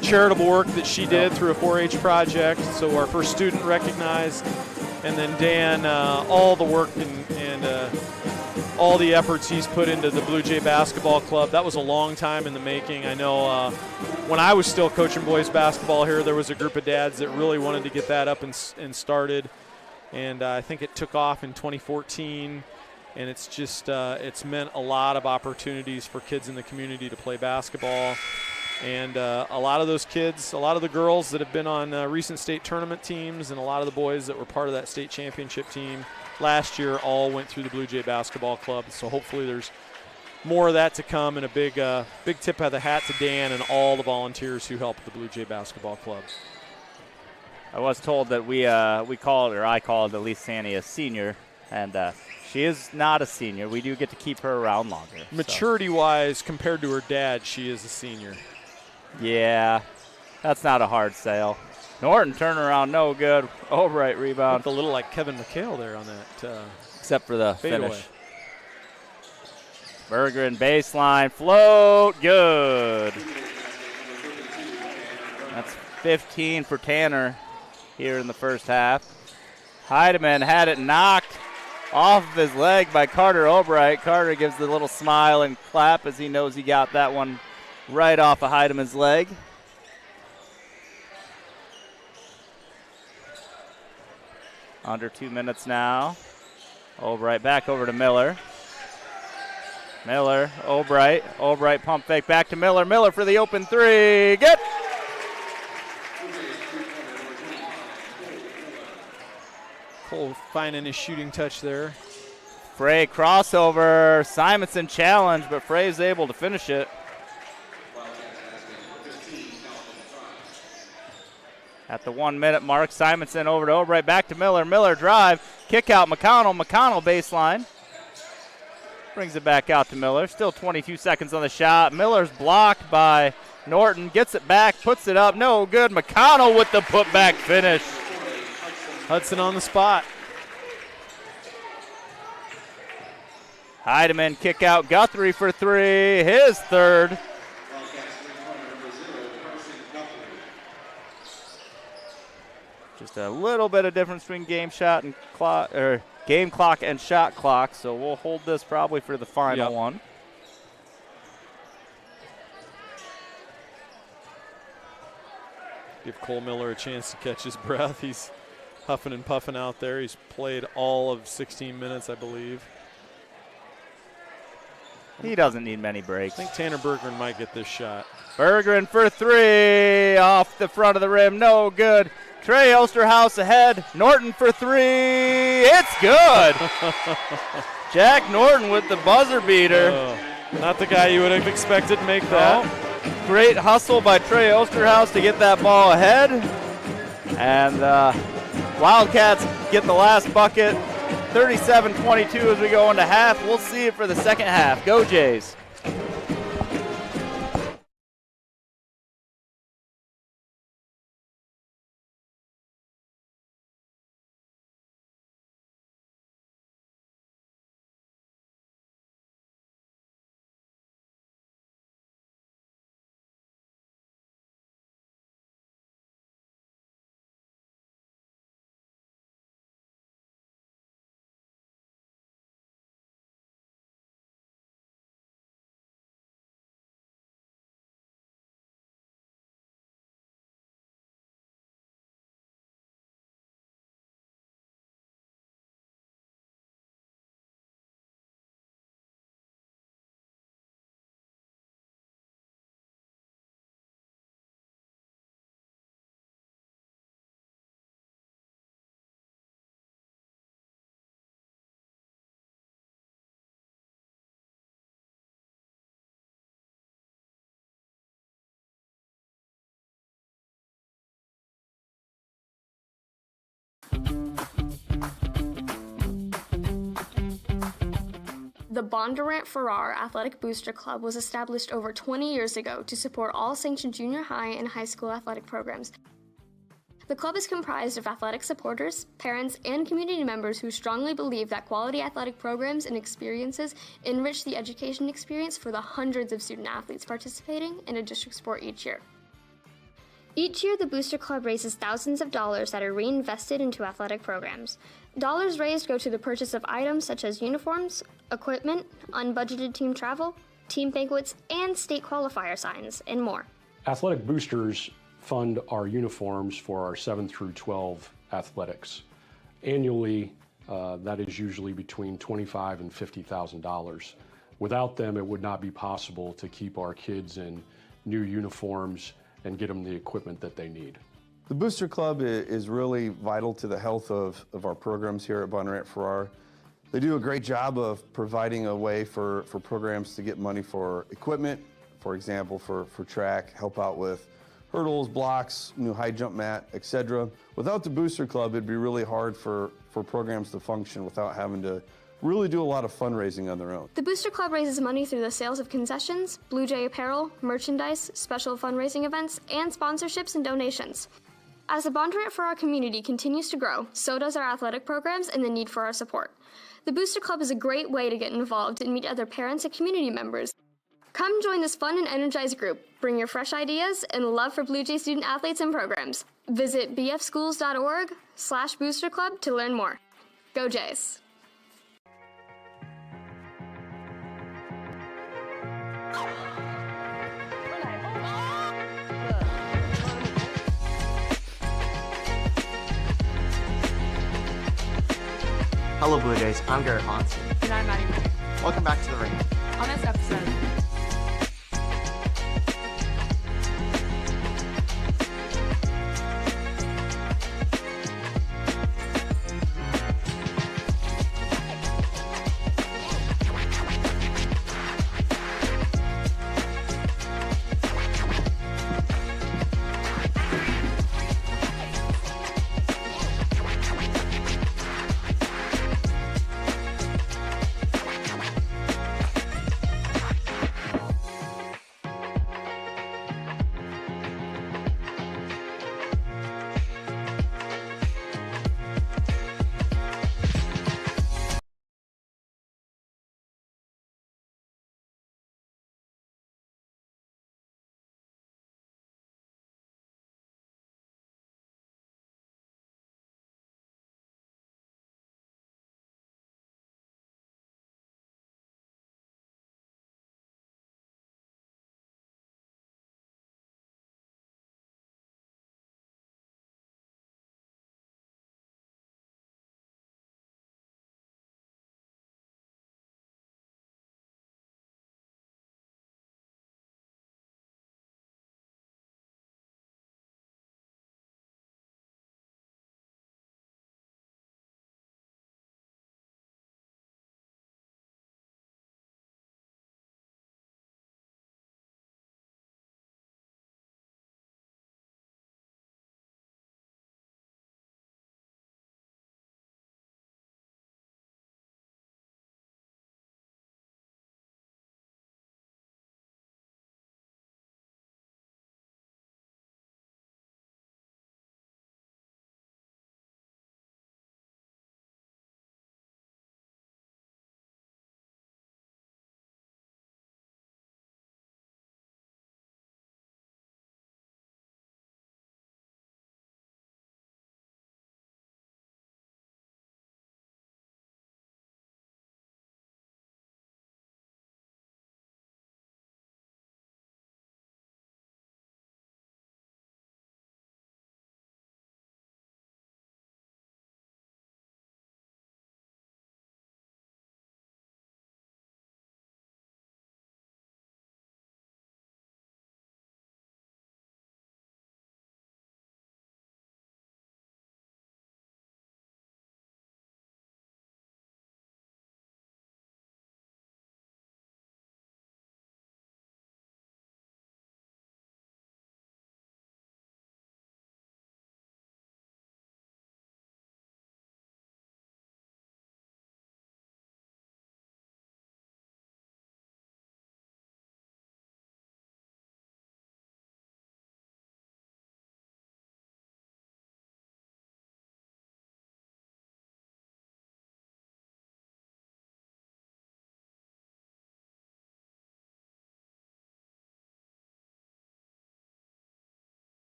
charitable work that she did through a 4-H project. So our first student recognized. And then Dan, all the work and all the efforts he's put into the Blue Jay Basketball Club. That was a long time in the making. I know when I was still coaching boys basketball here, there was a group of dads that really wanted to get that up and started. And I think it took off in 2014. And it's just it's meant a lot of opportunities for kids in the community to play basketball. And a lot of those kids, a lot of the girls that have been on recent state tournament teams and a lot of the boys that were part of that state championship team last year all went through the Blue Jay Basketball Club. So hopefully there's more of that to come, and a big tip of the hat to Dan and all the volunteers who help the Blue Jay Basketball Club. I was told that I called Elise Sandy a senior, and she is not a senior. We do get to keep her around longer. Maturity-wise, compared to her dad, she is a senior. Yeah, that's not a hard sale. Norton turnaround, no good. Albright rebound. Looked a little like Kevin McHale there on that. Except for the finish. Away. Bergeron baseline, float, good. That's 15 for Tanner here in the first half. Heidemann had it knocked off of his leg by Carter Albright. Carter gives the little smile and clap as he knows he got that one right off of Heidemann's leg. Under 2 minutes now. Albright back over to Miller. Miller, Albright pump fake back to Miller. Miller for the open three. Good. Cole finding his shooting touch there. Frey crossover. Simonson challenge, but Frey's able to finish it. At the 1 minute mark, Simonson over to Albright, back to Miller. Miller drive, kick out McConnell. McConnell baseline. Brings it back out to Miller. Still 22 seconds on the shot. Miller's blocked by Norton. Gets it back, puts it up. No good. McConnell with the putback finish. Hudson on the spot. Heidemann kick out. Guthrie for three. His third. Just a little bit of difference between game clock and shot clock, so we'll hold this probably for the final one. Give Cole Miller a chance to catch his breath. He's huffing and puffing out there. He's played all of 16 minutes, I believe. He doesn't need many breaks. I think Tanner Bergeron might get this shot. Bergeron for three, off the front of the rim, no good. Trey Osterhaus ahead. Norton for three. It's good. Jack Norton with the buzzer beater. Not the guy you would have expected to make that. Oh, great hustle by Trey Osterhaus to get that ball ahead. And Wildcats get the last bucket. 37-22 as we go into half. We'll see it for the second half. Go Jays. The Bondurant Farrar Athletic Booster Club was established over 20 years ago to support all sanctioned junior high and high school athletic programs. The club is comprised of athletic supporters, parents, and community members who strongly believe that quality athletic programs and experiences enrich the education experience for the hundreds of student athletes participating in a district sport each year. Each year, the Booster Club raises thousands of dollars that are reinvested into athletic programs. Dollars raised go to the purchase of items such as uniforms, equipment, unbudgeted team travel, team banquets, and state qualifier signs, and more. Athletic boosters fund our uniforms for our 7 through 12 athletics. Annually, that is usually between $25,000 and $50,000. Without them, it would not be possible to keep our kids in new uniforms and get them the equipment that they need. The Booster Club is really vital to the health of our programs here at Bondurant Farrar. They do a great job of providing a way for programs to get money for equipment, for example, for track, help out with hurdles, blocks, new high jump mat, etc. Without the Booster Club, it'd be really hard for programs to function without having to really do a lot of fundraising on their own. The Booster Club raises money through the sales of concessions, Bluejay apparel, merchandise, special fundraising events, and sponsorships and donations. As the Bondurant Farrar community continues to grow, so does our athletic programs and the need for our support. The Booster Club is a great way to get involved and meet other parents and community members. Come join this fun and energized group. Bring your fresh ideas and love for Bluejay student athletes and programs. Visit bfschools.org/Booster Club to learn more. Go Jays! Hello, Blue Jays. I'm Garrett Monson. And I'm Maddie Miller. Welcome back to the ring. On this episode,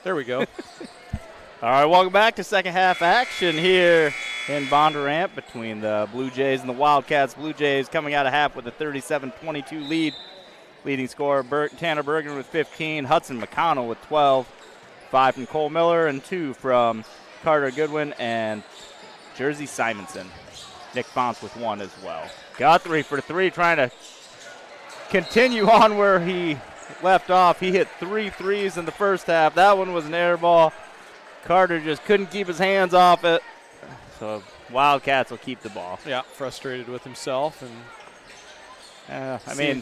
There we go. All right, welcome back to second half action here in Bondurant between the Blue Jays and the Wildcats. Blue Jays coming out of half with a 37-22 lead. Leading scorer Tanner Bergen with 15, Hudson McConnell with 12, 5 from Cole Miller, and 2 from Carter Goodwin and Jersey Simonson. Nick Fonts with 1 as well. Guthrie for 3, trying to continue on where he left off. He hit 3 threes in the first half. That one was an air ball. Carter just couldn't keep his hands off it. So Wildcats will keep the ball. Yeah, frustrated with himself and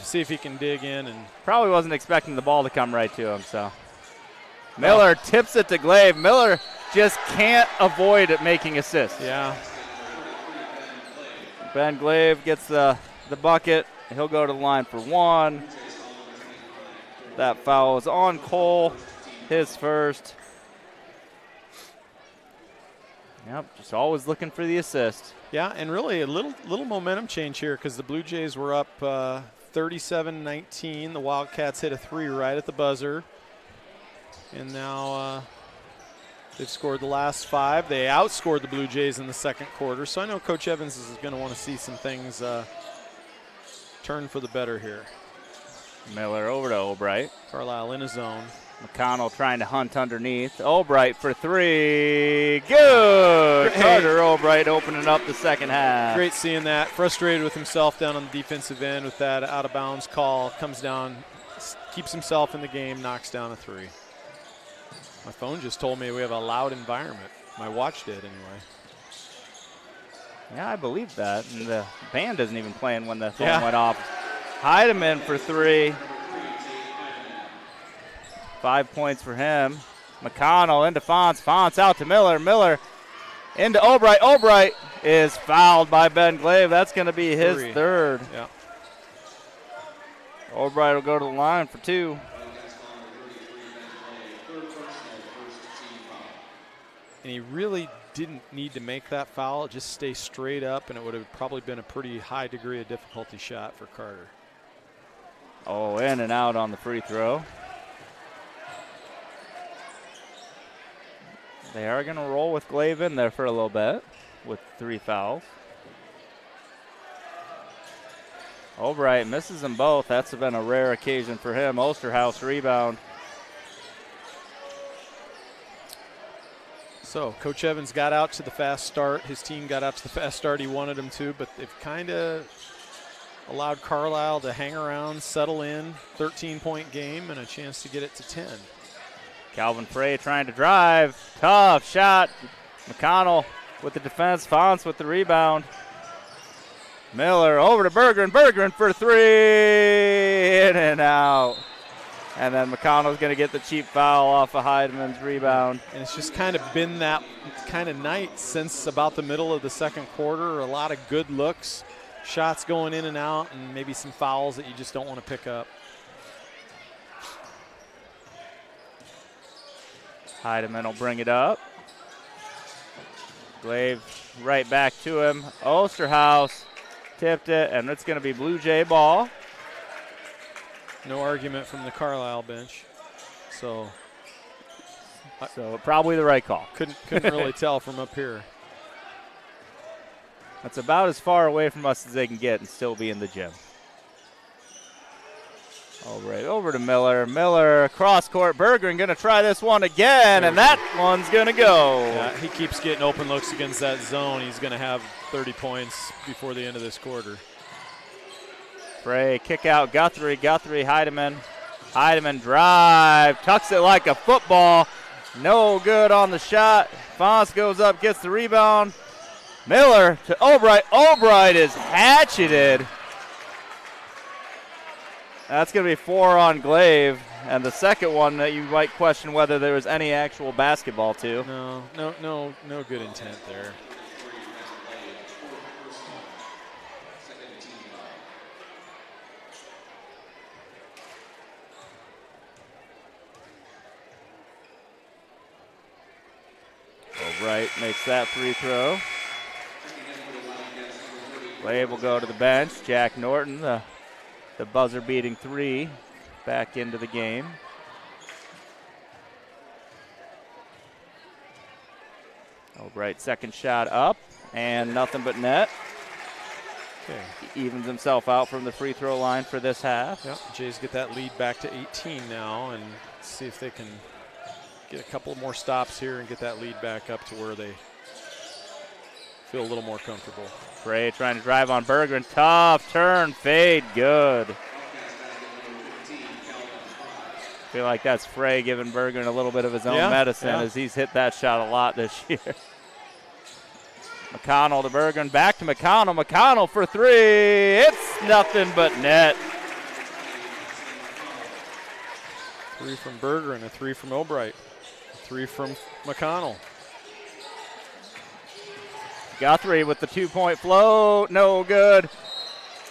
see if he can dig in. And probably wasn't expecting the ball to come right to him. So Miller tips it to Glaive. Miller just can't avoid it making assists. Yeah. Ben Glaive gets the bucket. He'll go to the line for 1. That foul is on Cole, his first. Yep, just always looking for the assist. Yeah, and really a little momentum change here because the Blue Jays were up 37-19. The Wildcats hit a 3 right at the buzzer. And now they've scored the last 5. They outscored the Blue Jays in the second quarter. So I know Coach Evans is going to want to see some things turn for the better here. Miller over to Albright. Carlisle in his zone. McConnell trying to hunt underneath. Albright for 3. Good. Carter Albright opening up the second half. Great seeing that. Frustrated with himself down on the defensive end with that out of bounds call. Comes down, keeps himself in the game, knocks down a 3. My phone just told me we have a loud environment. My watch did anyway. Yeah, I believe that. And the band isn't even playing when the phone went off. Heidemann for 3. 5 points for him. McConnell into Fonts. Fonts out to Miller. Miller into Albright. Albright is fouled by Ben Glaive. That's going to be his 3rd. Yeah. Albright will go to the line for 2. And he really didn't need to make that foul. Just stay straight up, and it would have probably been a pretty high degree of difficulty shot for Carter. Oh, in and out on the free throw. They are going to roll with Glaive in there for a little bit with 3 fouls. Albright misses them both. That's been a rare occasion for him. Osterhaus rebound. So Coach Evans got out to the fast start. His team got out to the fast start he wanted them to, but they've kind of allowed Carlisle to hang around, settle in, 13-point game, and a chance to get it to 10. Calvin Frey trying to drive. Tough shot. McConnell with the defense. Fonts with the rebound. Miller over to Bergeron. Bergeron for 3. In and out. And then McConnell's going to get the cheap foul off of Heidemann's rebound. And it's just kind of been that kind of night since about the middle of the second quarter. A lot of good looks, shots going in and out, and maybe some fouls that you just don't want to pick up. Heidemann will bring it up. Glaive right back to him. Osterhaus tipped it, and it's going to be Blue Jay ball. No argument from the Carlisle bench. So probably the right call. Couldn't really tell from up here. That's about as far away from us as they can get and still be in the gym. All right, over to Miller. Miller, cross court. Bergeron going to try this one again, and that one's going to go. Yeah, he keeps getting open looks against that zone. He's going to have 30 points before the end of this quarter. Frey, kick out, Guthrie, Heidemann. Heidemann drive, tucks it like a football. No good on the shot. Fonts goes up, gets the rebound. Miller to Albright. Albright is hatcheted. That's going to be 4 on Glaive. And the second one that you might question whether there was any actual basketball to. No good intent there. Albright makes that free throw. Glaive will go to the bench. Jack Norton, the buzzer-beating 3, back into the game. Albright, second shot up, and nothing but net. Okay. He evens himself out from the free throw line for this half. Yep. Jays get that lead back to 18 now, and see if they can get a couple more stops here and get that lead back up to where they feel a little more comfortable. Frey trying to drive on Berggren. Tough turn, fade, good. Feel like that's Frey giving Berggren a little bit of his own medicine as he's hit that shot a lot this year. McConnell to Berggren, back to McConnell. McConnell for three. It's nothing but net. 3 from Berggren, a 3 from Albright, a 3 from McConnell. Guthrie with the 2-point float, no good.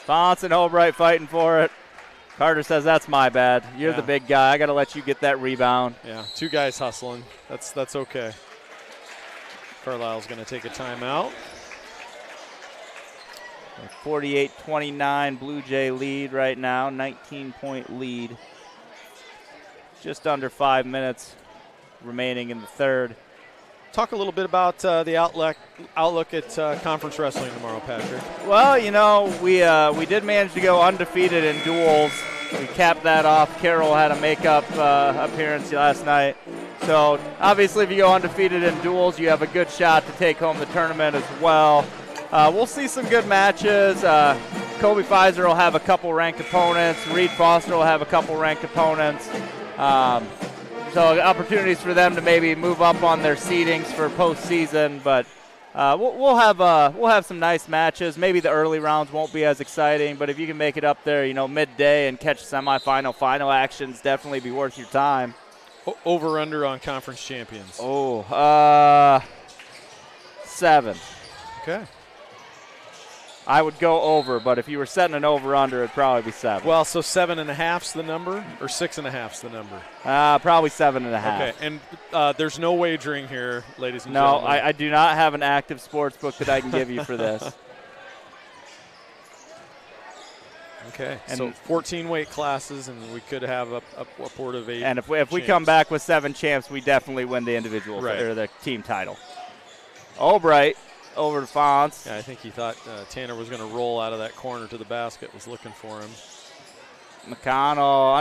Fonce and Albright fighting for it. Carter says, that's my bad. You're the big guy. I got to let you get that rebound. Yeah, 2 guys hustling. That's okay. Carlisle's going to take a timeout. 48-29 Blue Jay lead right now, 19-point lead. Just under 5 minutes remaining in the third. Talk a little bit about the outlook at conference wrestling tomorrow, Patrick. Well, you know, we did manage to go undefeated in duels. We capped that off. Carroll had a makeup appearance last night. So, obviously, if you go undefeated in duels, you have a good shot to take home the tournament as well. We'll see some good matches. Kobe Pfizer will have a couple ranked opponents. Reed Foster will have a couple ranked opponents. So opportunities for them to maybe move up on their seedings for postseason, but we'll have some nice matches. Maybe the early rounds won't be as exciting, but if you can make it up there, you know, midday and catch semifinal, final actions, definitely be worth your time. Over under on conference champions. 7. Okay. I would go over, but if you were setting an over-under, it'd probably be 7. Well, so 7.5's the number, or 6.5's the number? Probably 7.5. Okay, and there's no wagering here, ladies and gentlemen. No, I do not have an active sports book that I can give you for this. Okay, and so 14 weight classes, and we could have upward of 8. And if we come back with 7 champs, we definitely win the individual or the team title. Albright. Over to Fonce. Yeah, I think he thought Tanner was going to roll out of that corner to the basket, was looking for him. McConnell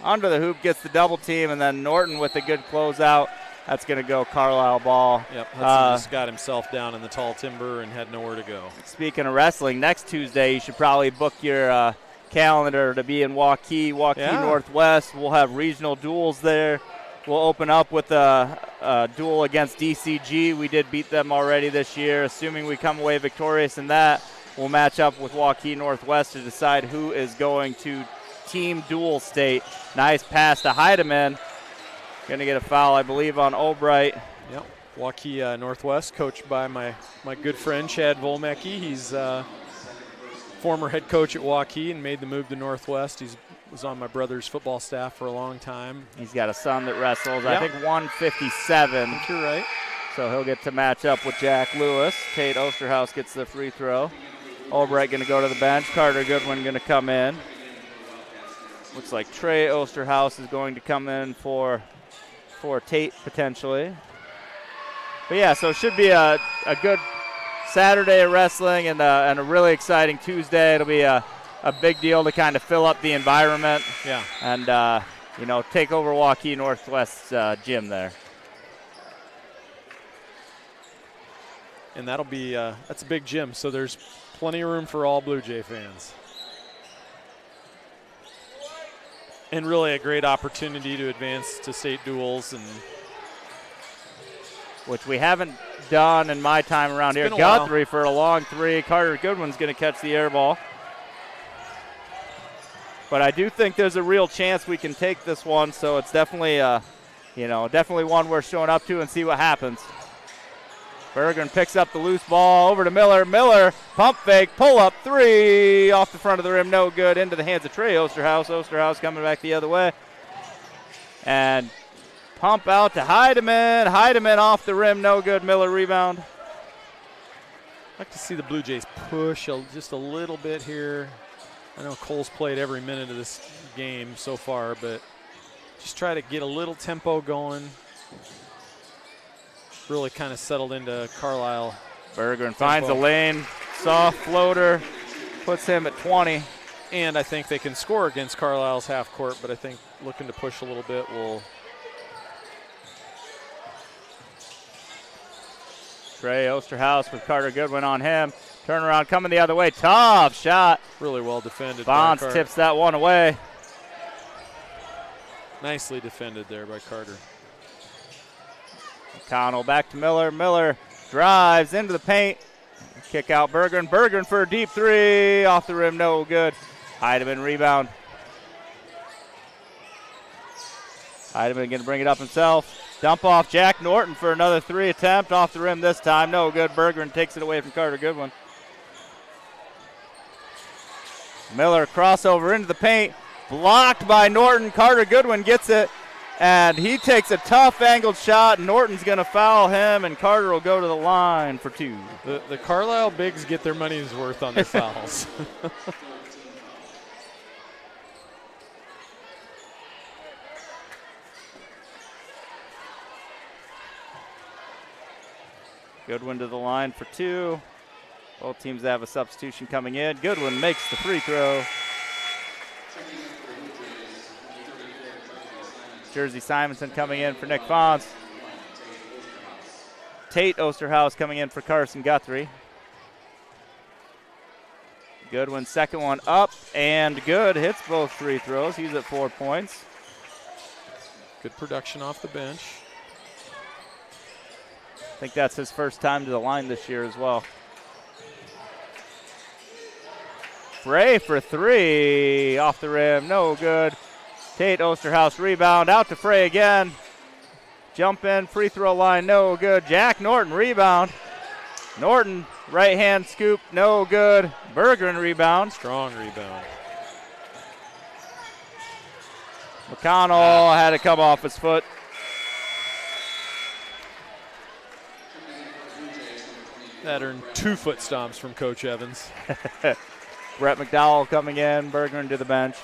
under the hoop gets the double team, and then Norton with a good closeout. That's going to go Carlisle ball. Yep, Hudson just got himself down in the tall timber and had nowhere to go. Speaking of wrestling, next Tuesday you should probably book your calendar to be in Waukee Northwest. We'll have regional duels there. We'll open up with a duel against DCG. We did beat them already this year. Assuming we come away victorious in that, we'll match up with Waukee Northwest to decide who is going to team dual state. Nice pass to Heidemann. Going to get a foul, I believe, on Albright. Yep. Waukee Northwest, coached by my good friend Chad Volmecki. He's former head coach at Waukee and made the move to Northwest. He was on my brother's football staff for a long time. He's got a son that wrestles, I think 157. I think you're right. So he'll get to match up with Jack Lewis. Tate Osterhaus gets the free throw. Albright going to go to the bench. Carter Goodwin going to come in. Looks like Trey Osterhaus is going to come in for Tate potentially. But yeah, so it should be a good Saturday of wrestling and a really exciting Tuesday. It'll be a big deal to kind of fill up the environment. Yeah. And, take over Waukee Northwest's gym there. And that'll be that's a big gym, so there's plenty of room for all Blue Jay fans. And really a great opportunity to advance to state duels, and which we haven't done in my time around here. Guthrie for a long three. Carter Goodwin's going to catch the air ball. But I do think there's a real chance we can take this one, so it's definitely, definitely one we're showing up to and see what happens. Berggren picks up the loose ball over to Miller. Miller, pump fake, pull up three, off the front of the rim, no good, into the hands of Trey Osterhaus. Osterhaus coming back the other way. And pump out to Heidemann. Heidemann off the rim, no good. Miller rebound. I'd like to see the Blue Jays push just a little bit here. I know Cole's played every minute of this game so far, but just try to get a little tempo going. really kind of settled into Carlisle. Bergeron finds a lane, soft floater, puts him at 20. And I think they can score against Carlisle's half court, but I think looking to push a little bit will. Trey Osterhaus with Carter Goodwin on him. Turnaround coming the other way. Tough shot. Really well defended. Bonds tips that one away. Nicely defended there by Carter. McConnell back to Miller. Miller drives into the paint. Kick out Bergeron. Bergeron for a deep three. Off the rim, no good. Heidemann rebound. Heidemann going to bring it up himself. Dump off Jack Norton for another three attempt. Off the rim this time, no good. Bergeron takes it away from Carter Goodwin. Miller crossover into the paint. Blocked by Norton. Carter Goodwin gets it. And he takes a tough angled shot. Norton's going to foul him, and Carter will go to the line for two. The Carlisle bigs get their money's worth on their fouls. Goodwin to the line for two. Both teams have a substitution coming in. Goodwin makes the free throw. Jersey Simonson coming in for Nick Fonz. Tate Osterhaus coming in for Carson Guthrie. Goodwin, second one up and good. Hits both free throws. He's at 4 points. Good production off the bench. I think that's his first time to the line this year as well. Frey for three. Off the rim, no good. Tate Osterhaus rebound, out to Frey again. Jump in, free throw line, no good. Jack Norton rebound. Norton, right hand scoop, no good. Bergeron rebound. Strong rebound. McConnell had to come off his foot. That earned 2 foot stomps from Coach Evans. Brett McDowell coming in, Bergeron to the bench.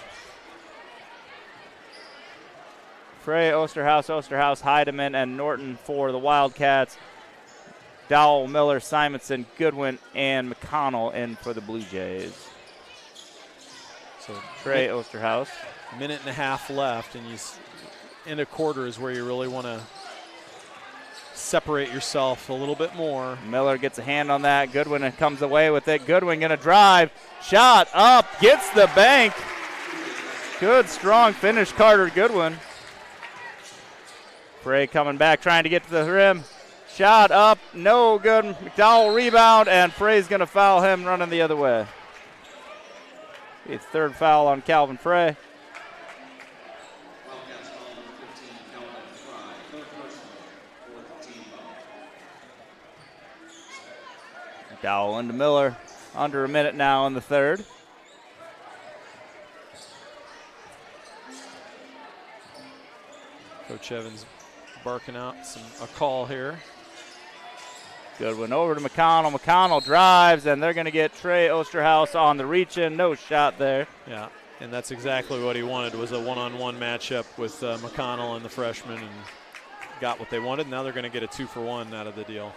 Frey, Osterhaus, Heidemann, and Norton for the Wildcats. Dowell, Miller, Simonson, Goodwin, and McConnell in for the Blue Jays. So Trey Osterhaus. Minute and a half left, and in a quarter is where you really want to separate yourself a little bit more. Miller gets a hand on that. Goodwin comes away with it. Goodwin going to drive. Shot up. Gets the bank. Good, strong finish, Carter Goodwin. Frey coming back, trying to get to the rim. Shot up. No good. McDowell rebound, and Frey's going to foul him running the other way. It's third foul on Calvin Frey. Dowell into Miller. Under a minute now in the third. Coach Evans barking out a call here. Goodwin over to McConnell. McConnell drives, and they're going to get Trey Osterhaus on the reach-in. No shot there. Yeah, and that's exactly what he wanted, was a one-on-one matchup with McConnell and the freshman, and got what they wanted. Now they're going to get a 2-for-1 out of the deal.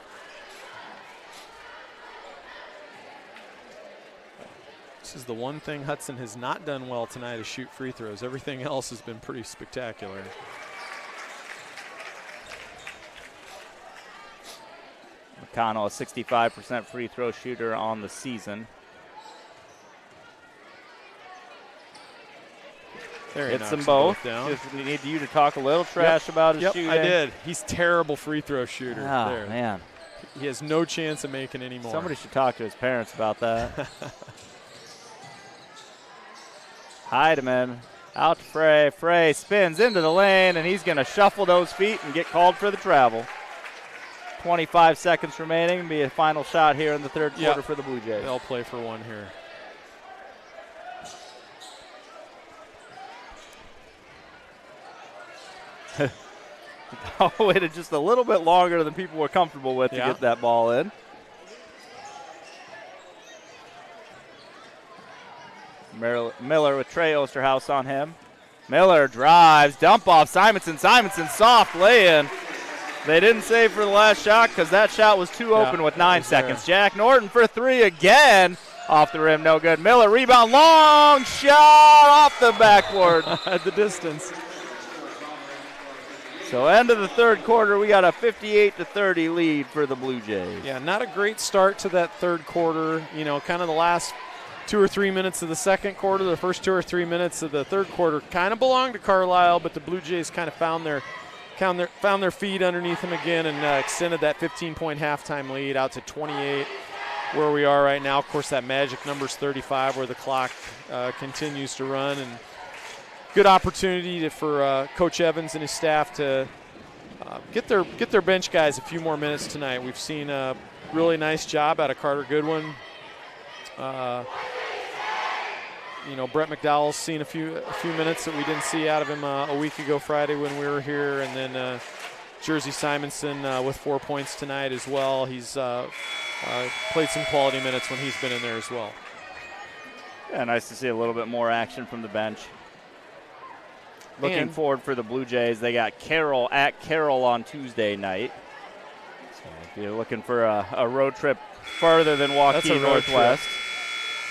This is the one thing Hudson has not done well tonight, is shoot free throws. Everything else has been pretty spectacular. McConnell, a 65% free throw shooter on the season. There hits them both. Down. Just need you to talk a little trash about his shooting. I did. He's terrible free throw shooter. Oh, there. Man. He has no chance of making any more. Somebody should talk to his parents about that. Heidemann out to Frey. Frey spins into the lane, and he's going to shuffle those feet and get called for the travel. 25 seconds remaining. Be a final shot here in the third quarter for the Blue Jays. They'll play for one here. Waited just a little bit longer than people were comfortable with to get that ball in. Miller with Trey Osterhaus on him. Miller drives, dump off Simonson. Simonson soft lay-in. They didn't save for the last shot because that shot was too open with 9 seconds. Jack Norton for 3 again. Off the rim, no good. Miller, rebound, long shot off the backboard. At the distance. So end of the third quarter, we got a 58-30 lead for the Blue Jays. Yeah, not a great start to that third quarter. You know, kind of the last 2 or 3 minutes of the second quarter, the first 2 or 3 minutes of the third quarter kind of belonged to Carlisle, but the Blue Jays kind of found their feet underneath them again and extended that 15-point halftime lead out to 28. Where we are right now, of course, that magic number's 35, where the clock continues to run, and good opportunity for Coach Evans and his staff to get their bench guys a few more minutes tonight. We've seen a really nice job out of Carter Goodwin. Brett McDowell's seen a few minutes that we didn't see out of him a week ago Friday when we were here, and then Jersey Simonson with 4 points tonight as well. He's played some quality minutes when he's been in there as well. Yeah, nice to see a little bit more action from the bench. Looking forward for the Blue Jays, they got Carroll at Carroll on Tuesday night. So if you're looking for a road trip farther than Waukee Northwest.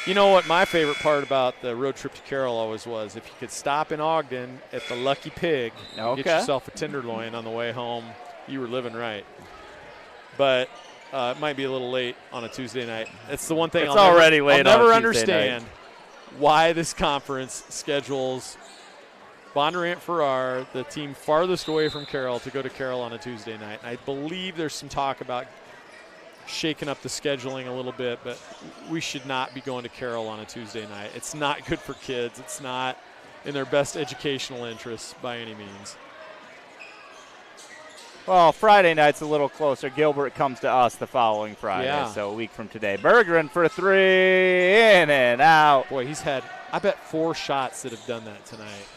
You know what my favorite part about the road trip to Carroll always was? If you could stop in Ogden at the Lucky Pig and get yourself a tenderloin on the way home, you were living right. But it might be a little late on a Tuesday night. It's the one thing I'll never understand why this conference schedules Bondurant Farrar, the team farthest away from Carroll, to go to Carroll on a Tuesday night. And I believe there's some talk about shaking up the scheduling a little bit, but we should not be going to Carroll on a Tuesday night. It's not good for kids. It's not in their best educational interests by any means. Well, Friday night's a little closer. Gilbert comes to us the following Friday, so a week from today. Bergeron for 3, in and out. Boy, he's had, I bet, 4 shots that have done that tonight.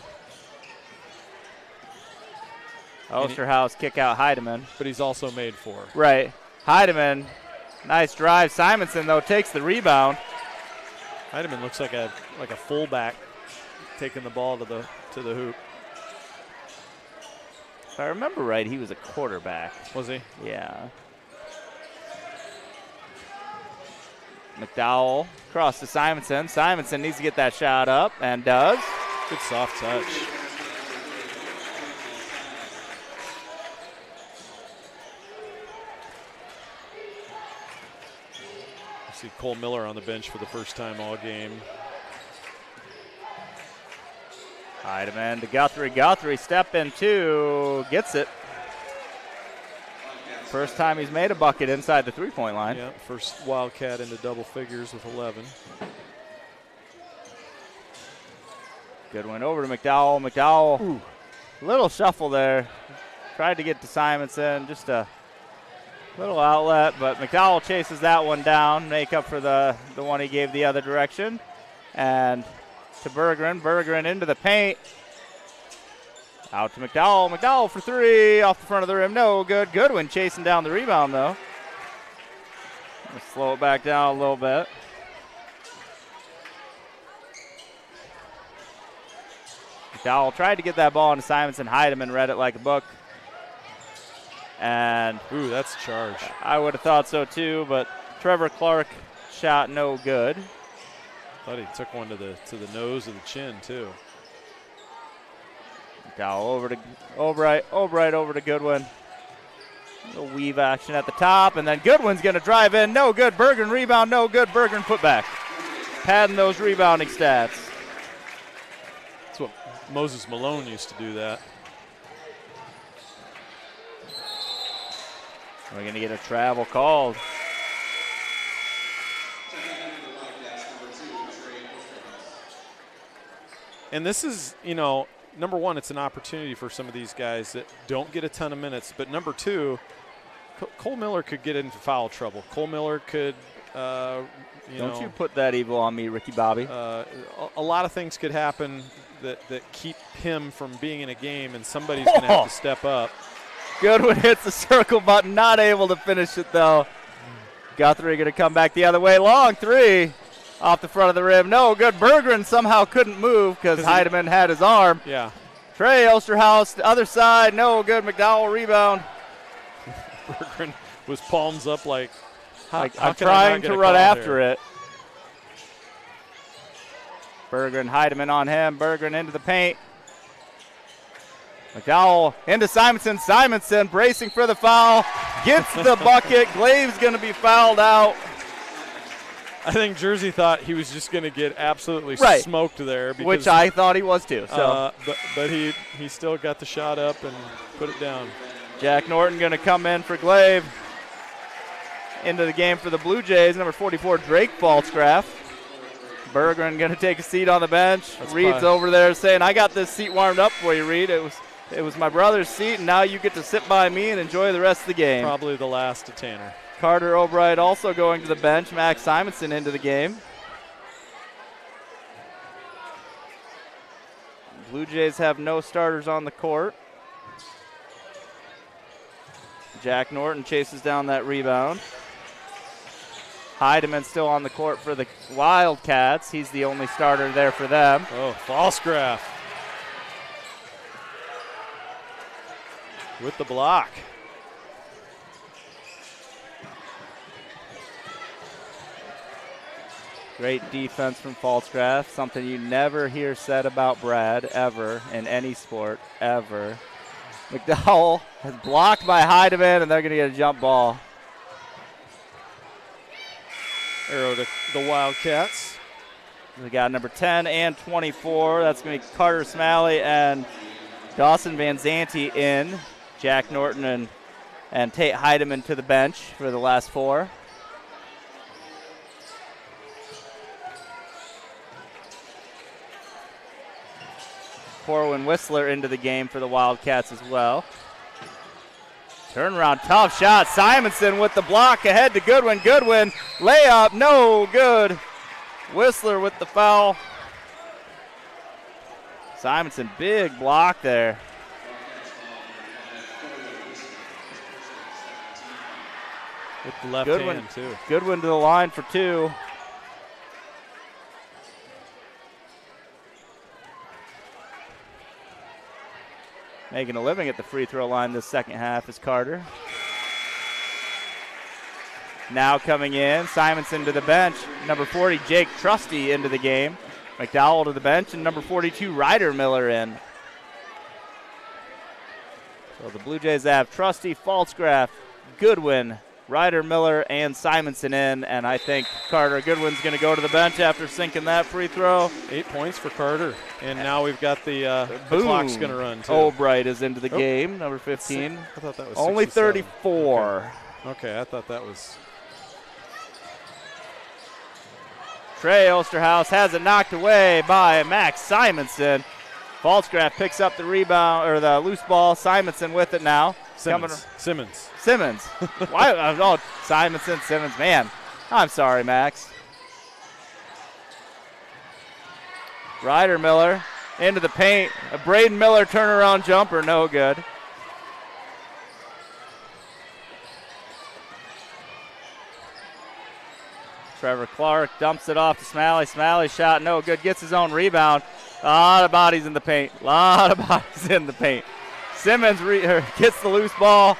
Osterhaus kick out Heidemann. But he's also made 4. Right. Heidemann, nice drive. Simonson, though, takes the rebound. Heidemann looks like a fullback taking the ball to the hoop. If I remember right, he was a quarterback. Was he? Yeah. McDowell across to Simonson. Simonson needs to get that shot up and does. Good soft touch. See Cole Miller on the bench for the first time all game. Heidemann to Guthrie. Guthrie step in 2, gets it. First time he's made a bucket inside the three-point line. Yeah, first Wildcat into double figures with 11. Good one over to McDowell. McDowell, little shuffle there. Tried to get to Simonson, just a little outlet, but McDowell chases that one down, make up for the one he gave the other direction. And to Bergeron. Bergeron into the paint. Out to McDowell. McDowell for 3 off the front of the rim. No good. Goodwin chasing down the rebound, though. Let's slow it back down a little bit. McDowell tried to get that ball into Simonson. Heidemann read it like a book. And ooh, that's a charge. I would have thought so too, but Trevor Clark shot no good. Thought he took one to the nose of the chin too. McDowell over to Albright over to Goodwin. A little weave action at the top, and then Goodwin's going to drive in. No good. Bergeron rebound. No good. Bergeron put back. Padding those rebounding stats. That's what Moses Malone used to do that. We're going to get a travel called. And this is, number one, it's an opportunity for some of these guys that don't get a ton of minutes. But number two, Cole Miller could get into foul trouble. Cole Miller could, Don't you put that evil on me, Ricky Bobby. A lot of things could happen that keep him from being in a game, and somebody's going to have to step up. Goodwin hits the circle button, not able to finish it, though. Guthrie going to come back the other way. Long 3 off the front of the rim. No good. Bergeron somehow couldn't move because Heidemann had his arm. Yeah. Trey Osterhaus, the other side. No good. McDowell rebound. Berggren was palms up like, how I'm can I not trying get to a run call after here? it. Berggren, Heidemann on him. Berggren into the paint. McDowell into Simonson. Simonson bracing for the foul. Gets the bucket. Glave's going to be fouled out. I think Jersey thought he was just going to get absolutely smoked there. Because, which I thought he was too. So, but he still got the shot up and put it down. Jack Norton going to come in for Glaive. Into the game for the Blue Jays, number 44, Drake Falsgraf. Berggren going to take a seat on the bench. Reed's over there saying, I got this seat warmed up for you, Reed. It was my brother's seat, and now you get to sit by me and enjoy the rest of the game. Probably the last of Tanner. Carter Albright also going to the bench. Max Simonson into the game. Blue Jays have no starters on the court. Jack Norton chases down that rebound. Heidemann still on the court for the Wildcats. He's the only starter there for them. Oh, Falsgraf with the block. Great defense from Falsgraf, something you never hear said about Brad, ever, in any sport, ever. McDowell is blocked by Heidemann, and they're going to get a jump ball. Arrow to the Wildcats. We got number 10 and 24. That's going to be Carter Smalley and Dawson Van Zanti in. Jack Norton and Tate Heidemann to the bench for the last four. Corwin Whistler into the game for the Wildcats as well. Turnaround, tough shot. Simonson with the block ahead to Goodwin. Goodwin, layup, no good. Whistler with the foul. Simonson, big block there. With the left hand, too. Goodwin to the line for two. Making a living at the free throw line this second half is Carter. Now coming in, Simonson to the bench. Number 40, Jake Trusty into the game. McDowell to the bench, and number 42, Ryder Miller in. So the Blue Jays have Trusty, Falsgraf, Goodwin, Ryder Miller, and Simonson in, and I think Carter Goodwin's going to go to the bench after sinking that free throw. 8 points for Carter, and now we've got the clock's going to run, too. Albright is into the game, number 15. I thought that was only 67. 34. Okay, I thought that was... Trey Osterhaus has it knocked away by Max Simonson. Falsgraf picks up the rebound, or the loose ball. Simonson with it now. Simmons. Why? Oh, Simonson, Simmons. Man, I'm sorry, Max. Ryder Miller into the paint. A Braden Miller turnaround jumper, no good. Trevor Clark dumps it off to Smalley. Smalley shot no good. Gets his own rebound. A lot of bodies in the paint. Simmons gets the loose ball.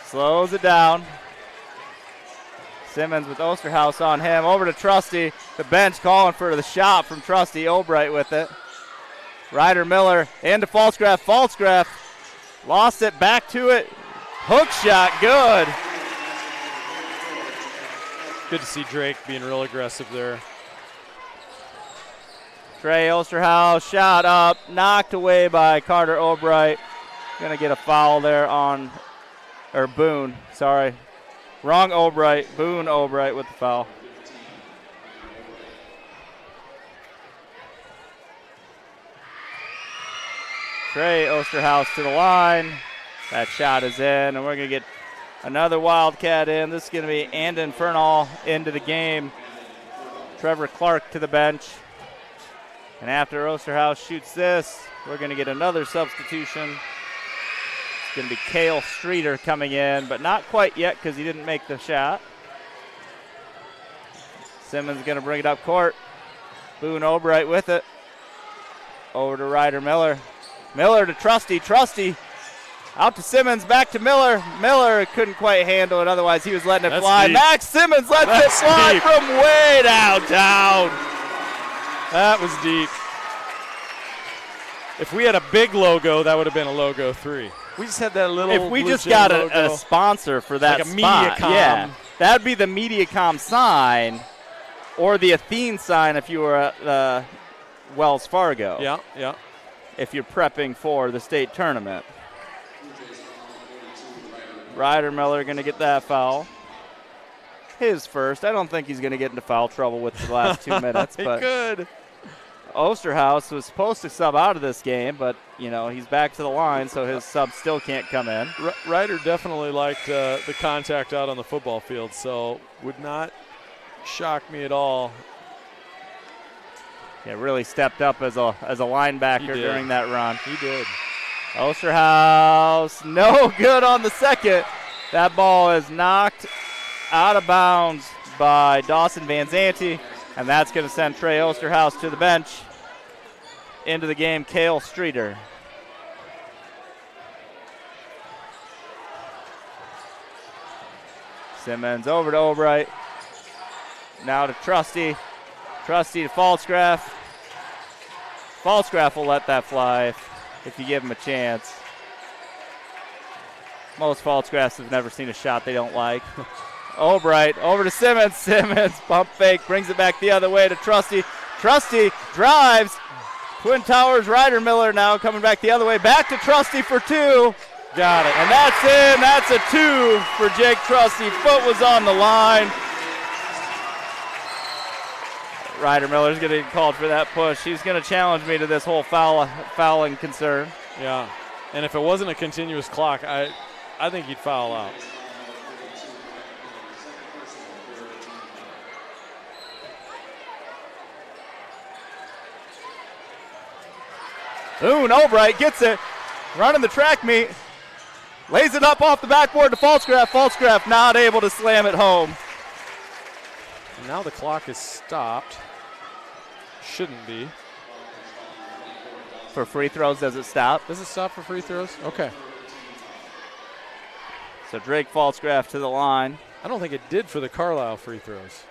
Slows it down. Simmons with Osterhaus on him. Over to Trusty. The bench calling for the shot from Trusty. Albright with it. Ryder Miller into Falsgraf. Falsgraf lost it. Back to it. Hook shot. Good. Good to see Drake being real aggressive there. Trey Osterhaus shot up. Knocked away by Carter Albright. Going to get a foul there on, or Boone, sorry. Wrong Albright. Boone Albright with the foul. Trey Osterhaus to the line. That shot is in, and we're going to get another Wildcat in. This is going to be Andon Fernall into the game. Trevor Clark to the bench. And after Osterhaus shoots this, we're going to get another substitution. It's going to be Cale Streeter coming in, but not quite yet because he didn't make the shot. Simmons going to bring it up court. Boone Albright with it. Over to Ryder Miller. Miller to Trusty. Trusty Out to Simmons, back to Miller. Miller couldn't quite handle it, otherwise he was letting it That's fly. deep. Max Simmons lets it fly deep. from way downtown. That was deep. If we had a big logo, that would have been a logo 3. We just had that little If we Blue just Jay got logo. a sponsor for that Like a spot, Mediacom. yeah, that'd be the Mediacom sign or the Athene sign if you were at Wells Fargo. Yeah, yeah. If you're prepping for the state tournament. Ryder Miller going to get that foul. His first. I don't think he's going to get into foul trouble with the last 2 minutes. He but could. Osterhaus was supposed to sub out of this game, but, he's back to the line, so his sub still can't come in. Ryder definitely liked the contact out on the football field, so would not shock me at all. Yeah, really stepped up as a linebacker during that run. He did. Osterhaus, no good on the second. That ball is knocked out of bounds by Dawson Van Zanti, and that's going to send Trey Osterhaus to the bench. Into the game, Cale Streeter. Simmons over to Albright. Now to Trusty. Trusty to Falsgraf. Falsgraf will let that fly if you give him a chance. Most Falsgrafs have never seen a shot they don't like. Albright over to Simmons. Simmons pump fake, brings it back the other way to Trusty. Trusty drives. Twin Towers, Ryder Miller now coming back the other way. Back to Trusty for 2. Got it. And that's in. That's a 2 for Jake Trusty. Foot was on the line. Ryder Miller's going to get called for that push. He's going to challenge me to this whole fouling concern. Yeah. And if it wasn't a continuous clock, I think he'd foul out. Boone Albright gets it. Running the track meet. Lays it up off the backboard to Falsgraf. Falsgraf not able to slam it home. And now the clock is stopped. Shouldn't be. For free throws, does it stop? Does it stop for free throws? Okay. So Drake Falsgraf to the line. I don't think it did for the Carlisle free throws.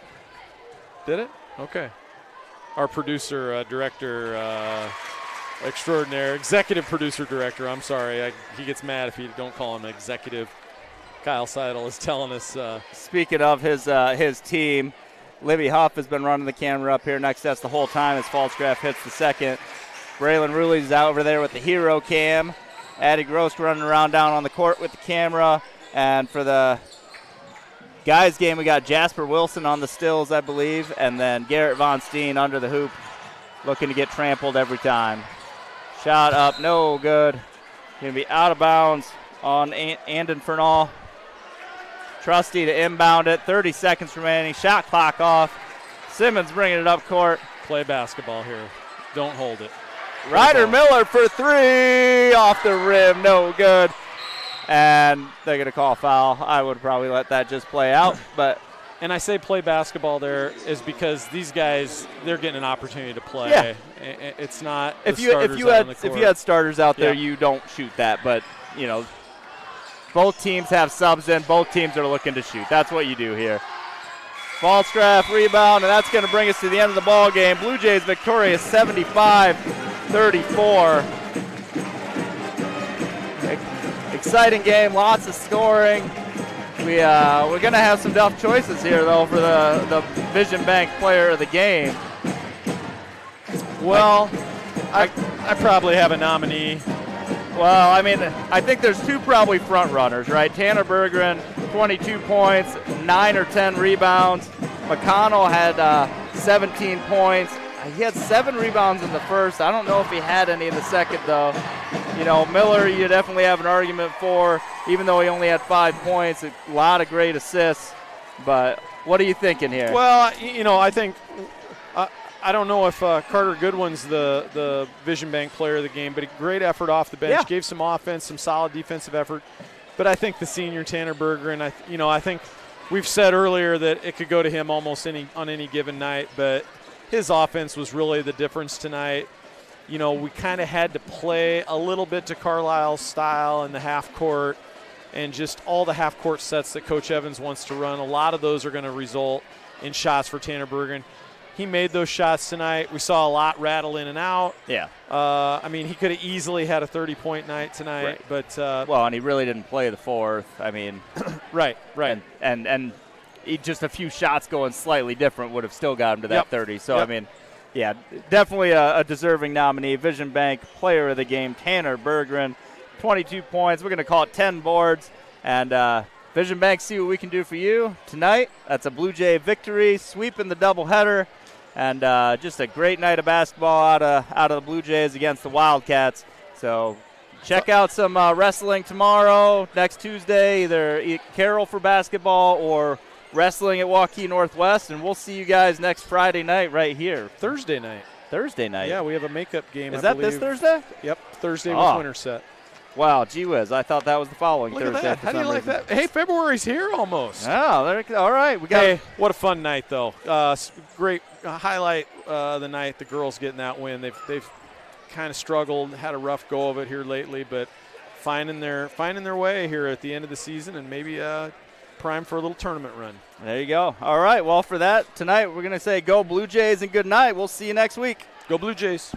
Did it? Okay. Our producer, director, extraordinaire, executive producer director, I'm sorry. He gets mad if you don't call him executive. Kyle Seidel is telling us. Speaking of his team, Libby Huff has been running the camera up here next to us the whole time as Falsgraf hits the second. Braylon Ruley's out over there with the hero cam. Addie Gross running around down on the court with the camera. And for the guys game, we got Jasper Wilson on the stills, I believe, and then Garrett Von Steen under the hoop looking to get trampled every time. Shot up, no good. Going to be out of bounds on Andon Fernall. Trusty to inbound it, 30 seconds remaining, shot clock off. Simmons bringing it up court. Play basketball here. Don't hold it. Ryder Miller for 3, off the rim, no good. And they're going to call foul. I would probably let that just play out. And I say play basketball there is because these guys, they're getting an opportunity to play. Yeah. It's not if the you had starters out there, you don't shoot that. But, both teams have subs in. Both teams are looking to shoot. That's what you do here. Falsgraf rebound, and that's going to bring us to the end of the ball game. Blue Jays victorious 75-34. Exciting game, lots of scoring. We're going to have some tough choices here, though, for the Vision Bank Player of the Game. Well, I probably have a nominee. Well, I think there's 2 probably front runners, right? Tanner Berggren, 22 points, 9 or 10 rebounds. McConnell had 17 points. He had 7 rebounds in the first. I don't know if he had any in the second, though. Miller, you definitely have an argument for, even though he only had 5 points, a lot of great assists. But what are you thinking here? Well, I think I don't know if Carter Goodwin's the Vision Bank Player of the Game, but a great effort off the bench. Yeah. Gave some offense, some solid defensive effort. But I think the senior Tanner Berggren, I think we've said earlier that it could go to him almost on any given night, but his offense was really the difference tonight. we kind of had to play a little bit to Carlisle's style in the half court, and just all the half court sets that Coach Evans wants to run. A lot of those are going to result in shots for Tanner Bergen. He made those shots tonight. We saw a lot rattle in and out. Yeah. He could have easily had a 30-point night tonight, right. but and he really didn't play the fourth. right. And just a few shots going slightly different would have still got him to that 30. So definitely a deserving nominee. Vision Bank Player of the Game, Tanner Berggren, 22 points. We're going to call it 10 boards. And Vision Bank, see what we can do for you tonight. That's a Blue Jay victory, sweeping the doubleheader. And just a great night of basketball out of the Blue Jays against the Wildcats. So check out some wrestling tomorrow, next Tuesday, either Carroll for basketball or wrestling at Waukee Northwest. And we'll see you guys next Friday night right here. Thursday night. Yeah, we have a makeup game. Is that this Thursday? Yep, Thursday with Winterset. Wow, gee whiz. I thought that was the following Look Thursday. at that. How do you like that? Hey, February's here almost. Oh, all right. Hey, what a fun night, though. Great highlight the night, the girls getting that win. They've kind of struggled, had a rough go of it here lately, but finding their way here at the end of the season and maybe prime for a little tournament run. There you go. All right, well, for that, tonight we're going to say go Blue Jays and good night. We'll see you next week. Go Blue Jays.